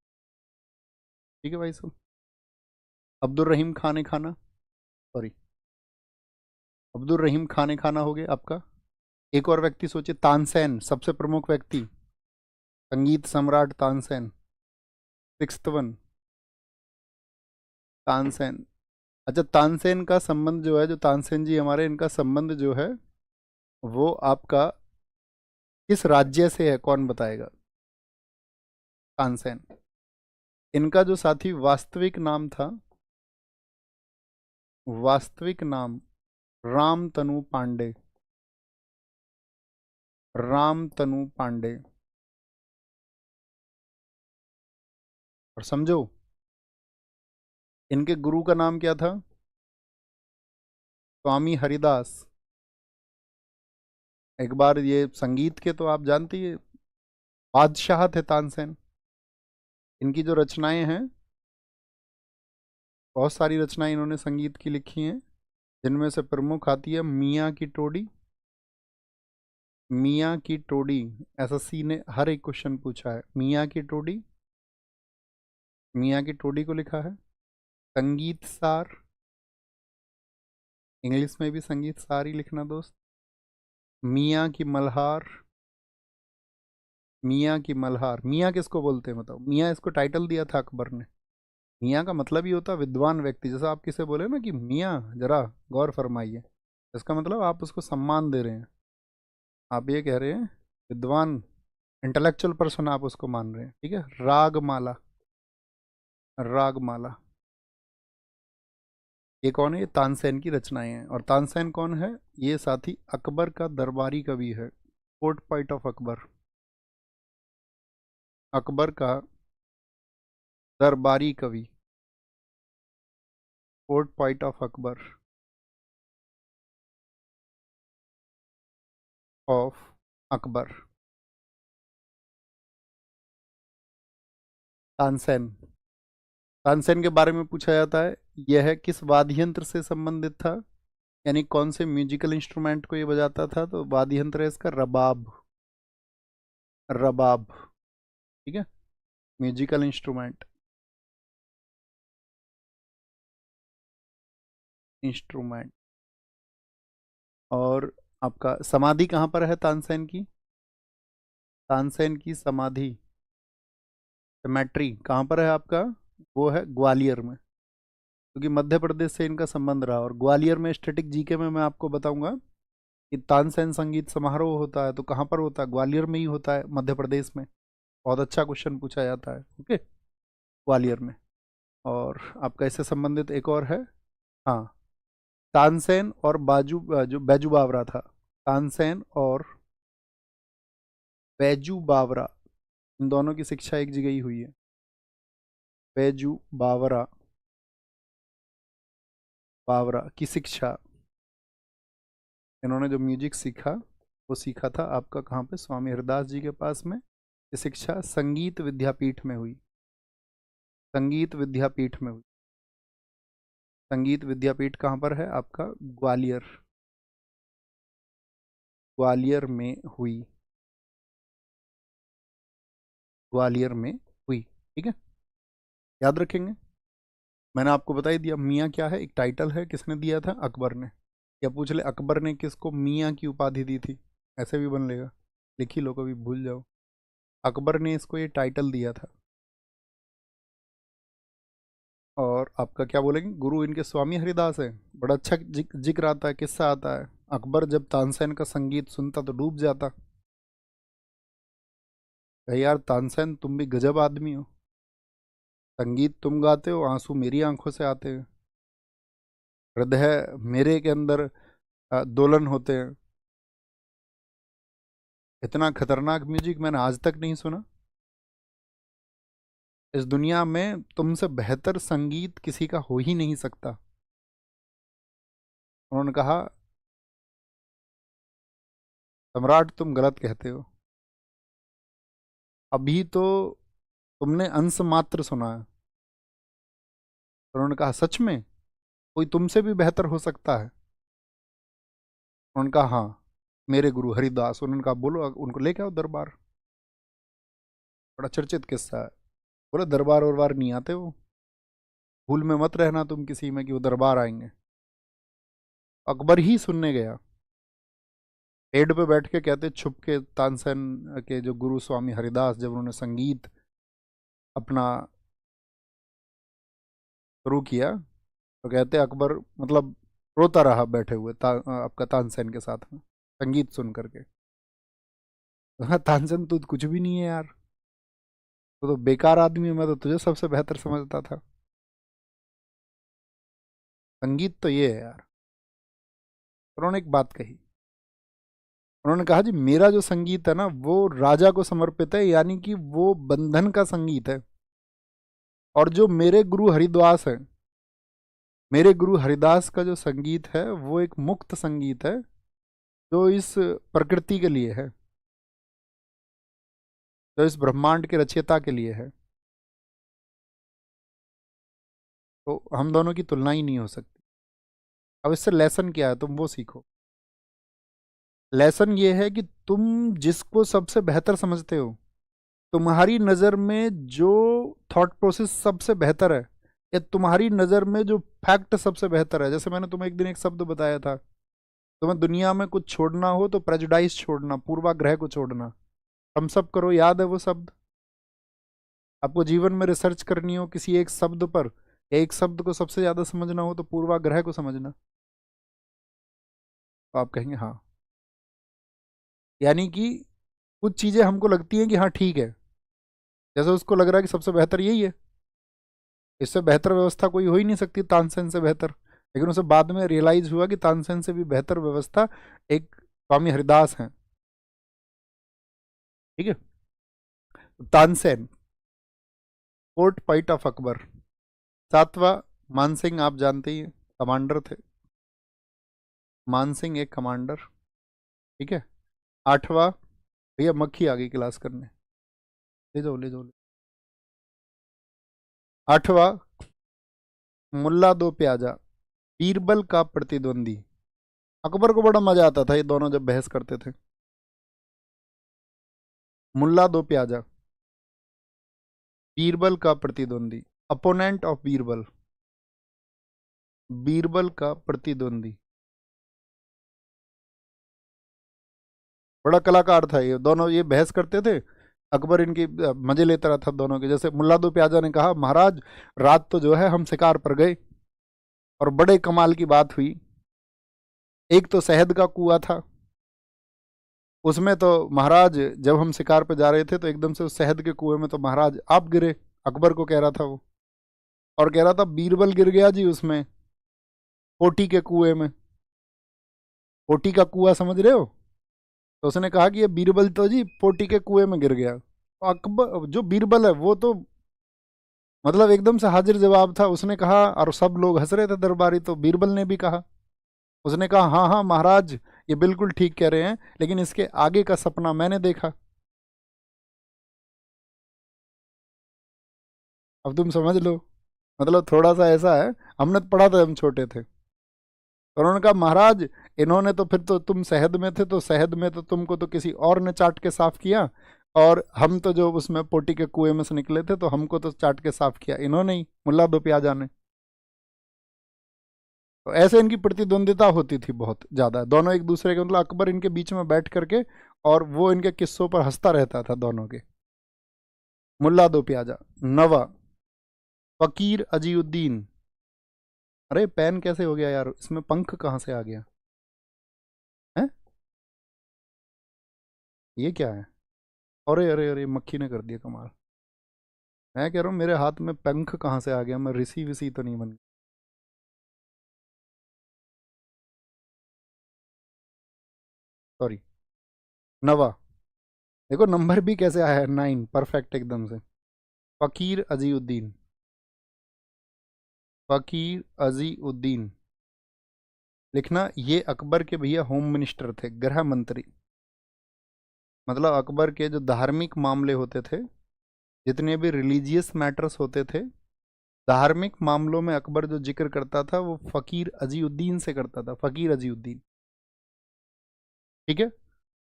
ठीक है भाई साहब। अब्दुल रहीम खाने खाना, सॉरी, अब्दुल रहीम खाने खाना हो गया आपका। एक और व्यक्ति सोचिए, तानसेन, सबसे प्रमुख व्यक्ति, संगीत सम्राट तानसेन। 6th 1, तानसेन। अच्छा, तानसेन का संबंध जो है, जो तानसेन जी हमारे, इनका संबंध जो है वो आपका किस राज्य से है, कौन बताएगा? तानसेन। इनका जो साथी वास्तविक नाम था, वास्तविक नाम रामतनु पांडे। रामतनु पांडे। और समझो, इनके गुरु का नाम क्या था? स्वामी हरिदास। एक बार, ये संगीत के तो आप जानते ही हैं, बादशाह थे तानसेन। इनकी जो रचनाएं हैं, बहुत सारी रचनाएं इन्होंने संगीत की लिखी हैं, जिनमें से प्रमुख आती है मियाँ की टोडी। मियाँ की टोडी, एसएससी ने हर एक क्वेश्चन पूछा है, मियाँ की टोडी। मियाँ की टोडी को लिखा है। संगीत सार, इंग्लिश में भी संगीत सार ही लिखना दोस्त। मियाँ की मल्हार। मियाँ की मल्हार, मियाँ किसको बोलते हैं बताओ? मियाँ इसको टाइटल दिया था अकबर ने। मियाँ का मतलब ही होता है विद्वान व्यक्ति। जैसा आप किसे बोले ना कि मियाँ जरा गौर फरमाइए, इसका मतलब आप उसको सम्मान दे रहे हैं। आप ये कह रहे हैं विद्वान, इंटेलेक्चुअल पर्सन आप उसको मान रहे हैं। ठीक है। रागमाला। रागमाला, ये कौन है? ये तानसेन की रचनाएं हैं। और तानसेन कौन है? ये साथी अकबर का दरबारी कवि है। Court point of Akbar. Akbar का दरबारी कवि, court point of Akbar. Of Akbar. Tansen. Tansen के बारे में पूछा जाता है, यह किस वाद्य यंत्र से संबंधित था, यानी कौन से म्यूजिकल इंस्ट्रूमेंट को ये बजाता था, तो वाद्य यंत्र है इसका रबाब। रबाब, ठीक है, म्यूजिकल इंस्ट्रूमेंट। इंस्ट्रूमेंट। और आपका समाधि कहाँ पर है तानसेन की? तानसेन की समाधि, सिमेट्री कहाँ पर है आपका? वो है ग्वालियर में, क्योंकि मध्य प्रदेश से इनका संबंध रहा। और ग्वालियर में स्टैटिक जीके में मैं आपको बताऊंगा कि तानसेन संगीत समारोह होता है तो कहाँ पर होता है? ग्वालियर में ही होता है, मध्य प्रदेश में। बहुत अच्छा क्वेश्चन पूछा जाता है, ओके, ग्वालियर में। और आपका इससे संबंधित एक और है, हाँ, तानसेन और बाजू, जो बैजू बावरा था, तानसेन और बैजू बावरा, इन दोनों की शिक्षा एक जगह ही हुई है। बैजू बावरा, बावरा की शिक्षा, इन्होंने जो म्यूजिक सीखा वो सीखा था आपका कहाँ पे? स्वामी हरिदास जी के पास में। ये शिक्षा संगीत विद्यापीठ में हुई। संगीत विद्यापीठ में हुई। संगीत विद्यापीठ कहाँ पर है आपका? ग्वालियर। ग्वालियर में हुई। ग्वालियर में हुई, ठीक है, याद रखेंगे। मैंने आपको बता ही दिया मियाँ क्या है, एक टाइटल है, किसने दिया था? अकबर ने। या पूछ ले अकबर ने किसको मियाँ की उपाधि दी थी, ऐसे भी बन लेगा, लिख ही लो, कभी भूल जाओ। अकबर ने इसको ये टाइटल दिया था। और आपका क्या बोलेंगे, गुरु इनके स्वामी हरिदास है। बड़ा अच्छा जिक्र आता है, किस्सा आता है, अकबर जब तानसेन का संगीत सुनता तो डूब जाता। कहे यार तानसेन तुम भी गजब आदमी हो, संगीत तुम गाते हो, आंसू मेरी आंखों से आते हैं, हृदय मेरे के अंदर दोलन होते हैं, इतना खतरनाक म्यूजिक मैंने आज तक नहीं सुना। इस दुनिया में तुमसे बेहतर संगीत किसी का हो ही नहीं सकता। उन्होंने कहा सम्राट तुम गलत कहते हो, अभी तो तुमने अंश मात्र सुना है। उन्होंने कहा सच में कोई तुमसे भी बेहतर हो सकता है? उन्होंने कहा हाँ, मेरे गुरु हरिदास। उन्होंने कहा बोलो उनको लेके आओ दरबार। बड़ा चर्चित किस्सा है। बोले दरबार वरबार नहीं आते वो, भूल में मत रहना तुम किसी में कि वो दरबार आएंगे। अकबर ही सुनने गया, पेड़ पे बैठ के कहते छुप के, तानसेन के जो गुरु स्वामी हरिदास जब उन्होंने संगीत अपना शुरू किया तो कहते अकबर मतलब रोता रहा बैठे हुए आपका तानसेन के साथ में संगीत सुन करके। हाँ तानसेन तू कुछ भी नहीं है यार, तो बेकार आदमी है, मैं तो तुझे सबसे बेहतर समझता था, संगीत तो ये है यार। उन्होंने एक बात कही, उन्होंने कहा जी मेरा जो संगीत है ना वो राजा को समर्पित है, यानी कि वो बंधन का संगीत है। और जो मेरे गुरु हरिदास है, मेरे गुरु हरिदास का जो संगीत है वो एक मुक्त संगीत है, जो इस प्रकृति के लिए है, जो इस ब्रह्मांड के रचयिता के लिए है। तो हम दोनों की तुलना ही नहीं हो सकती। अब इससे लेसन क्या है, तुम वो सीखो। लेसन ये है कि तुम जिसको सबसे बेहतर समझते हो, तुम्हारी नज़र में जो थॉट प्रोसेस सबसे बेहतर है, या तुम्हारी नज़र में जो फैक्ट सबसे बेहतर है। जैसे मैंने तुम्हें एक दिन एक शब्द बताया था, तुम्हें दुनिया में कुछ छोड़ना हो तो प्रेजुडाइज छोड़ना, पूर्वाग्रह को छोड़ना। हम सब करो, याद है वो शब्द? आपको जीवन में रिसर्च करनी हो किसी एक शब्द पर, या एक शब्द को सबसे ज़्यादा समझना हो तो पूर्वाग्रह को समझना। तो आप कहेंगे हाँ, यानी कि कुछ चीज़ें हमको लगती हैं कि हाँ ठीक है, जैसे उसको लग रहा है कि सबसे बेहतर यही है, इससे बेहतर व्यवस्था कोई हो ही नहीं सकती तानसेन से बेहतर। लेकिन उसे बाद में रियलाइज हुआ कि तानसेन से भी बेहतर व्यवस्था एक स्वामी हरिदास हैं, ठीक है। Tansen court point of Akbar, सातवां मानसिंह आप जानते ही हैं, कमांडर थे। मानसिंह एक कमांडर, ठीक है। आठवां, भैया मक्खी आ गई क्लास करने, ले जाओ ले जाओ। आठवां, मुल्ला दो प्याजा, बीरबल का प्रतिद्वंदी। अकबर को बड़ा मजा आता था ये दोनों जब बहस करते थे। मुल्ला दो प्याजा, बीरबल का प्रतिद्वंदी, अपोनेंट ऑफ बीरबल, बीरबल का प्रतिद्वंदी। बड़ा कलाकार था ये दोनों, ये बहस करते थे। अकबर इनकी मजे लेता रहा था दोनों के। जैसे मुल्ला दो प्याजा ने कहा, महाराज रात तो जो है हम शिकार पर गए और बड़े कमाल की बात हुई। एक तो शहद का कुआं था, उसमें तो महाराज जब हम शिकार पे जा रहे थे तो एकदम से उस शहद के कुएं में तो महाराज आप गिरे। अकबर को कह रहा था वो, और कह रहा था बीरबल गिर गया जी उसमें, पोटी के कुएं में। पोटी का कुआं समझ रहे हो? तो उसने कहा कि ये बीरबल तो जी पोटी के कुएं में गिर गया। तो अकबर जो बीरबल है वो तो मतलब एकदम से हाजिर जवाब था। उसने कहा, और सब लोग हंस रहे थे दरबारी, तो बीरबल ने भी कहा, उसने कहा हाँ हाँ महाराज ये बिल्कुल ठीक कह रहे हैं, लेकिन इसके आगे का सपना मैंने देखा। अब तुम समझ लो, मतलब थोड़ा सा ऐसा है, हमने तो पढ़ा था हम छोटे थे। तो उन्होंने कहा महाराज इन्होंने तो फिर तो तुम शहद में थे तो शहद में तो तुमको तो किसी और ने चाट के साफ किया, और हम तो जो उसमें पोटी के कुएं में से निकले थे तो हमको तो चाट के साफ किया इन्होंने ही, मुल्ला दो प्याजा ने। तो ऐसे इनकी प्रतिद्वंदिता होती थी बहुत ज्यादा, दोनों एक दूसरे के, मतलब अकबर इनके बीच में बैठ करके और वो इनके किस्सों पर हंसता रहता था दोनों के। मुल्ला दो प्याजा। नवा, फकीर अजीउद्दीन। अरे पेन कैसे हो गया यार, इसमें पंख कहाँ से आ गया है? ये क्या है? अरे अरे अरे मक्खी ने कर दिया कमाल। मैं कह रहा हूँ मेरे हाथ में पंख कहाँ से आ गया, मैं ऋषि विषि तो नहीं बन गया। सॉरी। नवा, देखो नंबर भी कैसे आया है, 9 परफेक्ट एकदम से। फकीर अजीउद्दीन, फकीर अजीउद्दीन लिखना। ये अकबर के भैया होम मिनिस्टर थे, गृह मंत्री। मतलब अकबर के जो धार्मिक मामले होते थे, जितने भी रिलीजियस मैटर्स होते थे, धार्मिक मामलों में अकबर जो जिक्र करता था वो फकीर अजीउद्दीन से करता था, फकीर अजीउद्दीन। ठीक है,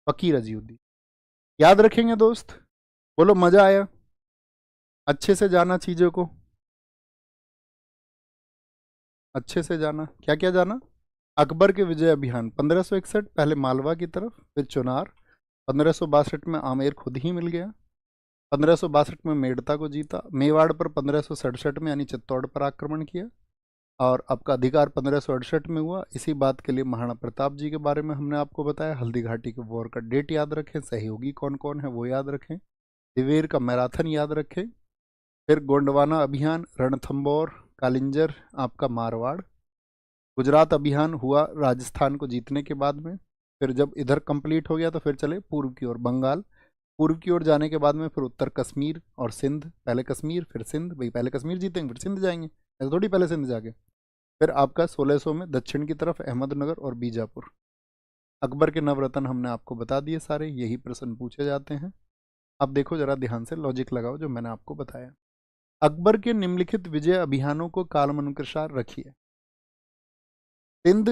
फकीर अजीउद्दीन याद रखेंगे दोस्त। बोलो मजा आया, अच्छे से जाना चीजों को, अच्छे से जाना। क्या क्या जाना? अकबर के विजय अभियान 1561, पहले मालवा की तरफ फिर चुनार। 1562 में आमेर खुद ही मिल गया। 1562 में मेड़ता को जीता। मेवाड़ पर 1567 में यानी चित्तौड़ पर आक्रमण किया, और आपका अधिकार 1568 में हुआ। इसी बात के लिए महाराणा प्रताप जी के बारे में हमने आपको बताया। हल्दी घाटी के वॉर का डेट याद रखें, सहयोगी कौन कौन है वो याद रखें, दिवेर का मैराथन याद रखें, फिर गोंडवाना अभियान, रणथंबोर, कालिंजर आपका मारवाड़। गुजरात अभियान हुआ राजस्थान को जीतने के बाद में। फिर जब इधर कंप्लीट हो गया तो फिर चले पूर्व की ओर, बंगाल। पूर्व की ओर जाने के बाद में फिर उत्तर कश्मीर और सिंध, पहले कश्मीर फिर सिंध, भाई पहले कश्मीर जीतेंगे फिर सिंध जाएंगे, ऐसे थोड़ी पहले सिंध जाके। फिर आपका 1600 में दक्षिण की तरफ अहमदनगर और बीजापुर। अकबर के नवरत्न हमने आपको बता दिए सारे, यही प्रश्न पूछे जाते हैं। अब देखो जरा ध्यान से लॉजिक लगाओ जो मैंने आपको बताया। अकबर के निम्नलिखित विजय अभियानों को कालानुसार रखिए। सिंध,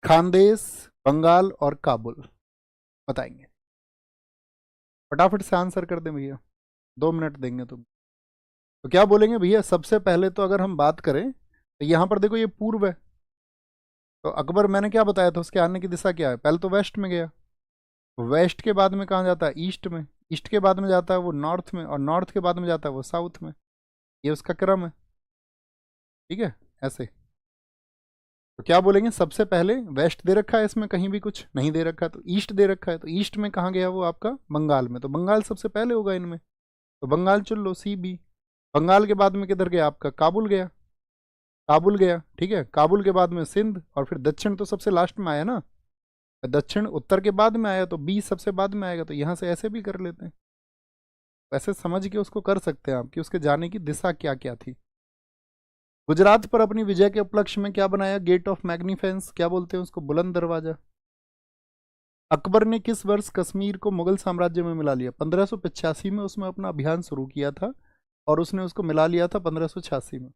खानदेश, बंगाल और काबुल बताएंगे। फटाफट से आंसर कर दें भैया, 2 मिनट देंगे तुम। तो क्या बोलेंगे भैया? सबसे पहले तो अगर हम बात करें तो यहाँ पर देखो ये पूर्व है, तो अकबर मैंने क्या बताया था उसके आने की दिशा क्या है? पहले तो वेस्ट में गया, वेस्ट के बाद में कहाँ जाता है? ईस्ट में, ईस्ट के बाद में जाता है वो नॉर्थ में, और नॉर्थ के बाद में जाता है वो साउथ में। ये उसका क्रम है, ठीक है ऐसे। तो क्या बोलेंगे? सबसे पहले वेस्ट दे रखा है इसमें, कहीं भी कुछ नहीं दे रखा है, तो ईस्ट दे रखा है, तो ईस्ट में कहाँ गया वो आपका? बंगाल में, तो बंगाल सबसे पहले होगा इनमें, तो बंगाल चुन लो, सी बी। बंगाल के बाद में किधर गया आपका? काबुल गया, काबुल गया, ठीक है। काबुल के बाद में सिंध, और फिर दक्षिण तो सबसे लास्ट में आया ना, दक्षिण उत्तर के बाद में आया, तो बी सबसे बाद में आएगा, तो यहाँ से ऐसे भी कर लेते हैं। वैसे समझ के उसको कर सकते हैं आप कि उसके जाने की दिशा क्या क्या थी। गुजरात पर अपनी विजय के उपलक्ष्य में क्या बनाया? गेट ऑफ मैग्निफेंस, क्या बोलते हैं उसको? बुलंद दरवाजा। अकबर ने किस वर्ष कश्मीर को मुगल साम्राज्य में मिला लिया? 1585 में उसने अपना अभियान शुरू किया था और उसने उसको मिला लिया था 1586 में।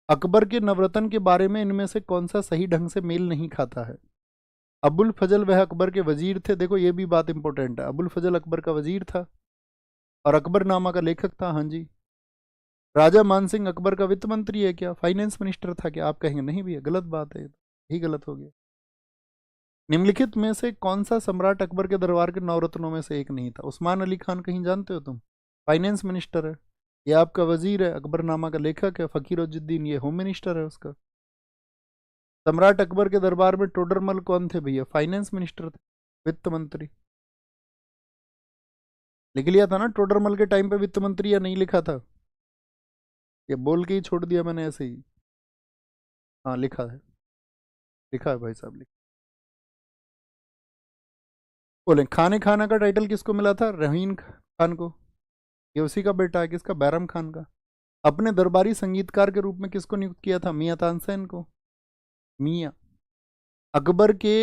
अकबर के नवरत्न के बारे में इनमें से कौन सा सही ढंग से मेल नहीं खाता है? अबुल फजल वह अकबर के वजीर थे। देखो ये भी बात इंपॉर्टेंट है, अबुल फजल अकबर का वजीर था और अकबरनामा का लेखक था। हाँ जी। राजा मानसिंह अकबर का वित्त मंत्री है क्या? फाइनेंस मिनिस्टर था क्या? आप कहेंगे नहीं भैया गलत बात है, यही गलत हो गया। निम्नलिखित में से कौन सा सम्राट अकबर के दरबार के नवरत्नों में से एक नहीं था? उस्मान अली खान कहीं जानते हो तुम? फाइनेंस मिनिस्टर है। ये आपका वजीर है, अकबरनामा का लेखक है। फकीरुद्दीन ये होम मिनिस्टर है उसका। सम्राट अकबर के दरबार में टोडरमल कौन थे भैया? फाइनेंस मिनिस्टर थे, वित्त मंत्री। लिख लिया था ना टोडरमल के टाइम पे वित्त मंत्री, या नहीं लिखा था? ये बोल के ही छोड़ दिया मैंने ऐसे ही। हाँ लिखा है, लिखा है भाई साहब, लिखा। बोले खाने खाना का टाइटल किसको मिला था? रहीन खान को। ये उसी का बेटा है, किसका? बैरम खान का। अपने दरबारी संगीतकार के रूप में किसको नियुक्त किया था? मियां तानसेन को। मियां। अकबर के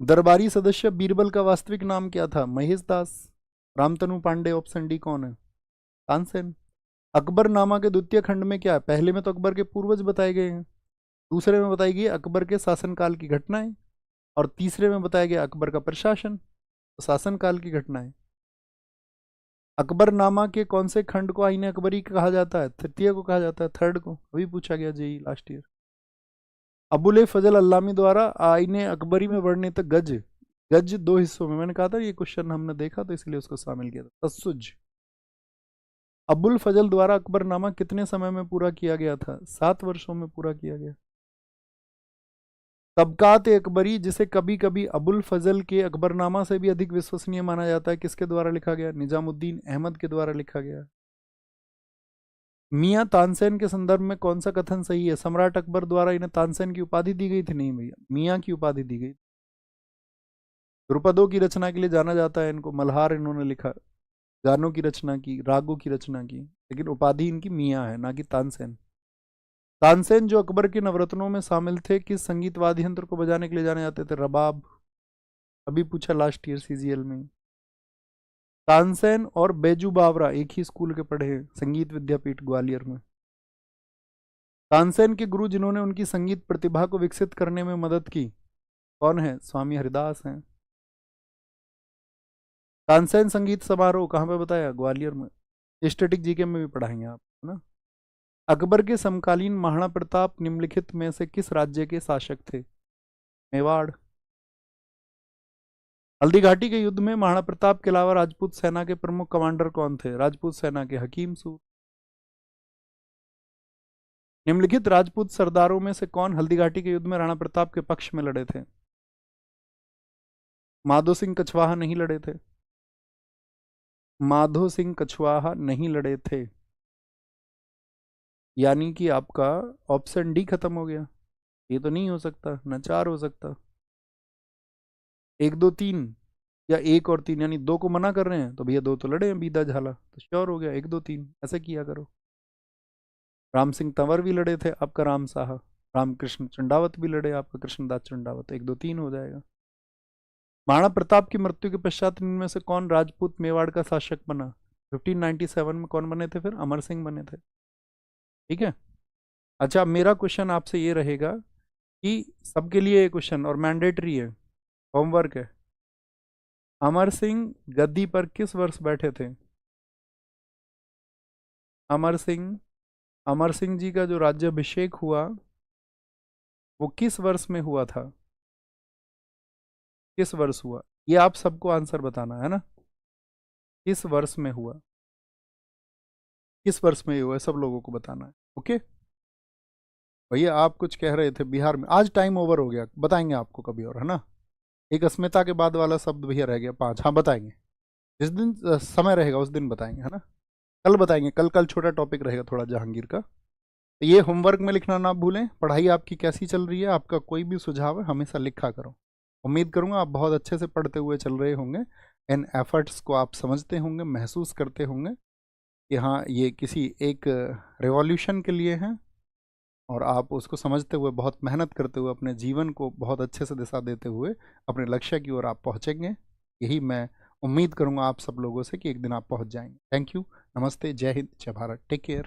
दरबारी सदस्य बीरबल का वास्तविक नाम क्या था? महेश दास। रामतनु पांडे ऑप्शन डी कौन है? तानसेन। अकबरनामा के द्वितीय खंड में क्या है? पहले में तो अकबर के पूर्वज बताए गए हैं, दूसरे में बताई गई अकबर के शासनकाल की घटनाएं, और तीसरे में बताया गया अकबर का प्रशासन, तो शासनकाल की घटनाएं। अकबरनामा के कौन से खंड को आईने अकबरी कहा जाता है? तृतीय को कहा जाता है, थर्ड को। अभी पूछा गया जेई लास्ट ईयर। अबुल फजल अल्लामी द्वारा आईने अकबरी में वर्णित गज, गज दो हिस्सों में, मैंने कहा था ये क्वेश्चन हमने देखा तो इसलिए उसको शामिल किया था। तसुज। अबुल फजल द्वारा अकबरनामा कितने समय में पूरा किया गया था? 7 वर्षों में पूरा किया गया। तबकात अकबरी, जिसे कभी कभी अबुल फजल के अकबरनामा से भी अधिक विश्वसनीय माना जाता है, किसके द्वारा लिखा गया? निजामुद्दीन अहमद के द्वारा लिखा गया। मियां तानसेन के संदर्भ में कौन सा कथन सही है? सम्राट अकबर द्वारा इन्हें तानसेन की उपाधि दी गई थी? नहीं भैया, मियां की उपाधि दी गई। ध्रुपदों की रचना के लिए जाना जाता है इनको, मल्हार इन्होंने लिखा, गानों की रचना की, रागों की रचना की, लेकिन उपाधि इनकी मियां है, ना कि तानसेन। तानसेन जो अकबर के नवरत्नों में शामिल थे, किस संगीत वाद्य यंत्र को बजाने के लिए जाने जाते थे? रबाब। अभी पूछा लास्ट ईयर सीजीएल में। तानसेन और बैजू बावरा एक ही स्कूल के पढ़े हैं, संगीत विद्यापीठ ग्वालियर में। तानसेन के गुरु जिन्होंने उनकी संगीत प्रतिभा को विकसित करने में मदद की, कौन है? स्वामी हरिदास हैं। तानसेन संगीत समारोह कहाँ पे बताया? ग्वालियर में। स्टैटिक जीके में भी पढ़ाएंगे आप, है ना। अकबर के समकालीन महाराणा प्रताप निम्नलिखित में से किस राज्य के शासक थे? मेवाड़। हल्दी घाटी के युद्ध में महाराणा प्रताप के अलावा राजपूत सेना के प्रमुख कमांडर कौन थे? राजपूत सेना के हकीम सूर। निम्नलिखित राजपूत सरदारों में से कौन हल्दी घाटी के युद्ध में राणा प्रताप के पक्ष में लड़े थे? माधो सिंह कछवाहा नहीं लड़े थे। माधो सिंह कछवाहा नहीं लड़े थे, यानी कि आपका ऑप्शन डी खत्म हो गया। ये तो नहीं हो सकता ना, 4 हो सकता। 1 2 3, या 1 और 3, यानी 2 को मना कर रहे हैं तो भैया 2 तो लड़े हैं, बीदा झाला, तो श्योर हो गया 1 2 3, ऐसे किया करो। राम सिंह तंवर भी लड़े थे आपका, राम साहा। रामकृष्ण चंडावत भी लड़े आपका, कृष्णदास चंडावत। 1 2 3 हो जाएगा। महाराणा प्रताप की मृत्यु के पश्चात इनमें से कौन राजपूत मेवाड़ का शासक बना? 1597 में कौन बने थे फिर? अमर सिंह बने थे। ठीक है। अच्छा, मेरा क्वेश्चन आपसे ये रहेगा कि सबके लिए ये क्वेश्चन और मैंडेटरी है, होमवर्क है। अमर सिंह गद्दी पर किस वर्ष बैठे थे? अमर सिंह, अमर सिंह जी का जो राज्याभिषेक हुआ वो किस वर्ष में हुआ था? किस वर्ष हुआ? ये आप सबको आंसर बताना है ना, किस वर्ष में हुआ, किस वर्ष में हुआ है, सब लोगों को बताना है। ओके भैया, आप कुछ कह रहे थे बिहार में, आज टाइम ओवर हो गया, बताएंगे आपको कभी और, है ना। एक अस्मिता के बाद वाला शब्द भैया रह गया 5, हाँ बताएंगे जिस दिन समय रहेगा उस दिन बताएंगे, है ना। कल बताएंगे, कल कल छोटा टॉपिक रहेगा थोड़ा जहांगीर का। तो ये होमवर्क में लिखना ना भूलें। पढ़ाई आपकी कैसी चल रही है? आपका कोई भी सुझाव है हमेशा लिखा करो। उम्मीद करूंगा आप बहुत अच्छे से पढ़ते हुए चल रहे होंगे, इन एफर्ट्स को आप समझते होंगे, महसूस करते होंगे कि हाँ ये किसी एक रिवॉल्यूशन के लिए है, और आप उसको समझते हुए, बहुत मेहनत करते हुए, अपने जीवन को बहुत अच्छे से दिशा देते हुए अपने लक्ष्य की ओर आप पहुँचेंगे। यही मैं उम्मीद करूँगा आप सब लोगों से कि एक दिन आप पहुँच जाएँगे। Thank you. नमस्ते, जय हिंद, जय भारत, टेक केयर।